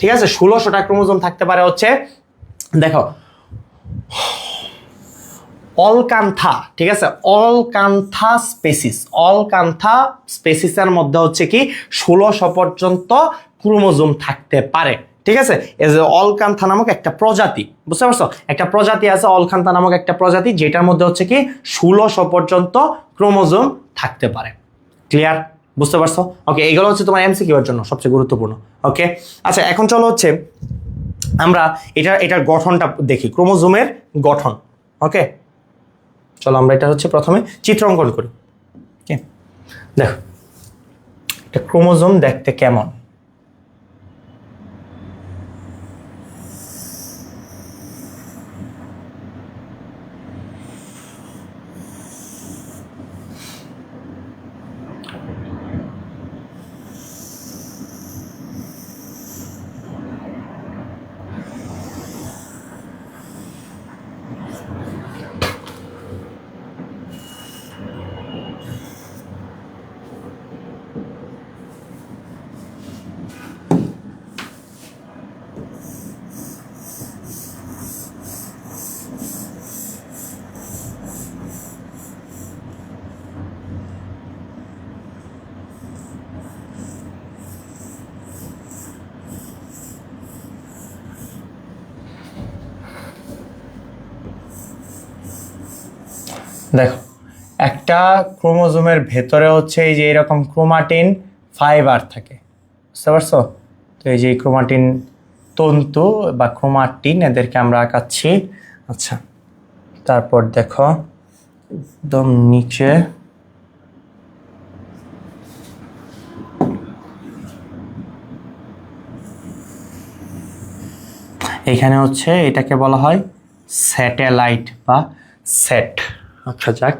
ঠিক আছে, 16টা ক্রোমোজোম থাকতে পারে হচ্ছে, দেখো, অলকান্থা, ঠিক আছে? অলকান্থা স্পেসিস, অলকান্থা স্পেসিসের মধ্যে হচ্ছে কি 1600 পর্যন্ত ক্রোমোজোম থাকতে পারে, ঠিক আছে? এই যে অলকান্থা নামক একটা প্রজাতি, বুঝতে পারছো? একটা প্রজাতি আছে অলকান্থা নামক একটা প্রজাতি, যেটার মধ্যে হচ্ছে কি 1600 পর্যন্ত ক্রোমোজোম থাকতে পারে। ক্লিয়ার? বুঝতে পারছো? ওকে, এইগুলো হচ্ছে তোমার এমসিকিউ এর জন্য সবচেয়ে গুরুত্বপূর্ণ। ওকে, আচ্ছা, এখন চলো হচ্ছে আমরা এটার গঠনটা দেখি, ক্রোমোজোমের গঠন। ওকে, চলো আমরা এটা হচ্ছে প্রথমে চিত্র অঙ্কন করি। ওকে, দেখো একটা ক্রোমোজোম দেখতে কেমন। দেখো, একটা ক্রোমোজোমের ভেতরে হচ্ছে এই যে এরকম ক্রোমাটিন ফাইবার থাকে, বুঝতে পারছো? তো এই যে ক্রোমাটিন তন্তু বা ক্রোমাটিন, এদেরকে আমরা আঁকাচ্ছি। আচ্ছা, তারপর দেখো একদম নিচে এখানে হচ্ছে এটাকে বলা হয় স্যাটেলাইট বা সেট। আচ্ছা, যাক,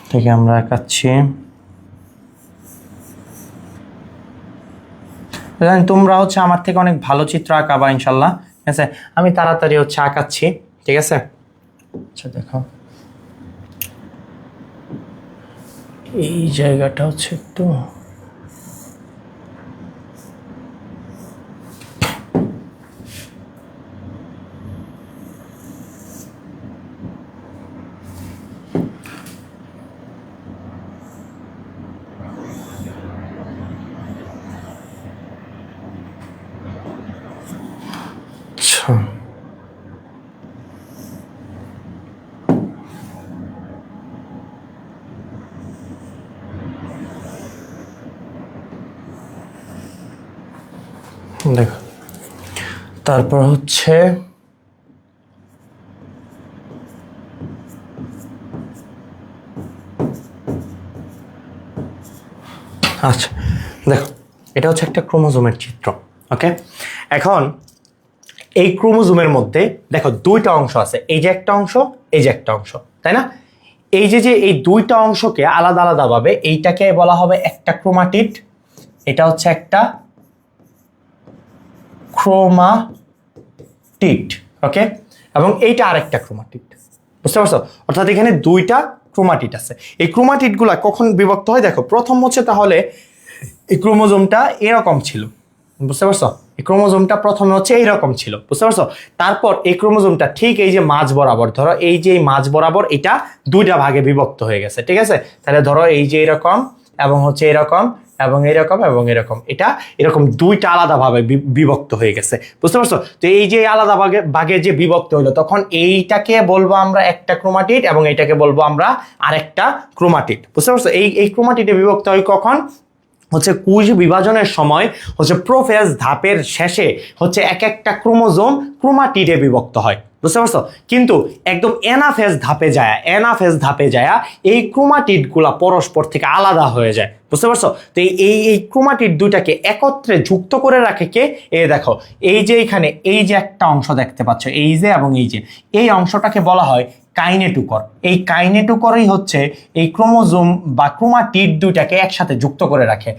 থেকে আমরা আঁকাচ্ছি। তোমরা হচ্ছে আমার থেকে অনেক ভালো চিত্র আঁকাবা ইনশাল্লাহ, ঠিক আছে? আমি তাড়াতাড়ি হচ্ছে আঁকাচ্ছি, ঠিক আছে? আচ্ছা, দেখো এই জায়গাটা হচ্ছে একটু দেখো, তারপর হচ্ছে আচ্ছা, দেখো এটা হচ্ছে একটা ক্রোমোজোমের চিত্র। ওকে, এখন এই ক্রোমোজোমের মধ্যে দেখো 2টা অংশ আছে, এই যে একটা অংশ, এই যে একটা অংশ, তাই না? এই যে এই 2টা অংশকে আলাদা আলাদা ভাবে এইটাকে বলা হবে একটা ক্রোমাটিড, এটা হচ্ছে একটা ক্রোমাটিড। ওকে, এবং এইটা আরেকটা ক্রোমাটিড, বুঝতে পারছো? অর্থাৎ এখানে 2টা ক্রোমাটিড আছে। এই ক্রোমাটিড গুলা কখন বিভক্ত হয়? দেখো, প্রথম হচ্ছে তাহলে এই ক্রোমোজোমটা এরকম ছিল, বুঝতে পারছো? এই ক্রোমোজোমটা প্রথমে হচ্ছে এইরকম ছিল, বুঝতে পারছো? তারপর এই ক্রোমোজোমটা ঠিক এই যে মাঝ বরাবর, ধরো এই যে মাঝ বরাবর এটা দুইটা ভাগে বিভক্ত হয়ে গেছে, ঠিক আছে? তাহলে ধরো এই যে এরকম এবং হচ্ছে এরকম এবং এরকম এবং এরকম, এটা এরকম দুইটা আলাদা ভাবে বিভক্ত হয়ে গেছে, বুঝতে পারছো? তো এই যে আলাদা ভাগে ভাগে যে বিভক্ত হলো, তখন এইটাকে বলবো আমরা একটা ক্রোমাটিড এবং এইটাকে বলবো আমরা আরেকটা ক্রোমাটিড, বুঝতে পারছো? এই ক্রোমাটিডে বিভক্ত হয় কখন? হচ্ছে কোষ বিভাজনের সময় হচ্ছে প্রোফেজ ধাপের শেষে হচ্ছে এক একটা ক্রোমোজোম ক্রোমাটিডে বিভক্ত হয়, বুঝতে পারছো? কিন্তু একদম এনাফেজ ধাপে যায় এই ক্রোমাটিড গুলা পরস্পর থেকে আলাদা হয়ে যায়, বুঝতে পারছো? তো এই ক্রোমাটিড দুইটাকে একত্রে যুক্ত করে রাখে কে? এই দেখো, এই যে এখানে এই যে একটা অংশ দেখতে পাচ্ছ, এই যে এবং এই যে এই অংশটাকে বলা হয় কাইনেটোকর। এই কাইনেটোকরই হচ্ছে এই ক্রোমোজোম বা ক্রোমাটিড দুইটাকে একসাথে যুক্ত করে রাখে,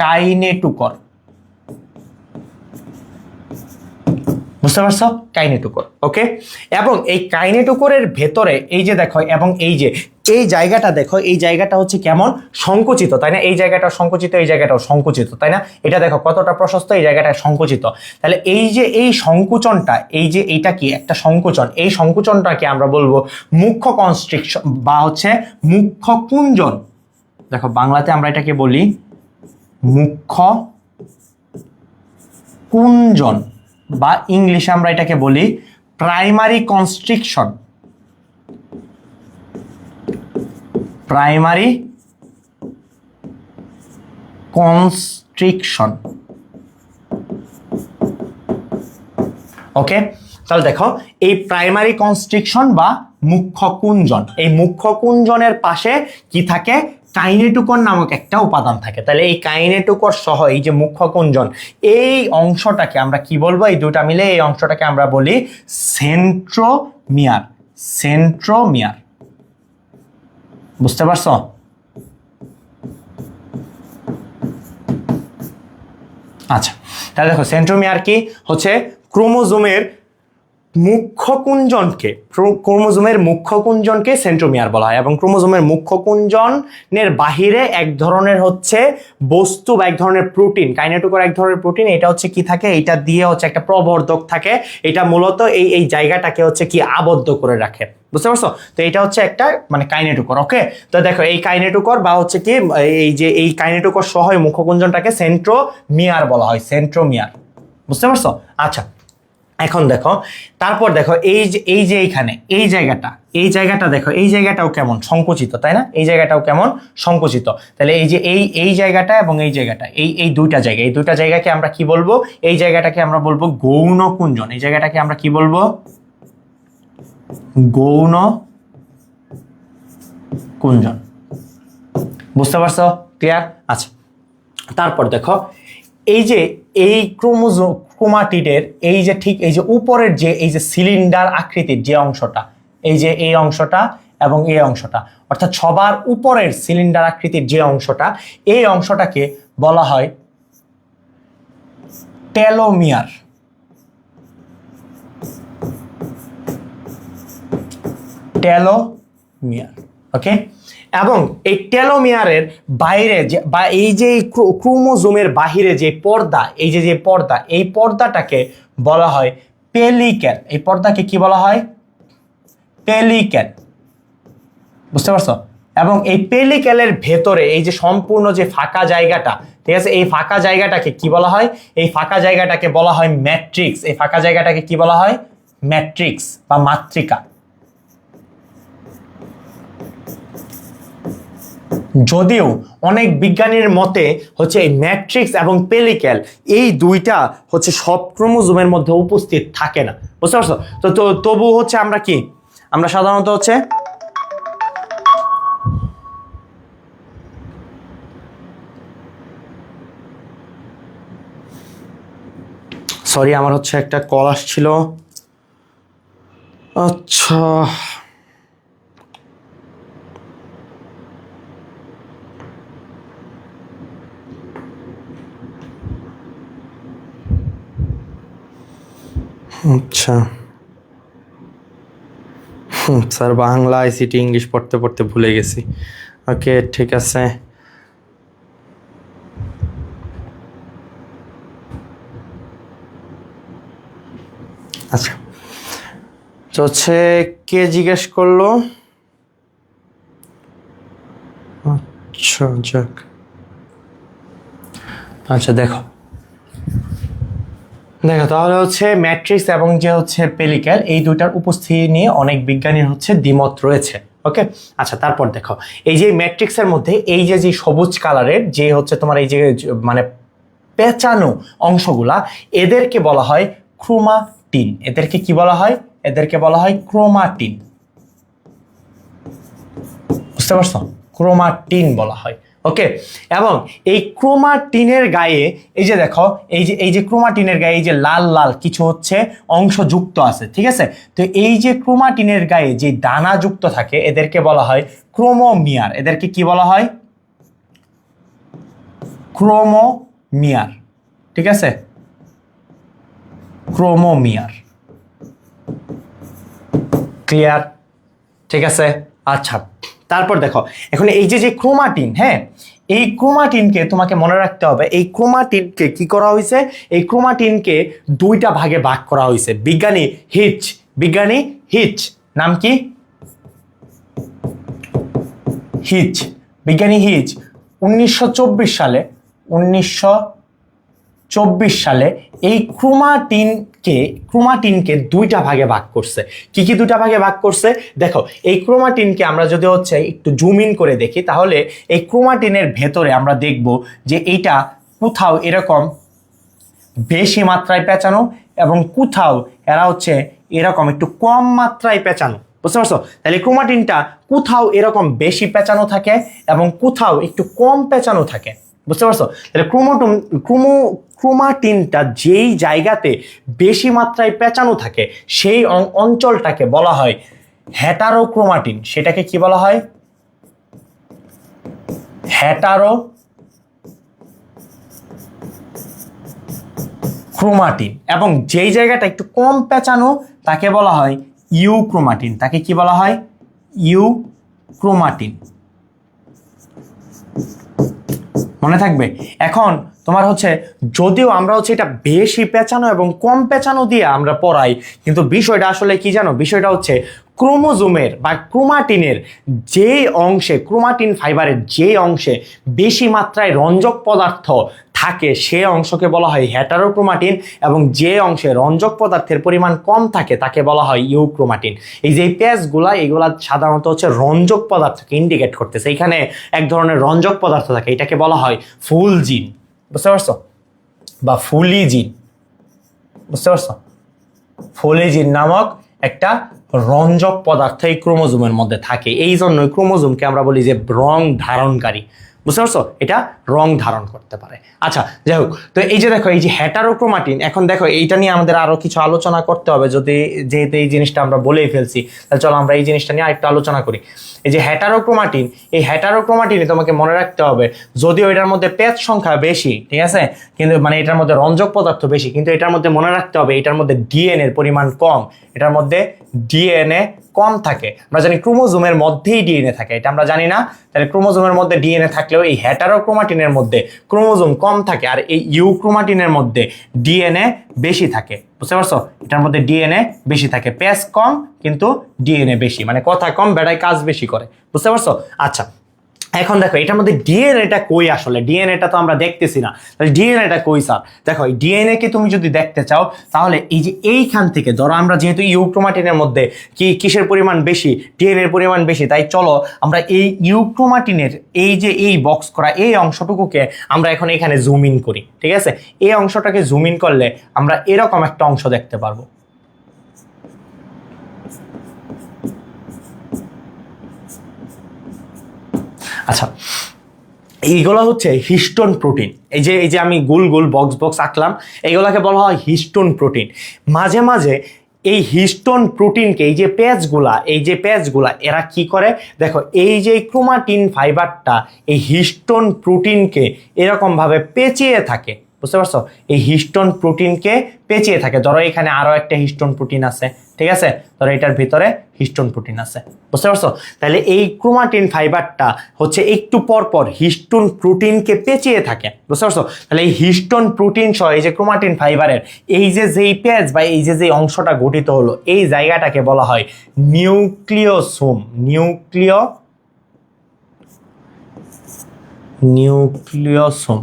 কাইনেটোকর, বুঝতে পারছো? কাইনেটোকর, ওকে? এবং এই কাইনেটোকরের ভেতরে এই যে দেখো এবং এই যে এই জায়গাটা দেখো, এই জায়গাটা হচ্ছে কেমন সংকুচিত, তাই না? এই জায়গাটা সংকুচিত, এই জায়গাটাও সংকুচিত, তাই না? এটা দেখো কতটা প্রশস্ত, এই জায়গাটা সংকুচিত। তাহলে এই যে এই সংকুচনটা, এই যে এইটা কি একটা সংকুচন, এই সংকুচনটাকে আমরা বলবো মুখ্য কনস্ট্রিকশন বা হচ্ছে মুখ্য কুঞ্চন। দেখো বাংলাতে আমরা এটাকে বলি মুখ্য কুঞ্চন, বা ইংলিশে আমরা এটাকে বলি প্রাইমারি কনস্ট্রিকশন, প্রাইমারি কনস্ট্রিকশন, ওকে? তাহলে দেখো এই প্রাইমারি কনস্ট্রিকশন বা মুখ্য কুঞ্চন, এই মুখ্য কুঞ্চনের পাশে কি থাকে? কাইনেটোকর নামক একটা উপাদান থাকে। তাহলে এই কাইনেটোকর সহ এই যে মুখ্য কুঞ্চন, এই অংশটাকে আমরা কি বলবো? এই দুটা মিলে এই অংশটাকে আমরা বলি সেন্ট্রোমিয়ার, সেন্ট্রোমিয়ার, বুঝতে পারছো? আচ্ছা, তাহলে দেখো সেন্ট্রোমিয়ার কি হচ্ছে? ক্রোমোজোমের মুখ্য কুঞ্চনকে সেন্ট্রোমিয়ার বলা হয়। এবং ক্রোমোজোমের মুখ্য কুঞ্চনের বাহিরে এক ধরনের হচ্ছে বস্তু বা এক ধরনের প্রোটিন, কাইনেটোকর এক ধরনের প্রোটিন, এটা হচ্ছে কি থাকে? এটা দিয়ে হচ্ছে একটা প্রবর্ধক থাকে, এটা মূলত এই জায়গাটাকে হচ্ছে কি আবদ্ধ করে রাখে, বুঝতে পারছো? তো এটা হচ্ছে একটা মানে কাইনেটোকর, ওকে? তো দেখো এই কাইনেটোকর বা হচ্ছে কি এই যে এই কাইনেটোকর সহ মুখ্য কুঞ্চনটাকে সেন্ট্রোমিয়ার বলা হয়, সেন্ট্রোমিয়ার, বুঝতে পারছো? আচ্ছা, এখন দেখো তারপর দেখো এই যে এইখানে এই জায়গাটা দেখো, এই জায়গাটাও কেমন সংকুচিত, তাই না? এই জায়গাটাও কেমন সংকুচিত। তাহলে এই যে এই জায়গাটা এবং এই জায়গাটা, এই দুইটা জায়গাকে আমরা কি বলবো? এই জায়গাটাকে আমরা বলবো গৌণ কুঞ্চন। এই জায়গাটাকে আমরা কি বলবো? গৌণ কুঞ্চন, বুঝতে পারছো? ক্লিয়ার? আচ্ছা, তারপর দেখো এই যে এই ক্রোমাটিডের এই যে ঠিক এই যে উপরের যে এই যে সিলিন্ডার আকৃতির যে অংশটা, এই যে এই অংশটা এবং এই অংশটা, অর্থাৎ সবার উপরের সিলিন্ডার আকৃতির যে অংশটা, এই অংশটাকে বলা হয় টেলোমিয়ার, টেলোমিয়ার, ওকে? এবং এই টেলোমিয়ারের বাইরে যে বা এই যে ক্রোমোজোমের বাহিরে যে পর্দা, এই যে পর্দা, এই পর্দাটাকে বলা হয় পেলিক্যাল। এই পর্দাকে কি বলা হয়? পেলিক্যাল, বুঝতে পারছো? এবং এই পেলিক্যালের ভেতরে এই যে সম্পূর্ণ যে ফাঁকা জায়গাটা, ঠিক আছে, এই ফাঁকা জায়গাটাকে কি বলা হয়? এই ফাঁকা জায়গাটাকে বলা হয় ম্যাট্রিক্স। এই ফাঁকা জায়গাটাকে কি বলা হয়? ম্যাট্রিক্স বা মাতৃকা। যদিও অনেক বিজ্ঞানীর মতে হচ্ছে এই ম্যাট্রিক্স এবং পেলিক্যাল এই দুইটা হচ্ছে সব ক্রোমোজোমের মধ্যে উপস্থিত থাকে না, বুঝতে পারছো? তো তবু হচ্ছে আমরা কি, আমরা সাধারণত হচ্ছে সরি আমার হচ্ছে একটা কল আসছিল। আচ্ছা, আচ্ছা স্যার, বাংলা আইসিটি ইংলিশ পড়তে পড়তে ভুলে গেছি। ওকে, ঠিক আছে। আচ্ছা, তো হচ্ছে কে জিজ্ঞেস করলো? আচ্ছা যাক, আচ্ছা দেখো তাহলে হচ্ছে ম্যাট্রিক্স এবং যে হচ্ছে পেলিক্যাল, এই দুইটার উপস্থিতি নিয়ে অনেক বিজ্ঞানীর হচ্ছে দ্বিমত রয়েছে। ওকে, আচ্ছা তারপর দেখো এই যে ম্যাট্রিক্সের মধ্যে এই যে সবুজ কালারের যে হচ্ছে তোমার এই যে মানে পেঁচানো অংশগুলা, এদেরকে বলা হয় ক্রোমাটিন। এদেরকে কি বলা হয়? এদেরকে বলা হয় ক্রোমাটিন। বুঝতে পারছো? ক্রোমাটিন বলা হয়। ওকে, এবং এই ক্রোমাটিনের গায়ে এই যে দেখো এই যে ক্রোমাটিনের গায়ে এই যে লাল লাল কিছু হচ্ছে অংশ যুক্ত আছে, ঠিক আছে? তো এই যে ক্রোমাটিনের গায়ে যে দানা যুক্ত থাকে এদেরকে বলা হয় ক্রোমোমিয়ার। এদেরকে কি বলা হয়? ক্রোমোমিয়ার, ঠিক আছে? ক্রোমোমিয়ার। ক্লিয়ার? ঠিক আছে, আচ্ছা তারপর দেখো এখন এই যে ক্রোমাটিন, হ্যাঁ, এই ক্রোমাটিনকে তোমাকে মনে রাখতে হবে, এই ক্রোমাটিনকে কি করা হয়েছে? এই ক্রোমাটিনকে দুইটা ভাগে ভাগ করা হয়েছে। বিজ্ঞানী হিচ, নাম কি? হিচ, বিজ্ঞানী হিচ 1924 সালে এই ক্রোমাটিনকে দুইটা ভাগে ভাগ করছে। কি কি দুইটা ভাগে ভাগ করছে? দেখো এই ক্রোমাটিনকে আমরা যদি হচ্ছে একটু জুম ইন করে দেখি, তাহলে এই ক্রোমাটিনের ভেতরে আমরা দেখব যে এইটা কোথাও এরকম বেশি মাত্রায় পেঁচানো এবং কোথাও এরা হচ্ছে এরকম একটু কম মাত্রায় পেঁচানো। বুঝতে পারছো? তাহলে ক্রোমাটিনটা কোথাও এরকম বেশি পেঁচানো থাকে এবং কোথাও একটু কম পেঁচানো থাকে। বুঝতে পারছো? তাহলে ক্রোমাটিনটা যেই জায়গাতে বেশি মাত্রায় পেঁচানো থাকে সেই অঞ্চলটাকে বলা হয় হেটারোক্রোমাটিন। সেটাকে কি বলা হয়? হেটারোক্রোমাটিন। এবং যেই জায়গাটা একটু কম পেঁচানো তাকে বলা হয় ইউক্রোমাটিন। তাকে কি বলা হয়? ইউক্রোমাটিন। মনে থাকবে? এখন তোমার হচ্ছে যদিও আমরা হচ্ছে এটা বেশি পেঁচানো এবং কম পেঁচানো দিয়ে আমরা পড়াই, কিন্তু বিষয়টা আসলে কি জানো? বিষয়টা হচ্ছে ক্রোমোজোমের বা ক্রোমাটিনের যে অংশে, ক্রোমাটিন ফাইবারের যে অংশে বেশি মাত্রায় রঞ্জক পদার্থ থাকে সে অংশকে বলা হয় হেটারোক্রোমাটিন, এবং যে অংশে রঞ্জক পদার্থের পরিমাণ কম থাকে তাকে বলা হয় ইউক্রোমাটিন। এই যে পেজগুলা, এগুলা সাধারণত হচ্ছে রঞ্জক পদার্থকে ইন্ডিকেট করতেছে। এখানে এক ধরনের রঞ্জক পদার্থ থাকে, এটাকে বলা হয় ফুলজিন। বুঝতে পারছো? বা ফুলিজিন। বুঝতে পারছো? ফুলিজিন নামক একটা রঞ্জক পদার্থ এই ক্রোমোজোমের মধ্যে থাকে। এই জন্যই ক্রোমোজোমকে আমরা বলি যে রং ধারণকারী। বুঝতে পারছো? এটা রং ধারণ করতে পারে। আচ্ছা যাই হোক, তো এই যে দেখো এই যে হেটারোক্রোমাটিন, এখন দেখো এইটা নিয়ে আমাদের আরো কিছু আলোচনা করতে হবে। যেহেতু এই জিনিসটা আমরা বলেই ফেলছি, তাহলে চলো আমরা এই জিনিসটা নিয়ে আরেকটু আলোচনা করি। এই যে হেটারোক্রোমাটিন, এই হেটারোক্রোমাটিনে তোমাকে মনে রাখতে হবে যদিও এটার মধ্যে পেজ সংখ্যা বেশি, ঠিক আছে, কিন্তু মানে এটার মধ্যে রঞ্জক পদার্থ বেশি, কিন্তু এটার মধ্যে মনে রাখতে হবে এটার মধ্যে ডিএনএর পরিমাণ কম। এটার মধ্যে ডিএনএ কম থাকে। আমরা জানি ক্রোমোজোমের মধ্যেই ডিএনএ থাকে, এটা আমরা জানি না। তাহলে ক্রোমোজোমের মধ্যে ডিএনএ থাকলেও এই হেটারোক্রোমাটিনের মধ্যে ক্রোমোজোম কম থাকে, আর এই ইউক্রোমাটিনের মধ্যে ডিএনএ বেশি থাকে। বুঝতে পারছো? এটার মধ্যে ডিএনএ বেশি থাকে, পেজ কম কিন্তু ডিএনএ বেশি, মানে কথা কম বেড়ায় কাজ বেশি করে। বুঝতে পারছো? আচ্ছা এখন দেখো এটার মধ্যে ডিএনএটা কই? আসলে ডিএনএটা তো আমরা দেখতেছি না, তাহলে ডিএনএটা কই স্যার? দেখো এই ডিএনএ কে তুমি যদি দেখতে চাও তাহলে এই যে এইখান থেকে ধরো, আমরা যেহেতু ইউক্রোমাটিনের মধ্যে কিসের পরিমাণ বেশি? ডিএনএর পরিমাণ বেশি, তাই চলো আমরা এই ইউক্রোমাটিনের এই যে এই বক্স করা এই অংশটুকুকে আমরা এখন এখানে জুম ইন করি। ঠিক আছে, এই অংশটাকে জুম ইন করলে আমরা এরকম একটা অংশ দেখতে পারবো। আচ্ছা এইগুলো হচ্ছে হিস্টোন প্রোটিন। এই যে আমি গোল গোল বক্স আঁকলাম, এইগুলাকে বলা হয় হিস্টোন প্রোটিন। মাঝে মাঝে এই হিস্টোন প্রোটিনকে এই যে পেজগুলা এরা কি করে? দেখো এই যে ক্রোমাটিন ফাইবারটা এই হিস্টোন প্রোটিনকে এরকম ভাবে পেঁচিয়ে থাকে। বুঝতে পারছো? এই হিস্টোন প্রোটিনকে পেঁচিয়ে থাকে। ধরো এখানে আরো একটা হিস্টোন প্রোটিন আছে, ঠিক আছে, ধরো এটার ভিতরে হিস্টোন প্রোটিন আছে, বুঝতে পারছো? তাহলে এই ক্রোমাটিন ফাইবারটা হচ্ছে একটু পর পর হিস্টোন প্রোটিনকে পেঁচিয়ে থাকে, বুঝতে পারছো? তাহলে এই হিস্টোন প্রোটিন সহ এই যে ক্রোমাটিন ফাইবারের এই যে যেই পেজ বা এই যে যেই অংশটা গঠিত হলো, এই জায়গাটাকে বলা হয় নিউক্লিওসোম। নিউক্লিওসোম,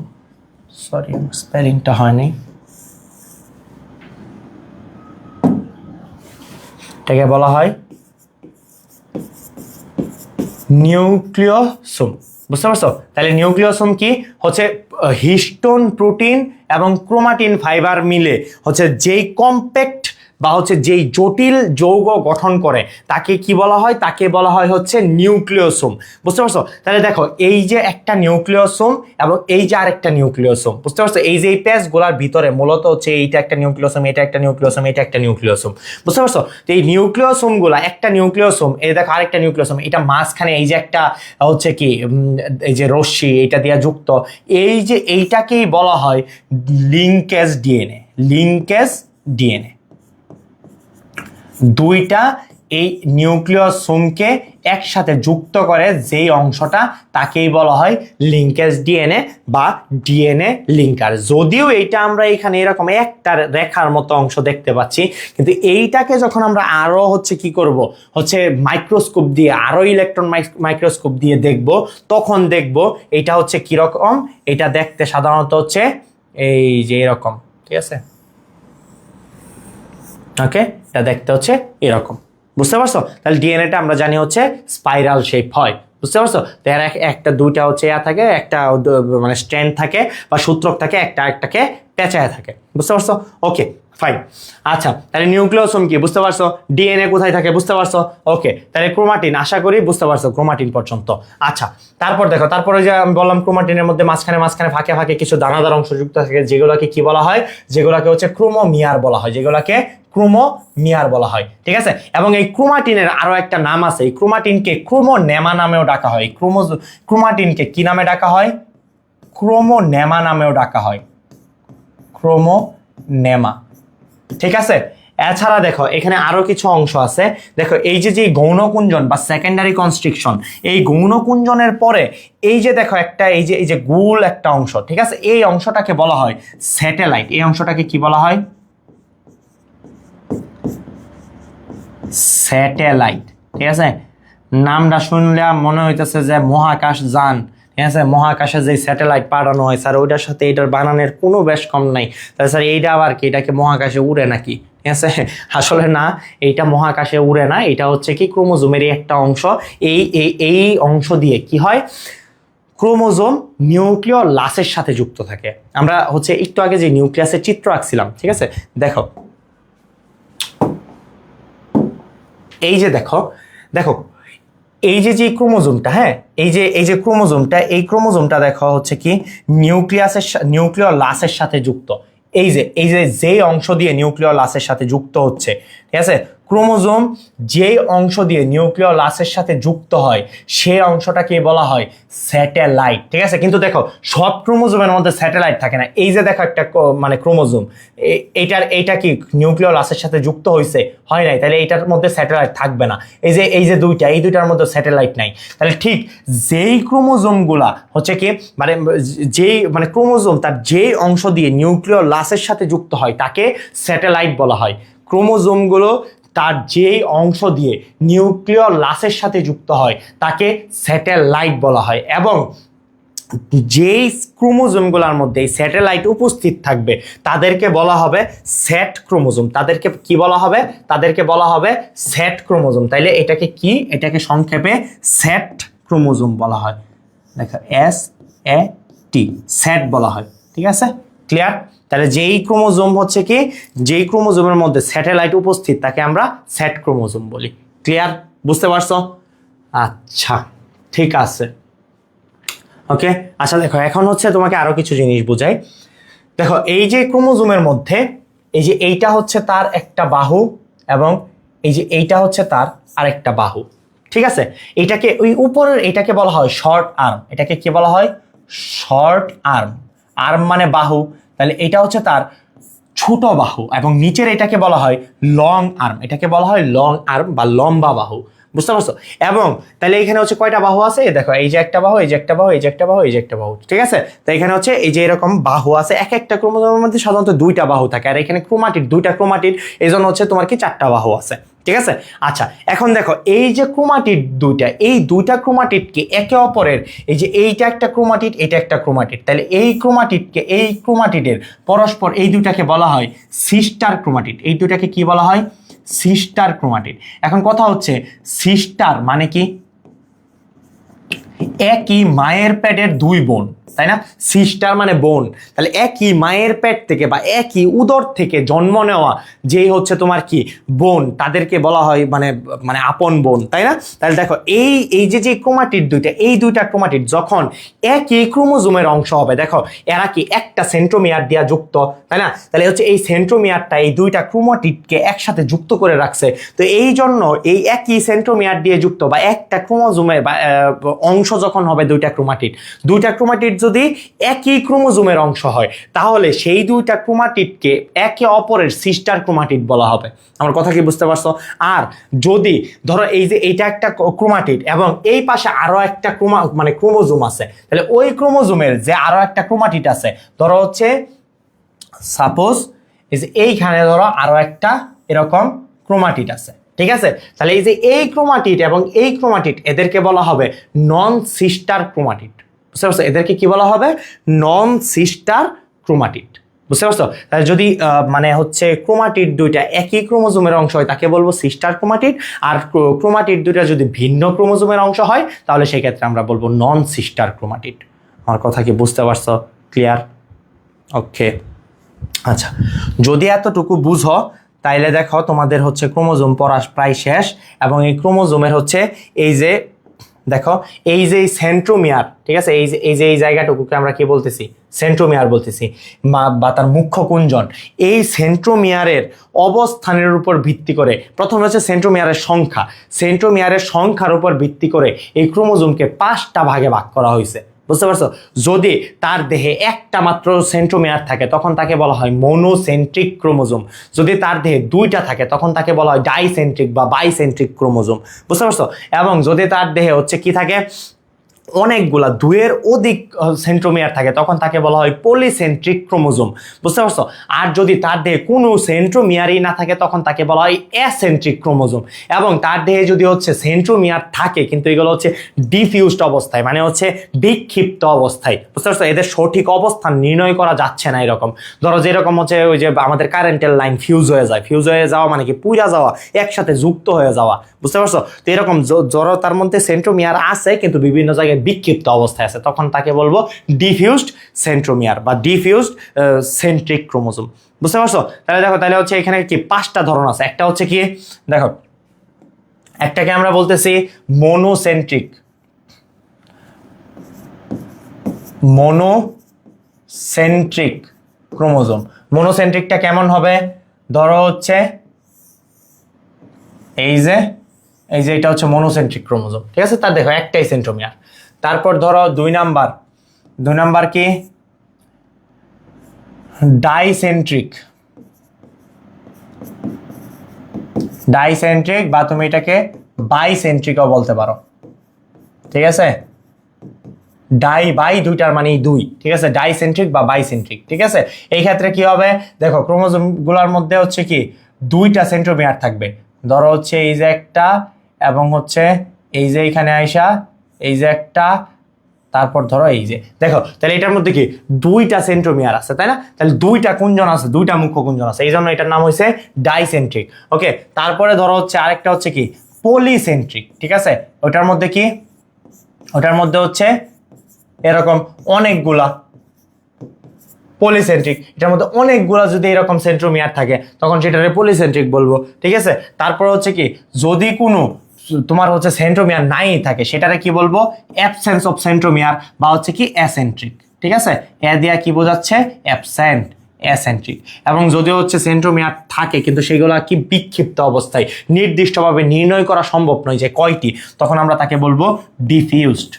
সরি স্পেলিংটা হয়নি, এটাকে বলা হয় নিউক্লিওসোম, বুঝতে পারছো? তাহলে নিউক্লিওসোম কি হচ্ছে? হিস্টোন প্রোটিন এবং ক্রোমাটিন ফাইবার মিলে হচ্ছে যেই কম্প্যাক্ট বা হচ্ছে যেই জটিল যৌগ গঠন করে তাকে কি বলা হয়? তাকে বলা হয় হচ্ছে নিউক্লিওসোম, বুঝতে পারছো? তাহলে দেখো এই যে একটা নিউক্লিওসোম এবং এই যে আরেকটা নিউক্লিওসোম, বুঝতে পারছো? এই যে এই পেজগুলোর ভিতরে মূলত হচ্ছে এইটা একটা নিউক্লিওসোম, এটা একটা নিউক্লিওসোম, এটা একটা নিউক্লিওসোম, বুঝতে পারছো? তো এই নিউক্লিওসোম গুলা, একটা নিউক্লিওসোম, এই দেখো আরেকটা নিউক্লিওসোম, এটা মাঝখানে এই যে একটা হচ্ছে কি এই যে রশ্মি এটা দিয়ে যুক্ত, এই যে এইটাকেই বলা হয় লিঙ্কেজ ডিএনএ। লিঙ্কেজ ডিএনএ দুইটা এই নিউক্লিওসোমকে একসাথে যুক্ত করে যেই অংশটা তাকেই বলা হয় লিঙ্কেজ ডিএনএ বা ডিএনএ লিঙ্কার। যদিও এইটা আমরা এখানে এরকম একটা রেখার মতো অংশ দেখতে পাচ্ছি, কিন্তু এইটাকে যখন আমরা আরো হচ্ছে কি করব, হচ্ছে মাইক্রোস্কোপ দিয়ে, আরো ইলেকট্রন মাইক্রোস্কোপ দিয়ে দেখব, তখন দেখব এটা হচ্ছে কিরকম। এটা দেখতে সাধারণত হচ্ছে এই যে এরকম, ঠিক আছে, ওকে, এটা দেখতে হচ্ছে এরকম, বুঝতে পারছো? তাহলে ডিএনএটা আমরা জানি হচ্ছে স্পাইরাল শেপ হয়, বুঝতে পারছো? তার একটা দুইটা হচ্ছে থাকে, একটা মানে স্ট্র্যান্ড থাকে বা সূত্রক থাকে, একটাকে পেঁচায় থাকে, বুঝতে পারছো? Okay fine. আচ্ছা, তাহলে নিউক্লিওসোম কি বুঝতে পারছো? ডিএনএ কোথায় থাকে বুঝতে পারছো? ওকে, তাহলে ক্রোমাটিন আশা করি বুঝতে পারছো, ক্রোমাটিন পর্যন্ত। আচ্ছা, তারপর দেখো, তারপরে যে আমি বললাম ক্রোমাটিনের মধ্যে মাঝখানে ফাঁকে ফাঁকে কিছু দানাদার অংশ যুক্ত থাকে, যেগুলোকে কি বলা হয়? যেগুলোকে হচ্ছে ক্রোমোমিয়ার বলা হয়, যেগুলোকে ক্রোমোমিয়ার বলা হয়, ঠিক আছে? এবং এই ক্রোমাটিনের আরো একটা নাম আছে, এই ক্রোমাটিনকে ক্রোমোনেমা নামেও ডাকা হয়। ক্রোমাটিনকে কি নামে ডাকা হয়? ক্রোমোনেমা নামেও ডাকা হয়, ক্রোমোনেমা, ঠিক আছে? এছাড়া দেখো এখানে আরো কিছু অংশ আছে। দেখো এই যে গৌণকুঞ্জন বা সেকেন্ডারি কনস্ট্রিকশন, এই গৌণকুঞ্জনের পরে এই যে দেখো একটা এই যে গোল একটা অংশ, ঠিক আছে, এই অংশটাকে বলা হয় স্যাটেলাইট। এই অংশটাকে কি বলা হয়? স্যাটেলাইট, ঠিক আছে? নামটা শুনলে মনে হইতেছে যে মহাকাশ যান, ঠিক আছে, মহাকাশে যে স্যাটেলাইট পাঠানো হয় স্যার, ওইটার সাথে এটার বানানোর কোনো বেশ কম নাই। তাহলে স্যার এইটা আবার কি, এটাকে মহাকাশে উড়ে নাকি? ঠিক আছে, আসলে না, এইটা মহাকাশে উড়ে না, এটা হচ্ছে কি ক্রোমোজোমেরই একটা অংশ। এই অংশ দিয়ে কি হয়? ক্রোমোজোম নিউক্লিয় লাসের সাথে যুক্ত থাকে। আমরা হচ্ছে একটু আগে যে নিউক্লিয়াসের চিত্র আঁকছিলাম, ঠিক আছে, দেখো এই যে দেখো এই যে ক্রোমোজোমটা, হ্যাঁ, এই যে ক্রোমোজোমটা, এই ক্রোমোজোমটা দেখো হচ্ছে কি নিউক্লিয় লাসের সাথে যুক্ত। এই যে অংশ দিয়ে নিউক্লিয় লাসের সাথে যুক্ত হচ্ছে, ঠিক আছে, ক্রোমোজোম যে অংশ দিয়ে নিউক্লিয় লাসের সাথে যুক্ত হয় সেই অংশটাকে বলা হয় স্যাটেলাইট, ঠিক আছে? কিন্তু দেখো সব ক্রোমোজোমের মধ্যে স্যাটেলাইট থাকে না। এই যে দেখো একটা মানে ক্রোমোজোম, এইটা কি নিউক্লিয় লাসের সাথে যুক্ত হয়েছে? হয় নাই, তাহলে এইটার মধ্যে স্যাটেলাইট থাকবে না। এই যে দুইটার মধ্যে স্যাটেলাইট নাই। তাহলে ঠিক যেই ক্রোমোজোমগুলা হচ্ছে কি মানে ক্রোমোজোম তার যেই অংশ দিয়ে নিউক্লিয় লাসের সাথে যুক্ত হয় তাকে স্যাটেলাইট বলা হয়। ক্রোমোজোমগুলো তার যেই অংশ দিয়ে নিউক্লিয় লাসের সাথে যুক্ত হয় তাকে স্যাটেলাইট বলা হয়। এবং যেই ক্রোমোজোমগুলোর মধ্যে স্যাটেলাইট উপস্থিত থাকবে তাদেরকে বলা হবে সেট ক্রোমোজোম। তাদেরকে কি বলা হবে? তাদেরকে বলা হবে সেট ক্রোমোজোম। তাইলে এটাকে কি? এটাকে সংক্ষেপে সেট ক্রোমোজোম বলা হয়। দেখো SAT, সেট বলা হয়, ঠিক আছে? ক্লিয়ার? তাহলে যেই ক্রোমোজোম হচ্ছে কি, যেই ক্রোমোজোমের মধ্যে স্যাটেলাইট উপস্থিত তাকে আমরা সেট ক্রোমোজোম বলি। ক্লিয়ার? বুঝতে পারছো? আচ্ছা, ঠিক আছে, ওকে। আচ্ছা দেখো, এখন হচ্ছে তোমাকে আরো কিছু জিনিস বুঝাই। দেখো এই যে ক্রোমোজোমের মধ্যে এই যে এইটা হচ্ছে তার একটা বাহু এবং এই যে এইটা হচ্ছে তার আরেকটা বাহু, ঠিক আছে? এটাকে ওই উপরের এটাকে বলা হয় শর্ট আর্ম। এটাকে কি বলা হয়? Short arm. আর্ম মানে বাহু, তাহলে এটা হচ্ছে তার ছোট বাহু এবং নিচের এটাকে বলা হয় লং আর্ম, এটাকে বলা হয় লং আর্ম বা লম্বা বাহু, বুঝতে পারছো? এবং তাহলে এখানে হচ্ছে কয়টা বাহু আছে, দেখো এই যে একটা বাহু, এই যে একটা বাহু, এই যে একটা বাহু, এই যে একটা বাহু, ঠিক আছে? তো এখানে হচ্ছে এই যে এরকম বাহু আছে, এক একটা ক্রোমোজোমের মধ্যে সাধারণত দুইটা বাহু থাকে, আর এখানে ক্রোমাটিড দুইটা ক্রোমাটিড, এই জন্য হচ্ছে তোমার কি চারটা বাহু আছে, ঠিক আছে? আচ্ছা, এখন দেখো এই যে ক্রোমাটিড দুইটা, এই দুইটা ক্রোমাটিডকে একে অপরের, এই যে এইটা একটা ক্রোমাটিড, এটা একটা ক্রোমাটিড, তাহলে এই ক্রোমাটিডকে এই ক্রোমাটিডের পরস্পর এই দুইটাকে বলা হয় সিস্টার ক্রোমাটিড, এই দুইটাকে কি বলা হয়? Sister chromatid. এখন কথা হচ্ছে সিস্টার মানে কি? একই মায়ের পেটের দুই বোন, তাই না? সিস্টার মানে বোন, তাহলে একই মায়ের পেট থেকে বা একই উদর থেকে জন্ম নেওয়া যে হচ্ছে তোমার কি বোন, তাদেরকে বলা হয় মানে মানে আপন বোন, তাই না? তাহলে দেখো এই এই যে ক্রোমাটিড দুইটা, এই দুইটা ক্রোমাটিড যখন একই ক্রোমোজোমের অংশ হবে, দেখো এরা কি একটা সেন্ট্রোমিয়ার দিয়া যুক্ত, তাই না? তাহলে হচ্ছে এই সেন্ট্রোমিয়ারটা এই দুইটা ক্রোমাটিডকে একসাথে যুক্ত করে রাখছে, তো এই জন্য এই একই সেন্ট্রোমিয়ার দিয়ে যুক্ত বা একটা ক্রোমোজোমের বা অংশ যখন হবে দুইটা ক্রোমাটিড যদি একই ক্রোমোজোমের অংশ হয়, তাহলে সেই দুইটা ক্রোমাটিডকে একে অপরের সিস্টার ক্রোমাটিড বলা হবে। আমার কথা কি বুঝতে পারছো? আর যদি ধরো এই যে এইটা একটা ক্রোমাটিড এবং এই পাশে আরো একটা মানে ক্রোমোজোম আছে, তাহলে ওই ক্রোমোজোমের যে আরো একটা ক্রোমাটিড আছে, ধরো হচ্ছে সাপোজ এই যে এইখানে ধরো আরো একটা এরকম ক্রোমাটিড আছে, ঠিক আছে? তাহলে এই যে এই ক্রোমাটিড এবং এই ক্রোমাটিড এদেরকে বলা হবে নন সিস্টার ক্রোমাটিড, বুঝতে পারছো? এদেরকে কি বলা হবে? নন সিস্টার ক্রোমাটিড, বুঝতে পারছো? তাহলে যদি মানে হচ্ছে ক্রোমাটিড দুইটা একই ক্রোমোজোমের অংশ হয় তাকে বলবো সিস্টার ক্রোমাটিড, আর ক্রোমাটিড দুইটা যদি ভিন্ন ক্রোমোজোমের অংশ হয় তাহলে সেই ক্ষেত্রে আমরা বলবো নন সিস্টার ক্রোমাটিড। আমার কথা কি বুঝতে পারছো? ক্লিয়ার? ওকে, আচ্ছা, যদি এতটুকু বুঝো তাইলে দেখো তোমাদের হচ্ছে ক্রোমোজোম পড়া প্রায় শেষ, এবং এই ক্রোমোজোমের হচ্ছে এই যে দেখো এই যে সেন্ট্রোমিয়ার, ঠিক আছে? এই জায়গাটুকুকে আমরা কি বলতেছি? সেন্ট্রোমিয়ার বলতেছি, বা তার মুখ্য কুঞ্জন। এই সেন্ট্রোমিয়ারের অবস্থানের উপর ভিত্তি করে, প্রথমে হচ্ছে সেন্ট্রোমিয়ারের সংখ্যার উপর ভিত্তি করে এই ক্রোমোজোমকে 5টা ভাগে ভাগ করা হয়েছে, বুঝতে পারছো? যদি তার দেহে একটা মাত্র সেন্ট্রোমিয়ার থাকে তখন তাকে বলা হয় মোনোসেন্ট্রিক ক্রোমোজোম, যদি তার দেহে দুইটা থাকে তখন তাকে বলা হয় ডাইসেন্ট্রিক বা বাইসেন্ট্রিক ক্রোমোজোম, বুঝতে পারছো? এবং যদি তার দেহে হচ্ছে কি থাকে, অনেকগুলা দুইয়ের অধিক সেন্ট্রোমিয়ার থাকে তখন তাকে বলা হয় পলিসেন্ট্রিক ক্রোমোজোম, বুঝতে পারছো? আর যদি তার দেহে কোনো সেন্ট্রোমিয়ারই না থাকে তখন তাকে বলা হয় অ্যাসেন্ট্রিক ক্রোমোজোম। এবং তার দেহে যদি হচ্ছে সেন্ট্রোমিয়ার থাকে কিন্তু এগুলো হচ্ছে ডিফিউজড অবস্থায়, মানে হচ্ছে বিক্ষিপ্ত অবস্থায়, বুঝতে পারছো? এদের সঠিক অবস্থান নির্ণয় করা যাচ্ছে না। এরকম ধরো যেরকম হচ্ছে ওই যে আমাদের কারেন্টের লাইন ফিউজ হয়ে যাওয়া মানে কি পুড়া যাওয়া, একসাথে যুক্ত হয়ে যাওয়া, বুঝতে পারছো? তো এরকম জড়ো তার মধ্যে সেন্ট্রোমিয়ার আছে কিন্তু বিভিন্ন জায়গায় বিক্ষিপ্ত অবস্থায় আছে, তখন তাকে বলবো ডিফিউজড সেন্ট্রোমিয়ার বা ডিফিউজড সেন্ট্রিক ক্রোমোজোম, বুঝতে পারছো? তাহলে দেখো তাহলে হচ্ছে এখানে কি 5টা ধরন আছে। একটা হচ্ছে কি, দেখো একটাকে আমরা বলতেছি মোনোসেন্ট্রিক ক্রোমোজোম। মোনোসেন্ট্রিকটা কেমন হবে? ধরো হচ্ছে এই যে এটা হচ্ছে মোনোসেন্ট্রিক ক্রোমোজোম, ঠিক আছে? তার দেখো একটাই সেন্ট্রোমিয়ার। তারপর ধরো 2 নাম্বার কি ডাইসেন্ট্রিক বা তুমি এটাকে বাইসেন্ট্রিকও বলতে পারো, ঠিক আছে? বাই দুইটার মানে দুই, ঠিক আছে? ডাইসেন্ট্রিক বা বাইসেন্ট্রিক, ঠিক আছে? এই ক্ষেত্রে কি হবে, দেখো ক্রোমোজোম গুলার মধ্যে হচ্ছে কি 2টা সেন্ট্রোমিয়ার থাকবে, ধরো হচ্ছে এই যে একটা এবং হচ্ছে এই যে এখানে আইসা এই যে একটা, তারপর ধরো এই যে দেখো, তাহলে এটার মধ্যে কি 2টা সেন্ট্রোমিয়ার আছে, তাই না? তাহলে 2টা কুঞ্জন আছে, 2টা মুখ্য কুঞ্জন আছে, এই জন্য এটার নাম হয়েছে ডাইসেন্ট্রিক। ওকে, তারপরে ধরো হচ্ছে আরেকটা হচ্ছে কি পলিসেন্ট্রিক, ঠিক আছে? ওটার মধ্যে হচ্ছে এরকম অনেকগুলা পলিসেন্ট্রিক, এটার মধ্যে অনেকগুলা যদি এরকম সেন্ট্রোমিয়ার থাকে তখন সেটারে পলিসেন্ট্রিক বলবো, ঠিক আছে? তারপর হচ্ছে কি যদি কোনো তোমার হচ্ছে সেন্ট্রোমিয়ার নাই থাকে সেটারে কি বলবো? অ্যাবসেন্স অফ সেন্ট্রোমিয়ার বা হচ্ছে কি অ্যাসেন্ট্রিক, ঠিক আছে? এ দিয়া কি বোঝাচ্ছে? অ্যাসেন্ট্রিক। এবং যদি হচ্ছে সেন্ট্রোমিয়ার থাকে কিন্তু সেগুলো কি বিক্ষিপ্ত অবস্থায়, নির্দিষ্টভাবে নির্ণয় করা সম্ভব নয় যে কয়টি, তখন আমরা তাকে বলবো ডিফিউজড,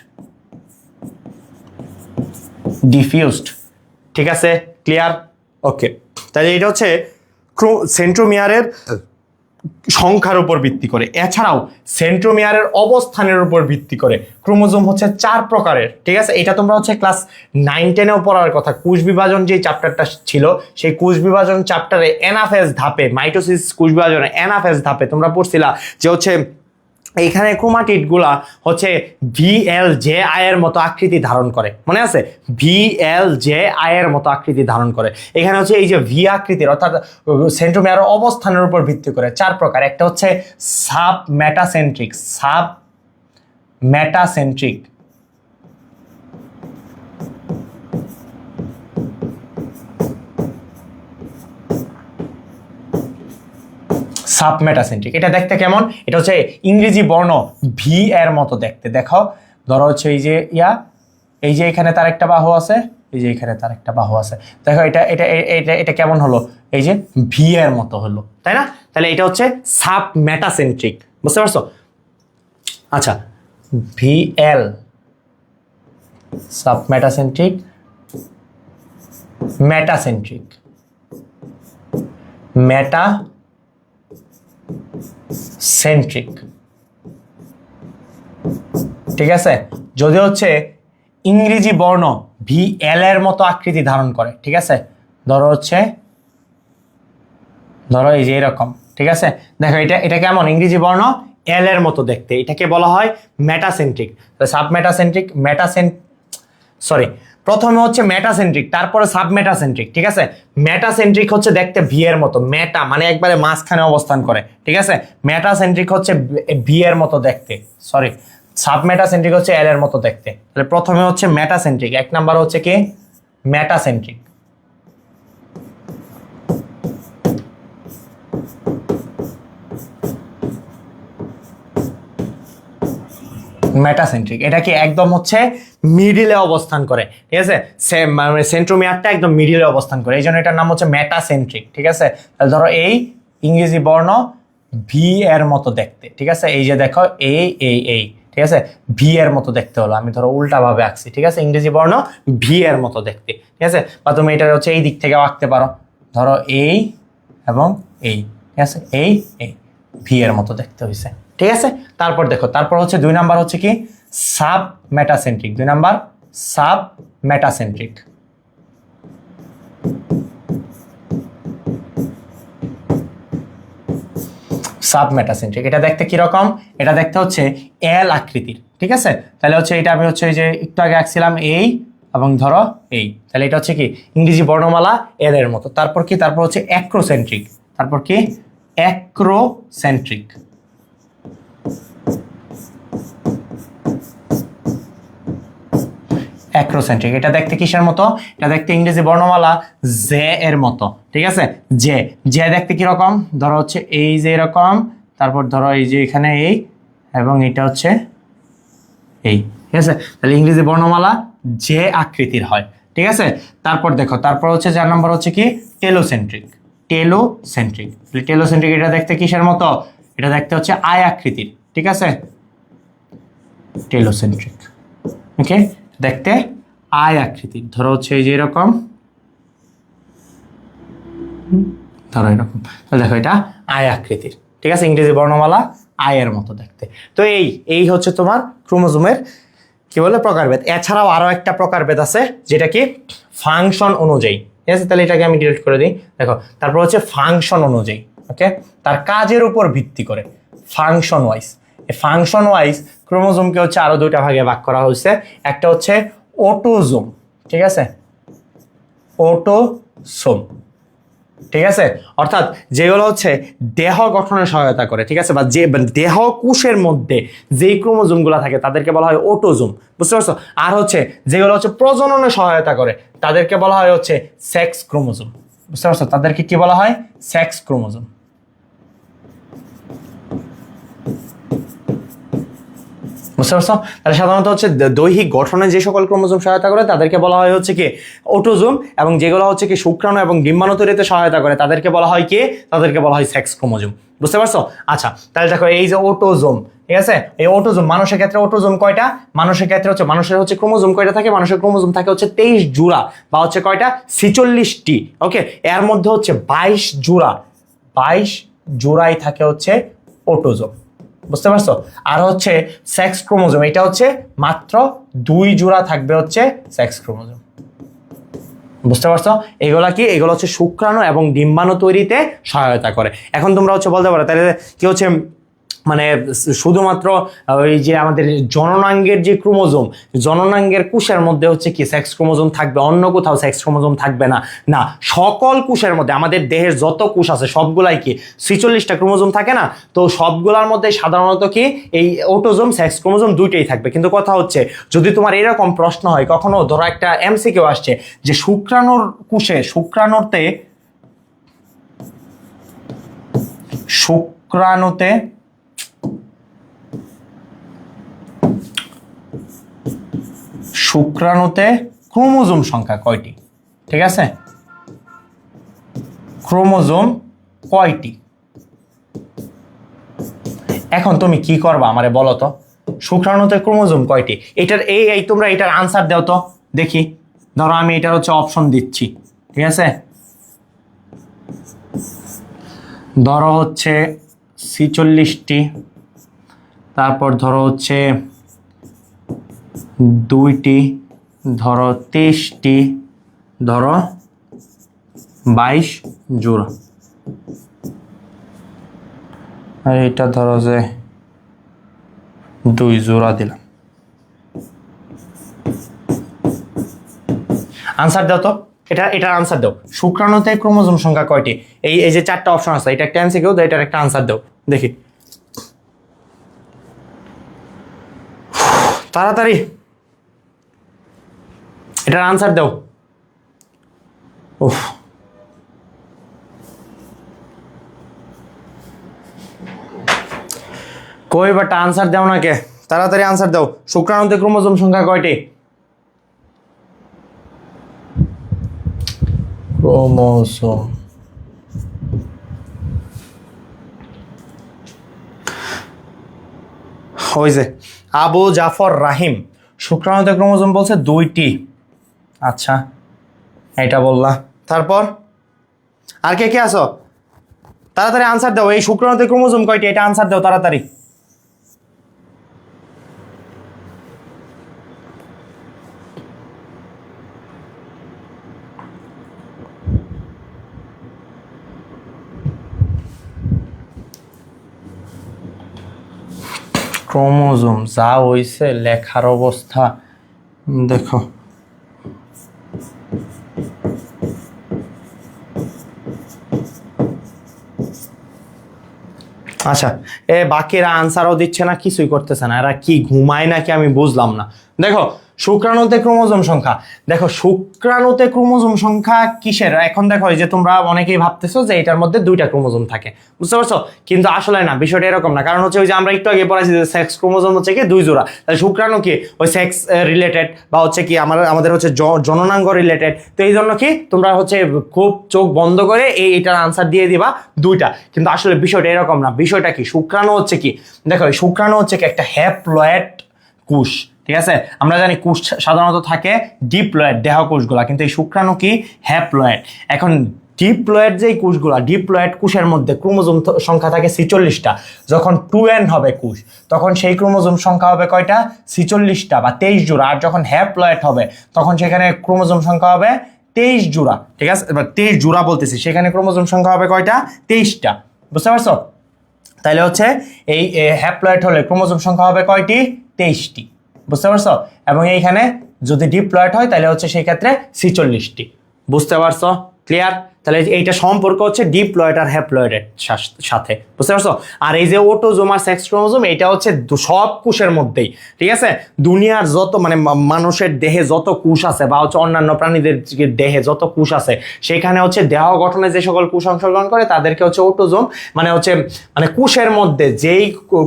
ঠিক আছে? ক্লিয়ার? ওকে, তাহলে এটা হচ্ছে সেন্ট্রোমিয়ারের সংখ্যার উপর ভিত্তি করে। এছাড়াও সেন্ট্রোমিয়ারের অবস্থানের উপর ভিত্তি করে ক্রোমোজোম হচ্ছে 4 প্রকারের। ঠিক আছে, এটা তোমরা হচ্ছে ক্লাস 9-10-এও পড়ার কথা। কোষ বিভাজন যে চ্যাপ্টারটা ছিল, সেই কোষ বিভাজন চ্যাপ্টারে অ্যানাফেজ ধাপে, মাইটোসিস কোষ বিভাজনে অ্যানাফেজ ধাপে তোমরা পড়ছিলা যে হচ্ছে এইখানে ক্রোমাটিডগুলা হচ্ছে VLJI এর মতো আকৃতি ধারণ করে, মনে আছে? VLJI এর মতো আকৃতি ধারণ করে। এখানে হচ্ছে এই যে ভি আকৃতির, অর্থাৎ সেন্ট্রোমিয়ারের অবস্থানের উপর ভিত্তি করে 4 প্রকার। একটা হচ্ছে sub metacentric, sub metacentric, submetacentric. এটা দেখতে কেমন? এটা হচ্ছে ইংরেজি বর্ণ ভি এর মতো দেখতে। দেখো, ধরো হচ্ছে এই যে এই যে এখানে তার একটা বাহু আছে, এই যে এখানে তার একটা বাহু আছে। দেখো এটা এটা এটা এটা কেমন হলো? এই যে ভি এর মতো হলো, তাই না? তাহলে এটা হচ্ছে সাবমেটাসেন্ট্রিক, বুঝতে পারছো? আচ্ছা, VL সাবমেটাসেন্ট্রিক, মেটাসেন্ট্রিক, মেটা সেন্ট্রিক। ঠিক আছে, যদি হচ্ছে ইংরেজি বর্ণ VL এর মতো আকৃতি ধারণ করে। ঠিক আছে, ধরো এই যে এরকম। ঠিক আছে, দেখো এটা এটা কেমন? ইংরেজি বর্ণ এল এর মতো দেখতে, এটাকে বলা হয় মেটাসেন্ট্রিক। সাবমেটাসেন্ট্রিক, প্রথমে হচ্ছে মেটাসেন্ট্রিক, তারপরে সাবমেটাসেন্ট্রিক। ঠিক আছে, মেটাসেন্ট্রিক হচ্ছে দেখতে ভি এর মতো, মেটা মানে একবারে মাঝখানে অবস্থান করে। ঠিক আছে, মেটাসেন্ট্রিক হচ্ছে ভি এর মতো দেখতে, সাবমেটাসেন্ট্রিক হচ্ছে এল এর মতো দেখতে। তাহলে প্রথমে হচ্ছে মেটাসেন্ট্রিক, 1 নাম্বার হচ্ছে কি মেটাসেন্ট্রিক। মেটাসেন্ট্রিক এটা কি একদম হচ্ছে মিডিলে অবস্থান করে। ঠিক আছে, সেন্ট্রোমিয়ারটা একদম মিডিলে অবস্থান করে, এই জন্য এটার নাম হচ্ছে মেটাসেন্ট্রিক। ঠিক আছে, তাহলে ধরো এই ইংরেজি বর্ণ ভি এর মতো দেখতে। ঠিক আছে, এই যে দেখো এই ঠিক আছে, ভি এর মতো দেখতে হলো, আমি ধরো উল্টা ভাবে আঁকছি। ঠিক আছে, ইংরেজি বর্ণ ভি এর মতো দেখতে। ঠিক আছে, বা তুমি এটা হচ্ছে এই দিক থেকে আঁকতে পারো, ধরো এই এবং এই। ঠিক আছে, এই ভি এর মতো দেখতে হয়েছে। ঠিক আছে, তারপর দেখো, তারপর হচ্ছে 2 নাম্বার হচ্ছে কি sub metacentric. 2 number sub metacentric. Sub metacentric এটা দেখতে কি রকম? এটা দেখতে হচ্ছে এল আকৃতির। ঠিক আছে, তাহলে হচ্ছে এটা আমি হচ্ছে এই যে একটু আগে আঁকছিলাম এই এবং ধরো এই, তাহলে এটা হচ্ছে কি ইংরেজি বর্ণমালা এল এর মতো। তারপর কি? তারপর হচ্ছে অ্যাক্রোসেন্ট্রিক। তারপর কি? অ্যাক্রোসেন্ট্রিক। অ্যাক্রোসেন্ট্রিক এটা দেখতে কিসের মতো? এটা দেখতে ইংরেজি বর্ণমালা জে এর মতো। ঠিক আছে, জে দেখতে কিরকম? ধরো হচ্ছে এই যে এরকম, তারপর ধরো এই যে এখানে এই এবং এটা হচ্ছে এই। ঠিক আছে, তাহলে ইংরেজি বর্ণমালা জে আকৃতির হয়। ঠিক আছে, তারপর দেখো, তারপর হচ্ছে 4 নম্বর হচ্ছে কি টেলোসেন্ট্রিক। টেলোসেন্ট্রিক এটা দেখতে কিসের মতো? এটা দেখতে হচ্ছে আই আকৃতির। ঠিক আছে, টেলোসেন্ট্রিক। ওকে, দেখতে আই আকৃতির, ধরো হচ্ছে এই যে এরকম, ধরো এরকম, দেখো এটা আই আকৃতির। ঠিক আছে, ইংরেজি বর্ণমালা আয়ের মতো দেখতে। তো এই হচ্ছে তোমার ক্রোমোজোমের কি বলে প্রকারভেদ। এছাড়াও আরো একটা প্রকারভেদ আছে যেটা কি ফাংশন অনুযায়ী। ঠিক আছে, তাহলে এটাকে আমি ডিলিট করে দিই। দেখো, তারপর হচ্ছে ফাংশন অনুযায়ী। ওকে, তার কাজের উপর ভিত্তি করে ফাংশন ওয়াইজ। এই ফাংশন ওয়াইজ ক্রোমোজোমকে হচ্ছে আরো 2টা ভাগে ভাগ করা হয়েছে। একটা হচ্ছে অটোজোম। ঠিক আছে, অটোসোম। ঠিক আছে, অর্থাৎ যেগুলো হচ্ছে দেহ গঠনে সহায়তা করে। ঠিক আছে, বা যে দেহ কোষের মধ্যে যেই ক্রোমোজোমগুলো থাকে তাদেরকে বলা হয় অটোজোম, বুঝতে পারছো? আর হচ্ছে যেগুলো হচ্ছে প্রজননে সহায়তা করে তাদেরকে বলা হয় হচ্ছে সেক্স ক্রোমোজোম, বুঝতে পারছো? তাদেরকে কি বলা হয়? Sex chromosome. বুঝতে পারছো? তাহলে সাধারণত হচ্ছে দৈহিক গঠনে যে সকল ক্রোমোজোম সহায়তা করে তাদেরকে বলা হয় হচ্ছে কি অটোজোম, এবং যেগুলো হচ্ছে কি শুক্রাণু এবং ডিম্বাণু তৈরিতে সহায়তা করে তাদেরকে বলা হয় কি? তাদেরকে বলা হয় সেক্স ক্রোমোজোম। বুঝতে পারছো? আচ্ছা, তাহলে দেখো এই যে অটোজোম, ঠিক আছে? এই অটোজোম, মানুষের ক্ষেত্রে অটোজোম কয়টা? মানুষের ক্ষেত্রে হচ্ছে, মানুষের হচ্ছে ক্রোমোজোম কয়টা থাকে? মানুষের ক্রোমোজোম থাকে হচ্ছে 23 জোড়া বা হচ্ছে কয়টা? 46টি। ওকে, এর মধ্যে হচ্ছে 22 জোড়া, 22 জোড়াই থাকে হচ্ছে অটোজোম। বুঝতে পারছো? আর হচ্ছে সেক্স ক্রোমোজোম, এটা হচ্ছে মাত্র 2 জোড়া থাকবে হচ্ছে সেক্স ক্রোমোজোম। বুঝতে পারছো? এগুলা কি? এগুলো হচ্ছে শুক্রাণু এবং ডিম্বাণু তৈরিতে সহায়তা করে। এখন তোমরা হচ্ছে বলতে পারো তাহলে কি হচ্ছে, মানে শুধুমাত্র ওই যে আমাদের জননাঙ্গের যে ক্রোমোজোম, জননাঙ্গের কোষের মধ্যে হচ্ছে কি সেক্স ক্রোমোজোম থাকবে, অন্য কোথাও সেক্স ক্রোমোজোম থাকবে না? না, সকল কোষের মধ্যে, আমাদের দেহের যত কোষ আছে সবগুলাই কি 46টা ক্রোমোজোম থাকে না? তো সবগুলার মধ্যে সাধারণত কি এই অটোজোম, সেক্স ক্রোমোজোম দুইটাই থাকবে। কিন্তু কথা হচ্ছে, যদি তোমার এরকম প্রশ্ন হয় কখনো, ধরো একটা এমসিকিউ আসছে যে শুক্রাণুর কোষে, শুক্রাণুতে শুক্রাণুতে ক্রোমোজোম সংখ্যা কয়টি? ঠিক আছে, ক্রোমোজোম কয়টি? এখন তুমি কি করবা আমারে বলো তো, শুক্রাণুতে ক্রোমোজোম কয়টি? এটার এই তোমরা এটার আনসার দাও তো দেখি। ধরো আমি এটার হচ্ছে অপশন দিচ্ছি, ঠিক আছে? ধরো হচ্ছে 46টি, তারপর ধরো হচ্ছে 2টি, ধরো 23টি, ধরো 22 জোড়া, আর এটা ধরো যে 2 জোড়া দিলাম। আনসার দাও তো, এটার আনসার দাও। শুক্রাণুতে ক্রোমোজোম সংখ্যা কয়টি? এই যে 4টা অপশন আছে, এটা একটা এমসিকিউ, এটার একটা আনসার দাও দেখি তাড়াতাড়ি, এটার আনসার দাও। উফ, কই বাটা আনসার দাও না কে? তাড়াতাড়ি আনসার দাও। শুক্রাণুতে ক্রোমোজোম সংখ্যা কয়টি? ক্রোমোজোম, ওই যে আবু জাফর রাহিম, শুক্রাণুতে ক্রোমোজোম বলছে 2টি। আচ্ছা, এটা বললা, তারপর আর কে কে আছো? তাড়াতাড়ি আনসার দাও, এই শুক্রাণুতে ক্রোমোজোম কয়টি? এটা আনসার দাও তাড়াতাড়ি। ক্রোমোজোম যা হইছে লেখার অবস্থা দেখো। আচ্ছা, বাকিরা আনসারও দিচ্ছে না, কিছুই করতেছে না, এরা কি ঘুমায় নাকি আমি বুঝলাম না। দেখো শুক্রাণুতে ক্রোমোজোম সংখ্যা, দেখো শুক্রাণুতে ক্রোমোজোম সংখ্যা কিসের? এখন দেখো এই যে তোমরা অনেকেই ভাবতেছো যে এটার মধ্যে 2টা ক্রোমোজোম থাকে, বুঝতে পারছো? কিন্তু আসলে না, বিষয়টা এরকম না। কারণ হচ্ছে ওই যে আমরা একটু আগে পড়াইছি যে সেক্স ক্রোমোজোম হচ্ছে কি 2 জোড়া, তাহলে শুক্রাণু কি ওই সেক্স রিলেটেড বা হচ্ছে কি আমাদের হচ্ছে জননাঙ্গ রিলেটেড। তো এই জন্য কি তোমরা হচ্ছে খুব চোখ বন্ধ করে এইটার আনসার দিয়ে দিবা 2টা, কিন্তু আসলে বিষয়টা এরকম না। বিষয়টা কি, শুক্রাণু হচ্ছে কি, দেখো শুক্রাণু হচ্ছে কি একটা হ্যাপ্লয়েড কোষ, ঠিক আছে? আমরা জানি কোষ সাধারণত থাকে ডিপ্লয়েড, দেহ কোষগুলা, কিন্তু এই শুক্রাণু কি হ্যাপ্লয়েড। এখন ডিপ্লয়েড যেই কোষগুলা, ডিপ্লয়েড কোষের মধ্যে ক্রোমোজোম সংখ্যা থাকে 46টা। যখন 2n হবে কোষ, তখন সেই ক্রোমোজোম সংখ্যা হবে কয়টা? 46টা বা 23 জোড়া। আর যখন হ্যাপ্লয়েড হবে তখন সেখানে ক্রোমোজোম সংখ্যা হবে 23 জোড়া, ঠিক আছে? এবার 23 জোড়া বলতেছি, সেখানে ক্রোমোজোম সংখ্যা হবে কয়টা? 23টা। বুঝতে পারছো? তাহলে হচ্ছে এই হ্যাপ্লয়েড হলে ক্রোমোজোম সংখ্যা হবে কয়টি? 23টি। বুঝতে পারছো? এবং এইখানে যদি ডিপ্লয়েড হয় তাহলে হচ্ছে সেই ক্ষেত্রে 46টি। বুঝতে পারছো? ক্লিয়ার? তাহলে এইটা সম্পর্ক হচ্ছে ডিপ্লয়েড আর হ্যাপ্লয়েডের সাথে, বুঝতে পারছো? আর এই যে অটোজোম আর সেক্স ক্রোমোজোম, এটা হচ্ছে সব কোষের মধ্যেই, ঠিক আছে? দুনিয়ার যত মানে মানুষের দেহে যত কোষ আছে বা হচ্ছে অন্যান্য প্রাণীদের দেহে যত কোষ আছে, সেখানে হচ্ছে দেহ গঠনে যে সকল কোষ অংশগ্রহণ করে তাদেরকে হচ্ছে অটোজোম, মানে হচ্ছে মানে কোষের মধ্যে যেই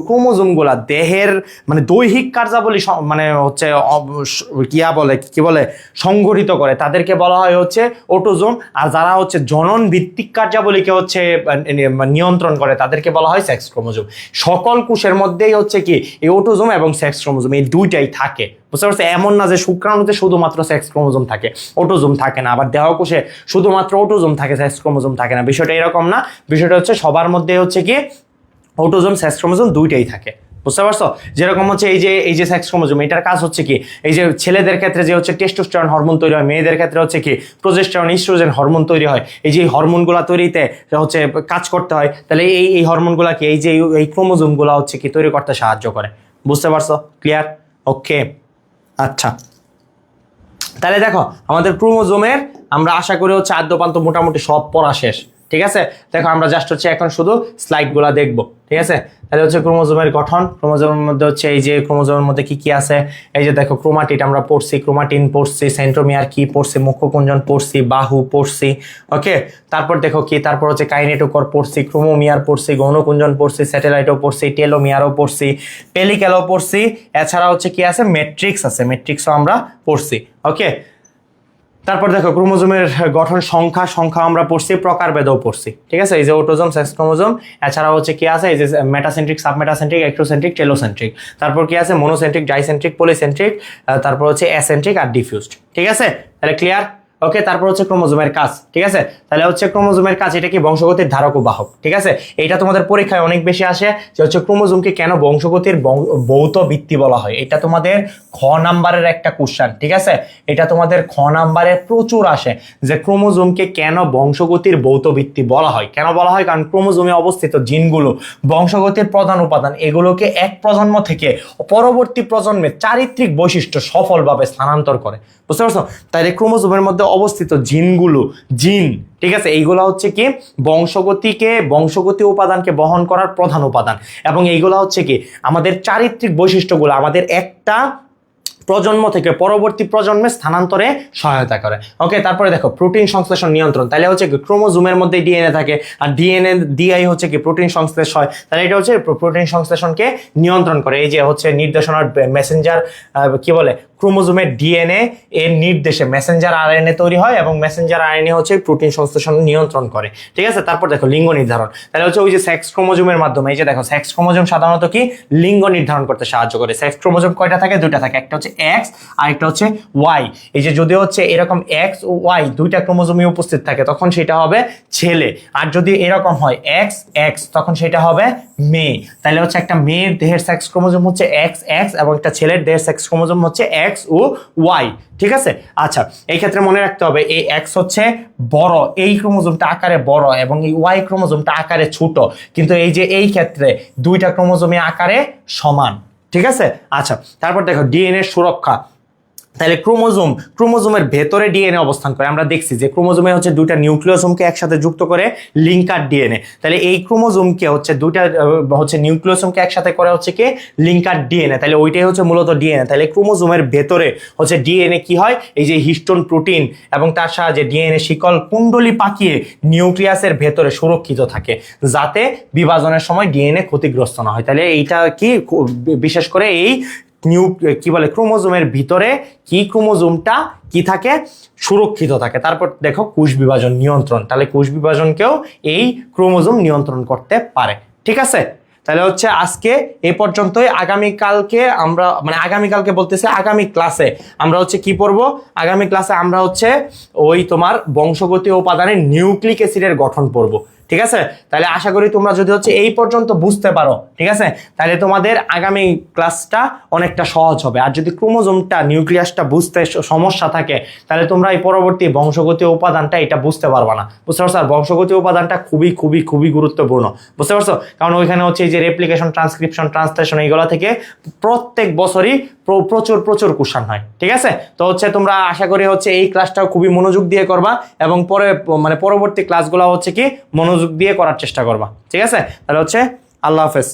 ক্রোমোজোমগুলা দেহের মানে দৈহিক কার্যাবলী মানে হচ্ছে কি বলে সংগঠিত করে, তাদেরকে বলা হয় হচ্ছে অটোজোম। আর যারা হচ্ছে জনন ভিত্তিক কার্যাবলীকে হচ্ছে নিয়ন্ত্রণ করে তাদেরকে বলা হয় সেক্স ক্রোমোজোম। সকল কোষের মধ্যেই হচ্ছে কি এই অটোজোম এবং সেক্স ক্রোমোজোম এই দুইটাই থাকে, বুঝতে পারছো? এমন না যে শুক্রাণুতে শুধুমাত্র সেক্স ক্রোমোজোম থাকে, অটোজোম থাকে না, আবার দেহকোষে শুধুমাত্র অটোজোম থাকে, সেক্স ক্রোমোজোম থাকে না। বিষয়টা এরকম না, বিষয়টা হচ্ছে সবার মধ্যে হচ্ছে কি অটোজোম সেক্স ক্রোমোজোম দুইটাই থাকে, বুঝতে পারছো? যেরকম হচ্ছে এই যে সেক্স ক্রোমোজোম, এটার কাজ হচ্ছে কি এই যে ছেলেদের ক্ষেত্রে যে হচ্ছে টেস্টোস্টেরন হরমোন তৈরি হয়, মেয়েদের ক্ষেত্রে হচ্ছে কি প্রোজেস্টেরন ইস্ট্রোজেন হরমোন তৈরি হয়। এই যে হরমোনগুলো তৈরিতে হচ্ছে কাজ করতে হয়, তাহলে এই হরমোনগুলা কি এই যে এই ক্রোমোজোমগুলো হচ্ছে কি তৈরি করতে সাহায্য করে, বুঝতে পারছো? ক্লিয়ার? ওকে, আচ্ছা। তাহলে দেখো আমাদের ক্রোমোজোমের আমরা আশা করি হচ্ছে আদ্যপান্ত মোটামুটি সব পড়া শেষ, ঠিক আছে? দেখো আমরা জাস্ট হচ্ছে এখন শুধু স্লাইডগুলো দেখবো, ঠিক আছে? তাহলে হচ্ছে ক্রোমোজোমের গঠন, ক্রোমোজোমের মধ্যে হচ্ছে এই যে ক্রোমোজোমের মধ্যে কি কি আছে, এই যে দেখো ক্রোমাটিড আমরা পড়ছি, ক্রোমাটিন পড়ছি, সেন্ট্রোমিয়ার কি পড়ছি, মুখ্যকুঞ্জন পড়ছি, বাহু পড়ছি, ওকে? তারপর দেখো কি, তারপর হচ্ছে কাইনেটোকর পড়ছি, ক্রোমোমিয়ার পড়ছি, গৌণকুঞ্জন পড়ছি, স্যাটেলাইটও পড়ছি, টেলোমিয়ারও পড়ছি, পেলিক্যালও পড়ছি, এছাড়া হচ্ছে কি আছে ম্যাট্রিক্স আছে, ম্যাট্রিক্সও আমরা পড়ছি, ওকে? তারপর দেখো ক্রোমোজোমের গঠন সংখ্যা আমরা পড়ছি, প্রকারভেদও পড়ছি, ঠিক আছে? এই যে অটোজোম সেক্স ক্রোমোজোম, এছাড়া হচ্ছে কি আছে এই যে মেটাসেন্ট্রিক, সাবমেটাসেন্ট্রিক, একটোসেন্ট্রিক, টেলোসেন্ট্রিক, তারপর কি আছে মনোসেন্ট্রিক, ডাইসেন্ট্রিক, পলিসেন্ট্রিক, তারপর হচ্ছে অ্যাসেন্ট্রিক আর ডিফিউজড, ঠিক আছে? তাহলে ক্লিয়ার? ওকে, তারপর হচ্ছে ক্রোমোজোমের কাজ, ঠিক আছে? তাহলে হচ্ছে ক্রোমোজোমের কাজ, এটা কি বংশগতির ধারক ও বাহক, ঠিক আছে? এটা তোমাদের পরীক্ষায় অনেক বেশি আসে যে হচ্ছে ক্রোমোজোমকে কেন বংশগতির ভৌত ভিত্তি বলা হয়। এটা তোমাদের খ নাম্বারের একটা কোশ্চেন, ঠিক আছে? এটা তোমাদের খ নাম্বারে প্রচুর আসে যে ক্রোমোজোমকে কেন বংশগতির ভৌত ভিত্তি বলা হয়। কেন বলা হয়? কারণ ক্রোমোজোমে অবস্থিত জিনগুলো বংশগতির প্রধান উপাদান, এগুলোকে এক প্রজন্ম থেকে পরবর্তী প্রজন্মে চারিত্রিক বৈশিষ্ট্য সফলভাবে স্থানান্তর করে, বুঝতে পারছো? তাই ক্রোমোজোমের মধ্যে অবস্থিত জিন, ঠিক আছে, এইগুলা হচ্ছে কি বংশগতি উপাদানকে বহন করার প্রধান উপাদান, এবং এইগুলা হচ্ছে কি আমাদের চারিত্রিক বৈশিষ্ট্যগুলো আমাদের একটা প্রজন্ম থেকে পরবর্তী প্রজন্মে স্থানান্তরে সহায়তা করে, ওকে? তারপরে দেখো প্রোটিন সংশ্লেষণ নিয়ন্ত্রণ, তাহলে হচ্ছে ক্রোমোজোমের মধ্যে ডিএনএ থাকে, আর ডিএনএ দিয়েই হচ্ছে কি প্রোটিন সংশ্লেষ হয়, তাহলে এটা হচ্ছে প্রোটিন সংশ্লেষণকে নিয়ন্ত্রণ করে। এই যে হচ্ছে নির্দেশনার মেসেঞ্জার কি বলে ক্রোমোজোমের ডিএনএ এর নির্দেশে মেসেঞ্জার আরএনএ তৈরি হয়, এবং মেসেঞ্জার আরএনএ হচ্ছে প্রোটিন সংশ্লেষণ নিয়ন্ত্রণ করে, ঠিক আছে? তারপর দেখো লিঙ্গ নির্ধারণ, তাহলে হচ্ছে ওই যে সেক্স ক্রোমোজোমের মাধ্যমে, এই যে দেখো সেক্স ক্রোমোজোম সাধারণত কি লিঙ্গ নির্ধারণ করতে সাহায্য করে। সেক্স ক্রোমোজোম কয়টা থাকে? দুইটা থাকে, একটা হচ্ছে এক্স আর একটা হচ্ছে ওয়াই। এই যে যদি হচ্ছে এরকম এক্স ও ওয়াই দুইটা ক্রোমোজোমে উপস্থিত থাকে তখন সেটা হবে ছেলে, আর যদি এরকম হয় এক্স এক্স তখন সেটা হবে মেয়ে। তাহলে হচ্ছে একটা মেয়ের দেহের সেক্স ক্রোমোজোম হচ্ছে এক্স এক্স, এবং একটা ছেলের দেহের সেক্স ক্রোমোজোম হচ্ছে এক্স ও ওয়াই, ঠিক আছে? আচ্ছা, এই ক্ষেত্রে মনে রাখতে হবে এই এক্স হচ্ছে বড়, এই ক্রোমোজোমটা আকারে বড়, এবং এই ওয়াই ক্রোমোজোমটা আকারে ছোট, কিন্তু এই যে এই ক্ষেত্রে দুইটা ক্রোমোজোমে আকারে সমান, ঠিক আছে? আচ্ছা, তারপর দেখো ডিএনএ সুরক্ষা, তাহলে ক্রোমোজোমের ভেতরে ডিএনএ অবস্থান করে। আমরা দেখছি যে ক্রোমোজোমে হচ্ছে দুইটা নিউক্লিওসোমকে একসাথে যুক্ত করে লিঙ্কার ডিএনএ, তাহলে এই ক্রোমোজোমকে হচ্ছে দুইটা হচ্ছে নিউক্লিওসোমকে একসাথে করে হচ্ছে কি লিঙ্কার ডিএনএ, তাহলে ওইটাই হচ্ছে মূলত ডিএনএ। তাহলে ক্রোমোজোমের ভেতরে হচ্ছে ডিএনএ কি হয়, এই যে হিস্টোন প্রোটিন এবং তার সাহায্যে ডিএনএ শিকল কুণ্ডলী পাকিয়ে নিউক্লিয়াসের ভেতরে সুরক্ষিত থাকে যাতে বিভাজনের সময় ডিএনএ ক্ষতিগ্রস্ত না হয়। তাহলে এইটা কি বিশেষ করে এই কি বলে ক্রোমোজোমের ভিতরে কি ক্রোমোজোমটা কি থাকে সুরক্ষিত থাকে। তারপর দেখো কোষ বিভাজন নিয়ন্ত্রণ, তাহলে কোষ বিভাজনকেও এই ক্রোমোজোম নিয়ন্ত্রণ করতে পারে, ঠিক আছে? তাহলে হচ্ছে আজকে এ পর্যন্তই। আগামীকালকে আমরা আগামীকালকে বলতেছে আগামী ক্লাসে আমরা হচ্ছে কি পড়বো, আগামী ক্লাসে আমরা হচ্ছে ওই তোমার বংশগতি উপাদানের নিউক্লিক অ্যাসিডের গঠন পড়বো, ঠিক আছে? তাহলে আশা করি তোমরা যদি হচ্ছে এই পর্যন্ত বুঝতে পারো, ঠিক আছে, তাহলে তোমাদের আগামী ক্লাসটা অনেকটা সহজ হবে। আর যদি ক্রোমোজোমটা নিউক্লিয়াসটা বুঝতে সমস্যা থাকে তাহলে তোমরা এই পরবর্তী বংশগতি উপাদানটা এটা বুঝতে পারবে না, বুঝতে পারছো? আর বংশগতি উপাদানটা খুবই খুবই খুবই গুরুত্বপূর্ণ, বুঝতে পারছো? কারণ ওইখানে হচ্ছে এই যে রেপ্লিকেশন, ট্রান্সক্রিপশন, ট্রান্সলেশন এইগুলো থেকে প্রত্যেক বছরই প্রচুর প্রচুর কোশ্চেন হয়, ঠিক আছে? তো হচ্ছে তোমরা আশা করি হচ্ছে এই ক্লাসটাও খুবই মনোযোগ দিয়ে করবা, এবং পরবর্তী ক্লাসগুলো হচ্ছে কি মনোযোগ দিয়ে করার চেষ্টা করবা, ঠিক আছে? তাহলে হচ্ছে আল্লাহ হাফেজ।